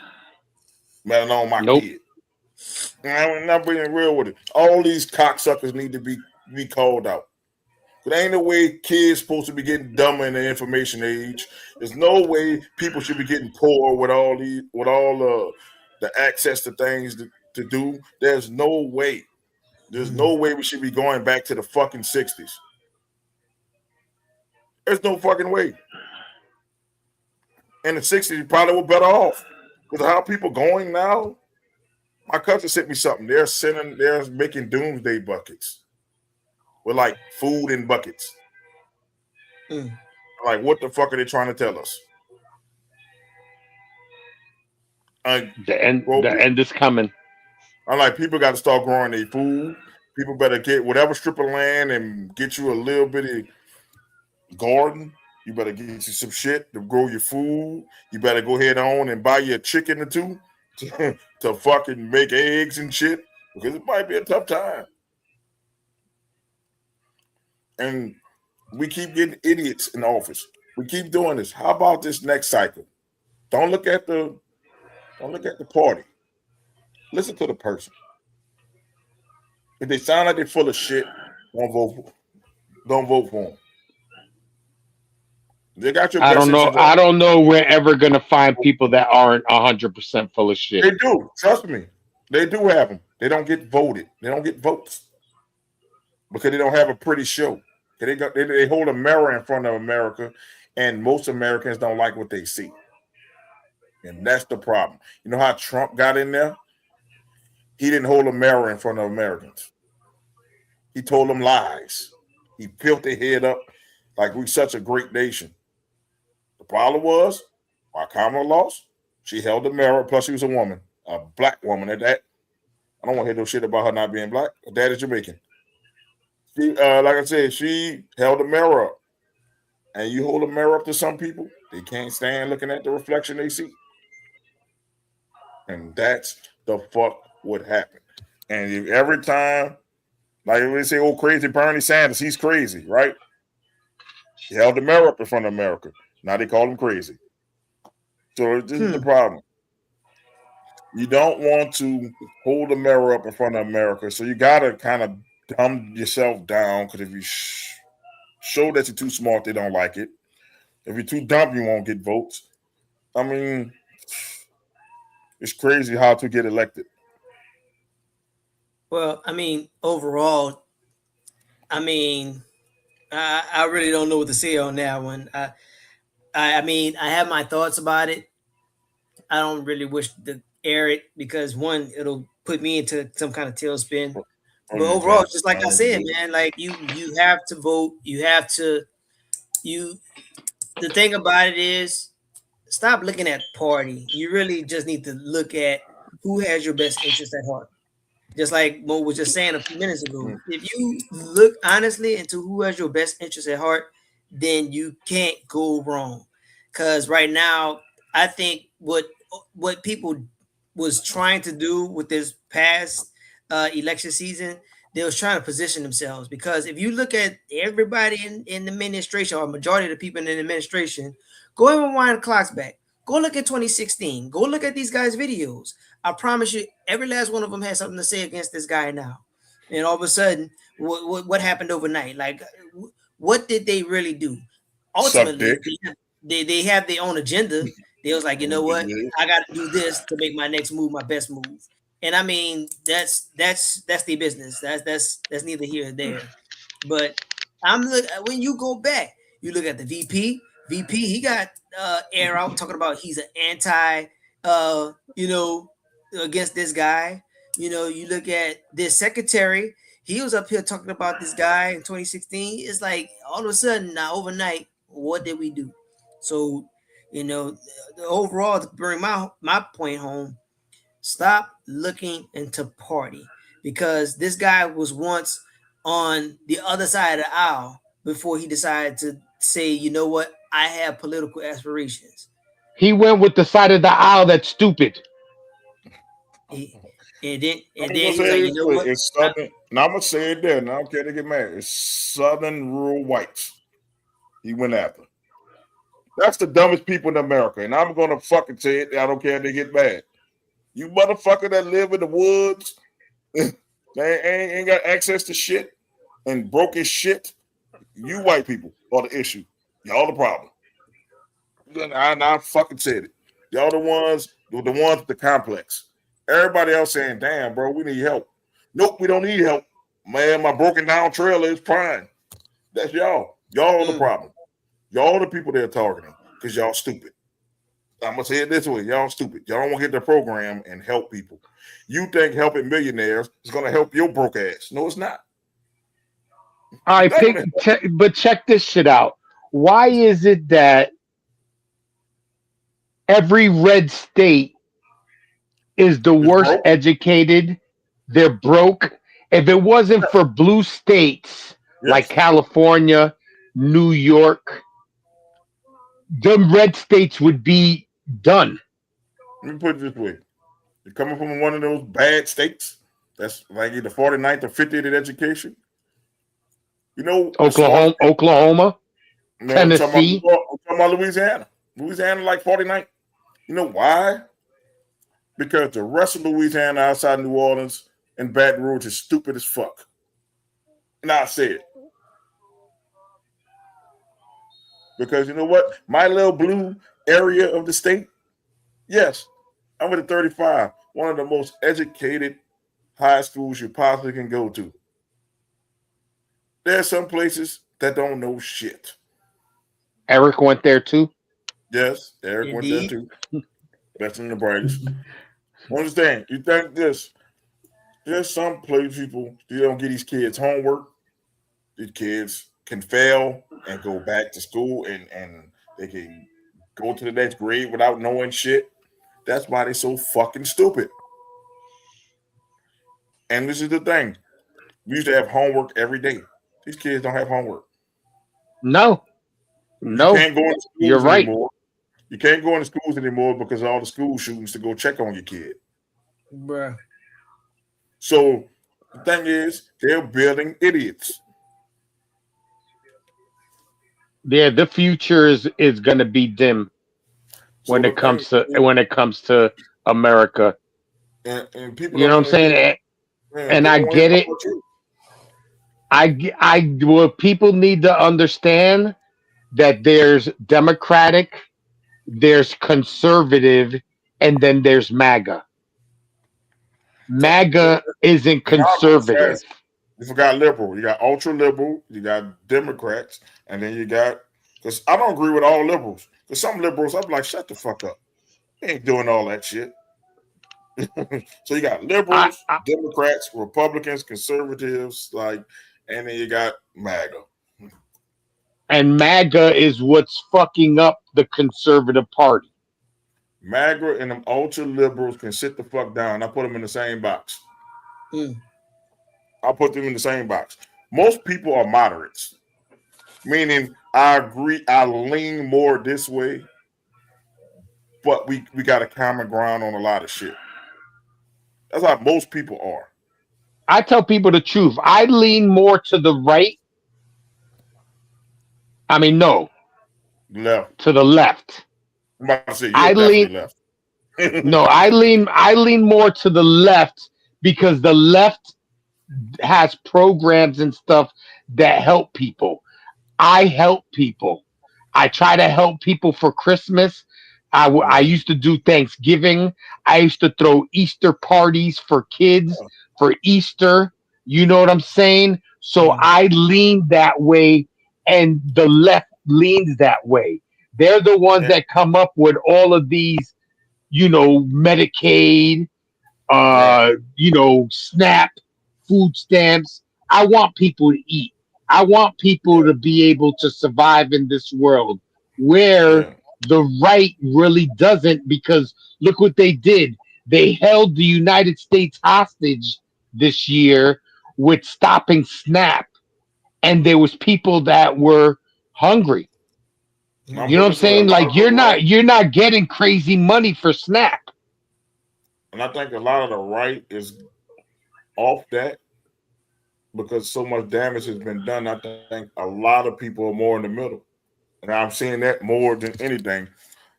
let alone my Nope. kid. I'm not being real with it. All these cocksuckers need to be called out. But ain't no way kids supposed to be getting dumber in the information age. There's no way people should be getting poor with all the access to things to do. There's no way. There's no way we should be going back to the fucking 60s. There's no fucking way. In the 60s, you probably were better off. Because how people going now, my cousin sent me something. They're making doomsday buckets with like food in buckets. Mm. Like, what the fuck are they trying to tell us? The end is coming. I'm like, people got to start growing their food. People better get whatever strip of land and get you a little bitty garden. You better get you some shit to grow your food. You better go ahead on and buy you a chicken or two to fucking make eggs and shit, because it might be a tough time. And we keep getting idiots in office. We keep doing this. How about this next cycle? Don't look at the party. Listen to the person. If they sound like they're full of shit, don't vote for them. They got your I best don't know. interest. I don't know. We're ever gonna find people that aren't 100% full of shit. They do. Trust me. They do have them. They don't get voted. They don't get votes because they don't have a pretty show. They hold a mirror in front of America, and most Americans don't like what they see. And that's the problem. You know how Trump got in there? He didn't hold a mirror in front of Americans. He told them lies. He built their head up like we're such a great nation. The problem was, why Kamala lost, she held the mirror, plus she was a woman, a black woman at that. I don't want to hear no shit about her not being black. Her dad is Jamaican. She, like I said, she held the mirror up. And you hold a mirror up to some people, they can't stand looking at the reflection they see. And that's the fuck what happened. And if every time, like we say, oh, crazy Bernie Sanders, he's crazy, right? He held the mirror up in front of America. Now they call him crazy. So this is the problem. You don't want to hold the mirror up in front of America. So you got to kind of dumb yourself down, because if you show that you're too smart, they don't like it. If you're too dumb, you won't get votes. I mean, it's crazy how to get elected. Well, I mean, overall, I mean, I really don't know what to say on that one. I mean, I have my thoughts about it. I don't really wish to air it because one, it'll put me into some kind of tailspin. Oh, But you overall, can't. it's just like I said, man, like you have to vote. You have to you. The thing about it is, stop looking at party. You really just need to look at who has your best interest at heart. Just like Mo was just saying a few minutes ago, Mm. if you look honestly into who has your best interest at heart, then you can't go wrong. Because right now, I think what people was trying to do with this past election season, they was trying to position themselves. Because if you look at everybody in the administration, or majority of the people in the administration, go and rewind the clocks back. Go look at 2016. Go look at these guys' videos. I promise you, every last one of them has something to say against this guy now. And all of a sudden, what happened overnight? Like, what did they really do? Suck Ultimately, dick. they have their own agenda. They was like, you know what? Yeah. I got to do this to make my next move my best move. And I mean, that's their business. That's neither here nor there. But when you go back, you look at the VP. VP, he got air out talking about he's an anti, against this guy. You look at this secretary. He was up here talking about this guy in 2016. It's like all of a sudden now, overnight, what did we do? So, the overall, to bring my point home, stop looking into party, because this guy was once on the other side of the aisle before he decided to say, you know what, I have political aspirations. He went with the side of the aisle that's stupid. He, and then I'm and gonna then he say was it like, you this know way: what? it's Southern. Now I'm gonna say it there. Now I don't care to get mad. It's Southern rural whites. He went after. That's the dumbest people in America, and I'm gonna fucking say it. I don't care if they get mad. You motherfucker that live in the woods, they ain't got access to shit and broke as shit. You white people are the issue. Y'all the problem. I fucking said it. Y'all the ones with the complex. Everybody else saying, damn, bro, we need help. Nope, we don't need help. Man, my broken down trailer is prime. That's y'all. Y'all are the problem. Y'all are the people they're targeting because y'all stupid. I'm gonna say it this way: y'all stupid. Y'all don't want to get the program and help people. You think helping millionaires is gonna help your broke ass? No, it's not. All right, but check this shit out. Why is it that every red state is the It's worst broke. educated? They're broke. If it wasn't for blue states like Yes. California, New York, them red states would be done. Let me put it this way: you're coming from one of those bad states that's like either 49th or 50th in education. You know, the smart. Oklahoma, No, Tennessee. I'm talking about Louisiana. Louisiana like 49th. You know why? Because the rest of Louisiana outside New Orleans and Baton Rouge is stupid as fuck. And I say it. Because you know what? My little blue area of the state, yes, I'm at a 35, one of the most educated high schools you possibly can go to. There are some places that don't know shit. Eric went there too. Yes, Eric went there Indeed. too. Best and the brightest. Understand? You think this? There's some place people they don't get these kids homework. These kids can fail and go back to school and they can go to the next grade without knowing shit. That's why they're so fucking stupid. And this is the thing. We used to have homework every day. These kids don't have homework. No, You no, can't go into you're schools right. anymore. You can't go into schools anymore because of all the school shootings to go check on your kid. Bruh. So the thing is, they're building idiots. Yeah, the future is going to be dim So the thing, when it comes to America. and people You don't know what I'm want to hear, saying? man, And people I don't want to hear get it. about you. What people need to understand that there's Democratic, there's conservative, and then there's MAGA. MAGA isn't And I'll go conservative. fast. You forgot liberal. You got ultra liberal. You got Democrats, and then you got because I don't agree with all liberals. Because some liberals, I'm like, shut the fuck up. You ain't doing all that shit. So you got liberals, Democrats, Republicans, conservatives, like, and then you got MAGA. And MAGA is what's fucking up the conservative party. MAGA and them ultra liberals can sit the fuck down. I put them in the same box. I put them in the same box. Most people are moderates, meaning I agree, I lean more this way, but we got a common ground on a lot of shit. That's how most people are. I tell people the truth. I lean more to the right. I mean, no, Left. to the left. I'm about to say you're I definitely lean left. no, I lean more to the left because the left has programs and stuff that help people. I help people. I try to help people for Christmas. I Yeah. used to do Thanksgiving. I used to throw Easter parties for kids for Easter. You know what I'm saying? So I lean that way, and the left leans that way. They're the ones And, that come up with all of these, Medicaid, right. SNAP, food stamps. I want people to eat. I want people Yeah. to be able to survive in this world where Yeah. the right really doesn't, because look what they did. They held the United States hostage this year with stopping SNAP, and there was people that were hungry. I'm You know what I'm looking to a saying? lot Like of the right, you're not getting crazy money for SNAP. and I think a lot of the right is off that because so much damage has been done. I think a lot of people are more in the middle. And I'm seeing that more than anything.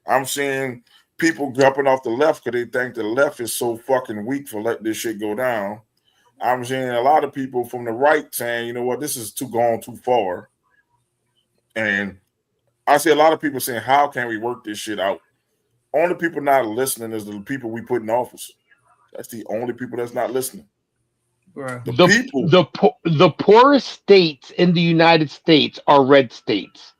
I'm seeing people jumping off the left because they think the left is so fucking weak for letting this shit go down. I'm seeing a lot of people from the right saying, you know what, this is gone too far. And I see a lot of people saying, how can we work this shit out? Only people not listening is the people we put in office. That's the only people that's not listening. Bruh. The The people, the poorest states in the United States are red states.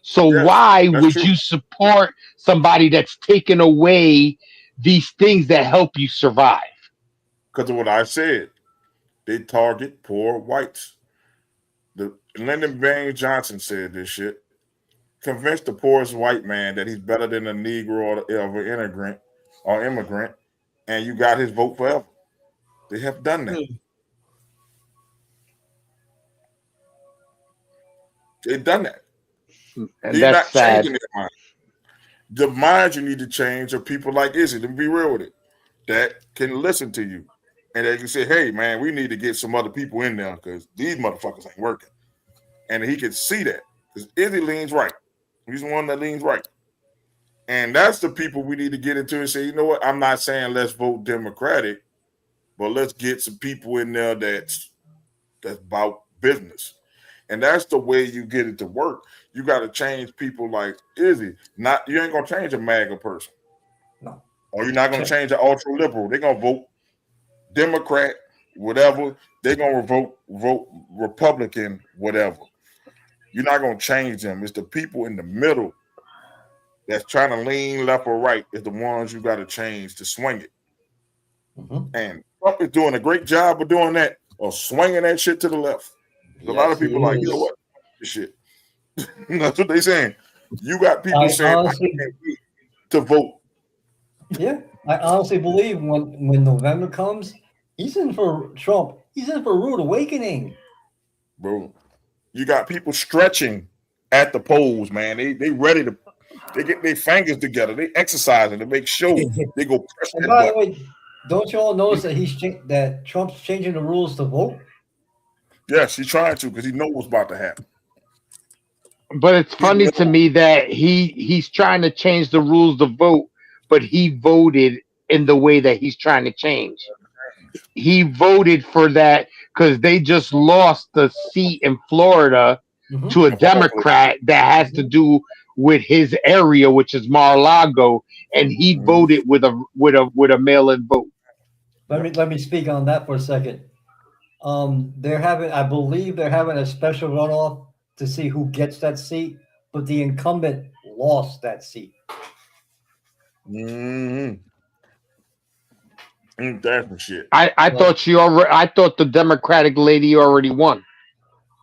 So yes, why that's would true. you support somebody that's taken away these things that help you survive? Because of what I said, they target poor whites. The Lyndon Baines Johnson said this shit. Convince the poorest white man that he's better than a Negro or immigrant, and you got his vote forever. They have done that. They've done that. And He's that's not changing sad. their mind. The minds you need to change are people like Izzy, to be real with it, that can listen to you. And they can say, hey, man, we need to get some other people in there because these motherfuckers ain't working. And he can see that because Izzy leans right. He's the one that leans right. And that's the people we need to get into and say, you know what? I'm not saying let's vote Democratic, but let's get some people in there that's about business. And that's the way you get it to work. You got to change people like Izzy. Not you ain't gonna change a MAGA person, No. or you're not gonna change an ultra liberal. They're gonna vote Democrat, whatever. They're gonna vote Republican, whatever. You're not gonna change them. It's the people in the middle that's trying to lean left or right is the ones you got to change to swing it. And Trump is doing a great job of doing that, of swinging that shit to the left. A lot Yes, of he people are like, you know is. what, this shit. That's what they saying. You got people I saying, I honestly, can't wait to vote. yeah, I honestly believe when November comes, he's in for Trump. He's in for a rude awakening. Bro, you got people stretching at the polls, man. They ready to, they get their fingers together. They exercising to make sure they go press And that by the button. way, don't you all notice that that Trump's changing the rules to vote? Yes, he's trying to because he knows what's about to happen. But it's He funny to knows. me that he's trying to change the rules to vote, but he voted in the way that he's trying to change. He voted for that because they just lost the seat in Florida to a In a football player. Democrat that has to do with his area, which is Mar-a-Lago, and he voted with a mail-in vote. Let me speak on that for a second. I believe they're having a special runoff to see who gets that seat, but the incumbent lost that seat. Mm-hmm. That's some shit. I thought she already. I thought the Democratic lady already won.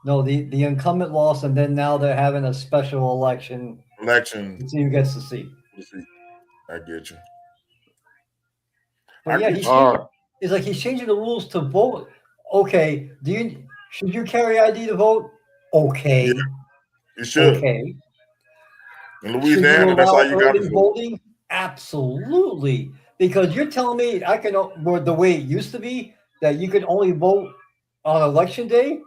No, the incumbent lost, and then now they're having a special election Election. to see who gets the seat. I get you. But yeah, he's changing. It's like he's changing the rules to vote. Okay, should you carry ID to vote? Okay, Yeah, you should. okay. In Should you Louisiana, that's allow how you got to early vote. voting? Absolutely, because you're telling me I can the way it used to be that you could only vote on election day.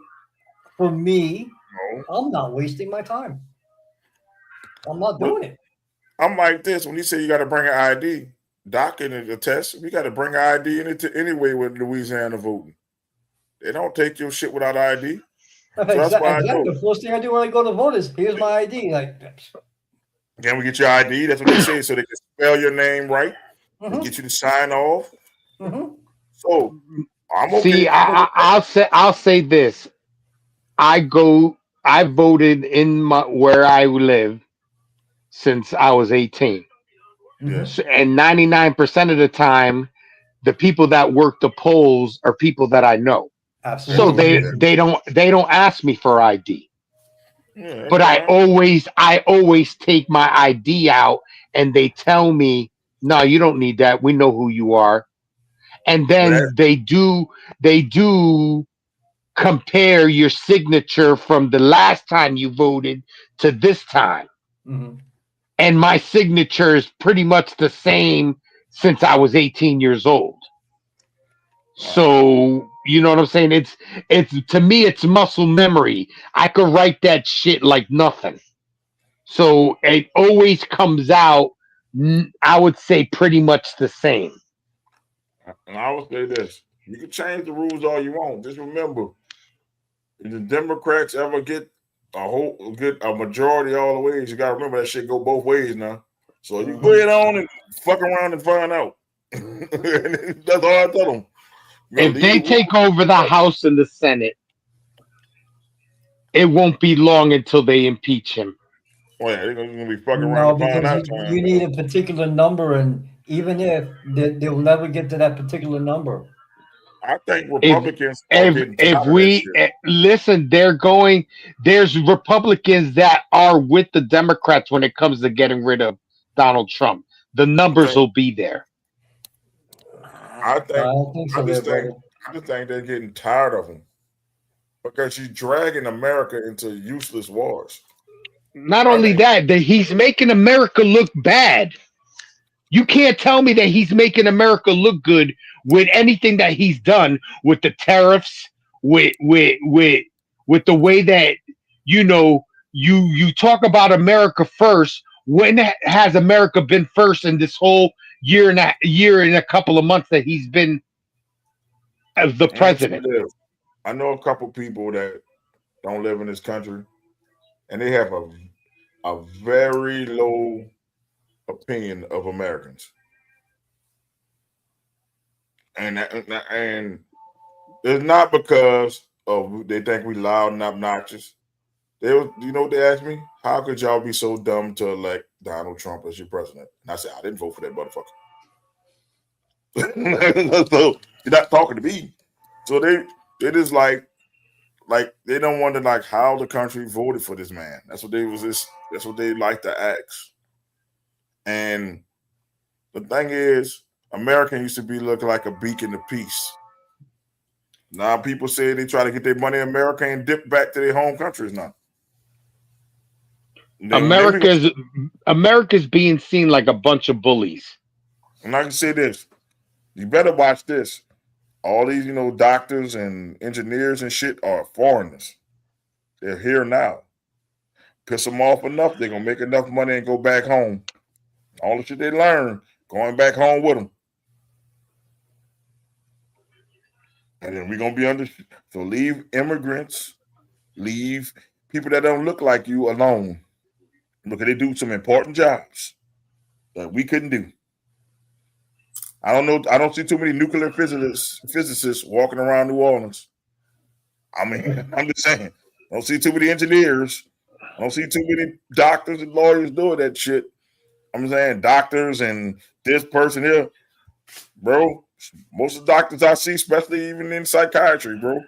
For me, No. I'm not wasting my time. I'm not doing it. I'm like this. When you say you got to bring an ID, Doc in the test, we got to bring an ID in it anyway with Louisiana voting. They don't take your shit without ID. So that's why I know. The first thing I do when I go to vote is here's my ID. Like, can we get your ID? That's what they say, so they can spell your name right and get you to sign off. So I'm okay. See, I'll say this. I voted in where I live since I was 18. So, and 99% of the time, the people that work the polls are people that I know. Absolutely. So they don't ask me for ID. Yeah, but I always take my ID out and they tell me, no, you don't need that. We know who you are. And then they do compare your signature from the last time you voted to this time. And my signature is pretty much the same since I was 18 years old. So, you know what I'm saying? It's to me, it's muscle memory. I could write that shit like nothing. So it always comes out, I would say, pretty much the same. And I would say this: you can change the rules all you want. Just remember, if the Democrats ever get a majority all the ways, you gotta remember that shit go both ways now. So you go ahead on and fuck around and find out. That's all I tell them. If they take over the House and the Senate, it won't be long until they impeach him. Oh yeah, they're gonna be fucking around and find out. You need a particular number, and even if they'll never get to that particular number. I think Republicans are getting tired of that shit. Listen, there's Republicans that are with the Democrats when it comes to getting rid of Donald Trump. The numbers will be there. I just think they're getting tired of him because he's dragging America into useless wars. Not only that he's making America look bad. You can't tell me that he's making America look good with anything that he's done with the tariffs, with the way that you talk about America first. When has America been first in this whole year and a couple of months that he's been as the president? I know a couple people that don't live in this country, and they have a very low opinion of Americans, and it's not because of they think we loud and obnoxious. You know what they asked me? How could y'all be so dumb to elect Donald Trump as your president? And I said, I didn't vote for that motherfucker. So you're not talking to me. So they just like they don't wonder like how the country voted for this man. That's what they like to ask. And the thing is, America used to be looking like a beacon of peace. Now people say they try to get their money in America and dip back to their home countries now. America's being seen like a bunch of bullies. And I can say this: you better watch this. All these, doctors and engineers and shit are foreigners. They're here now. Piss them off enough, they're gonna make enough money and go back home. All the shit they learn, going back home with them. And then we're gonna be under. So leave immigrants, leave people that don't look like you alone, because they do some important jobs that we couldn't do. I don't know. I don't see too many nuclear physicists walking around New Orleans. I mean, I'm just saying. I don't see too many engineers. I don't see too many doctors and lawyers doing that shit. I'm saying doctors and this person here. bro. Most of the doctors I see, especially even in psychiatry, bro,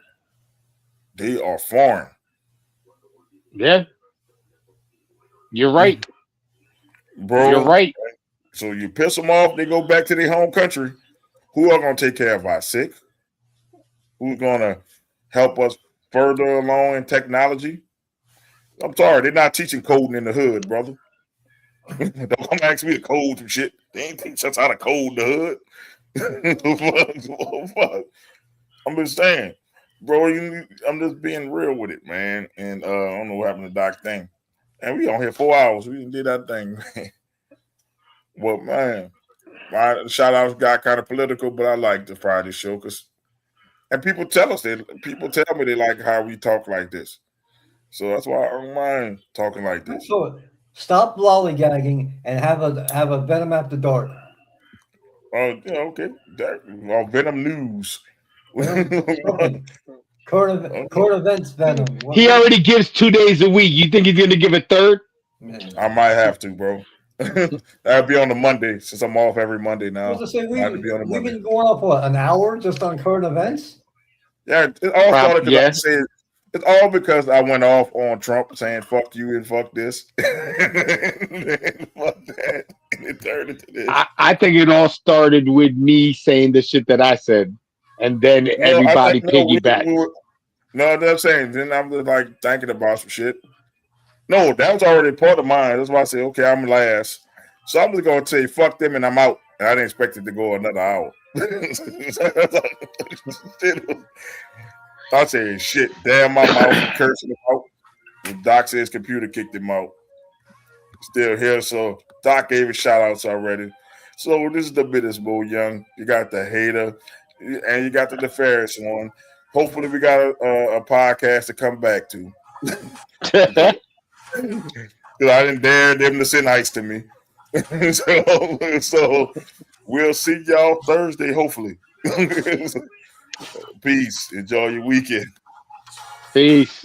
they are foreign. Yeah, you're right. Bro. You're right. So you piss them off, they go back to their home country. Who are going to take care of our sick? Who's going to help us further along in technology? I'm sorry, they're not teaching coding in the hood, brother. Don't come ask me to code some shit. They ain't teach us how to code the hood. I'm just saying, bro. I'm just being real with it, man. And I don't know what happened to Doc thing. And we on here 4 hours. We did that thing, man. Well, man, my shout outs got kind of political, but I like the Friday show and people tell us people tell me they like how we talk like this. So that's why I don't mind talking like this. So stop lollygagging and have a Venom After Dark. Oh, yeah, okay. Venom news. Current events Venom. He already gives 2 days a week. You think he's gonna give a third? I might have to, bro. That'd be on the Monday since I'm off every Monday now. We've been going off what, an hour just on current events? Yeah, it all started because I said it's all because I went off on Trump saying "fuck you" and "fuck this," and fuck that, and it turned into this. I think it all started with me saying the shit that I said, and then everybody piggybacked. No, that's saying. Then I'm just like thinking about some shit. No, that was already part of mine. That's why I said, okay, I'm last. So I'm just gonna say fuck them and I'm out. And I didn't expect it to go another hour. I said shit, damn my mouth, cursing him out. And Doc says computer kicked him out. Still here, so Doc gave his shout outs already. So this is the business, Bo Young. You got the hater and you got the nefarious one. Hopefully we got a podcast to come back to. Because I didn't dare them to send ice to me. so we'll see y'all Thursday, hopefully. Peace. Enjoy your weekend. Peace.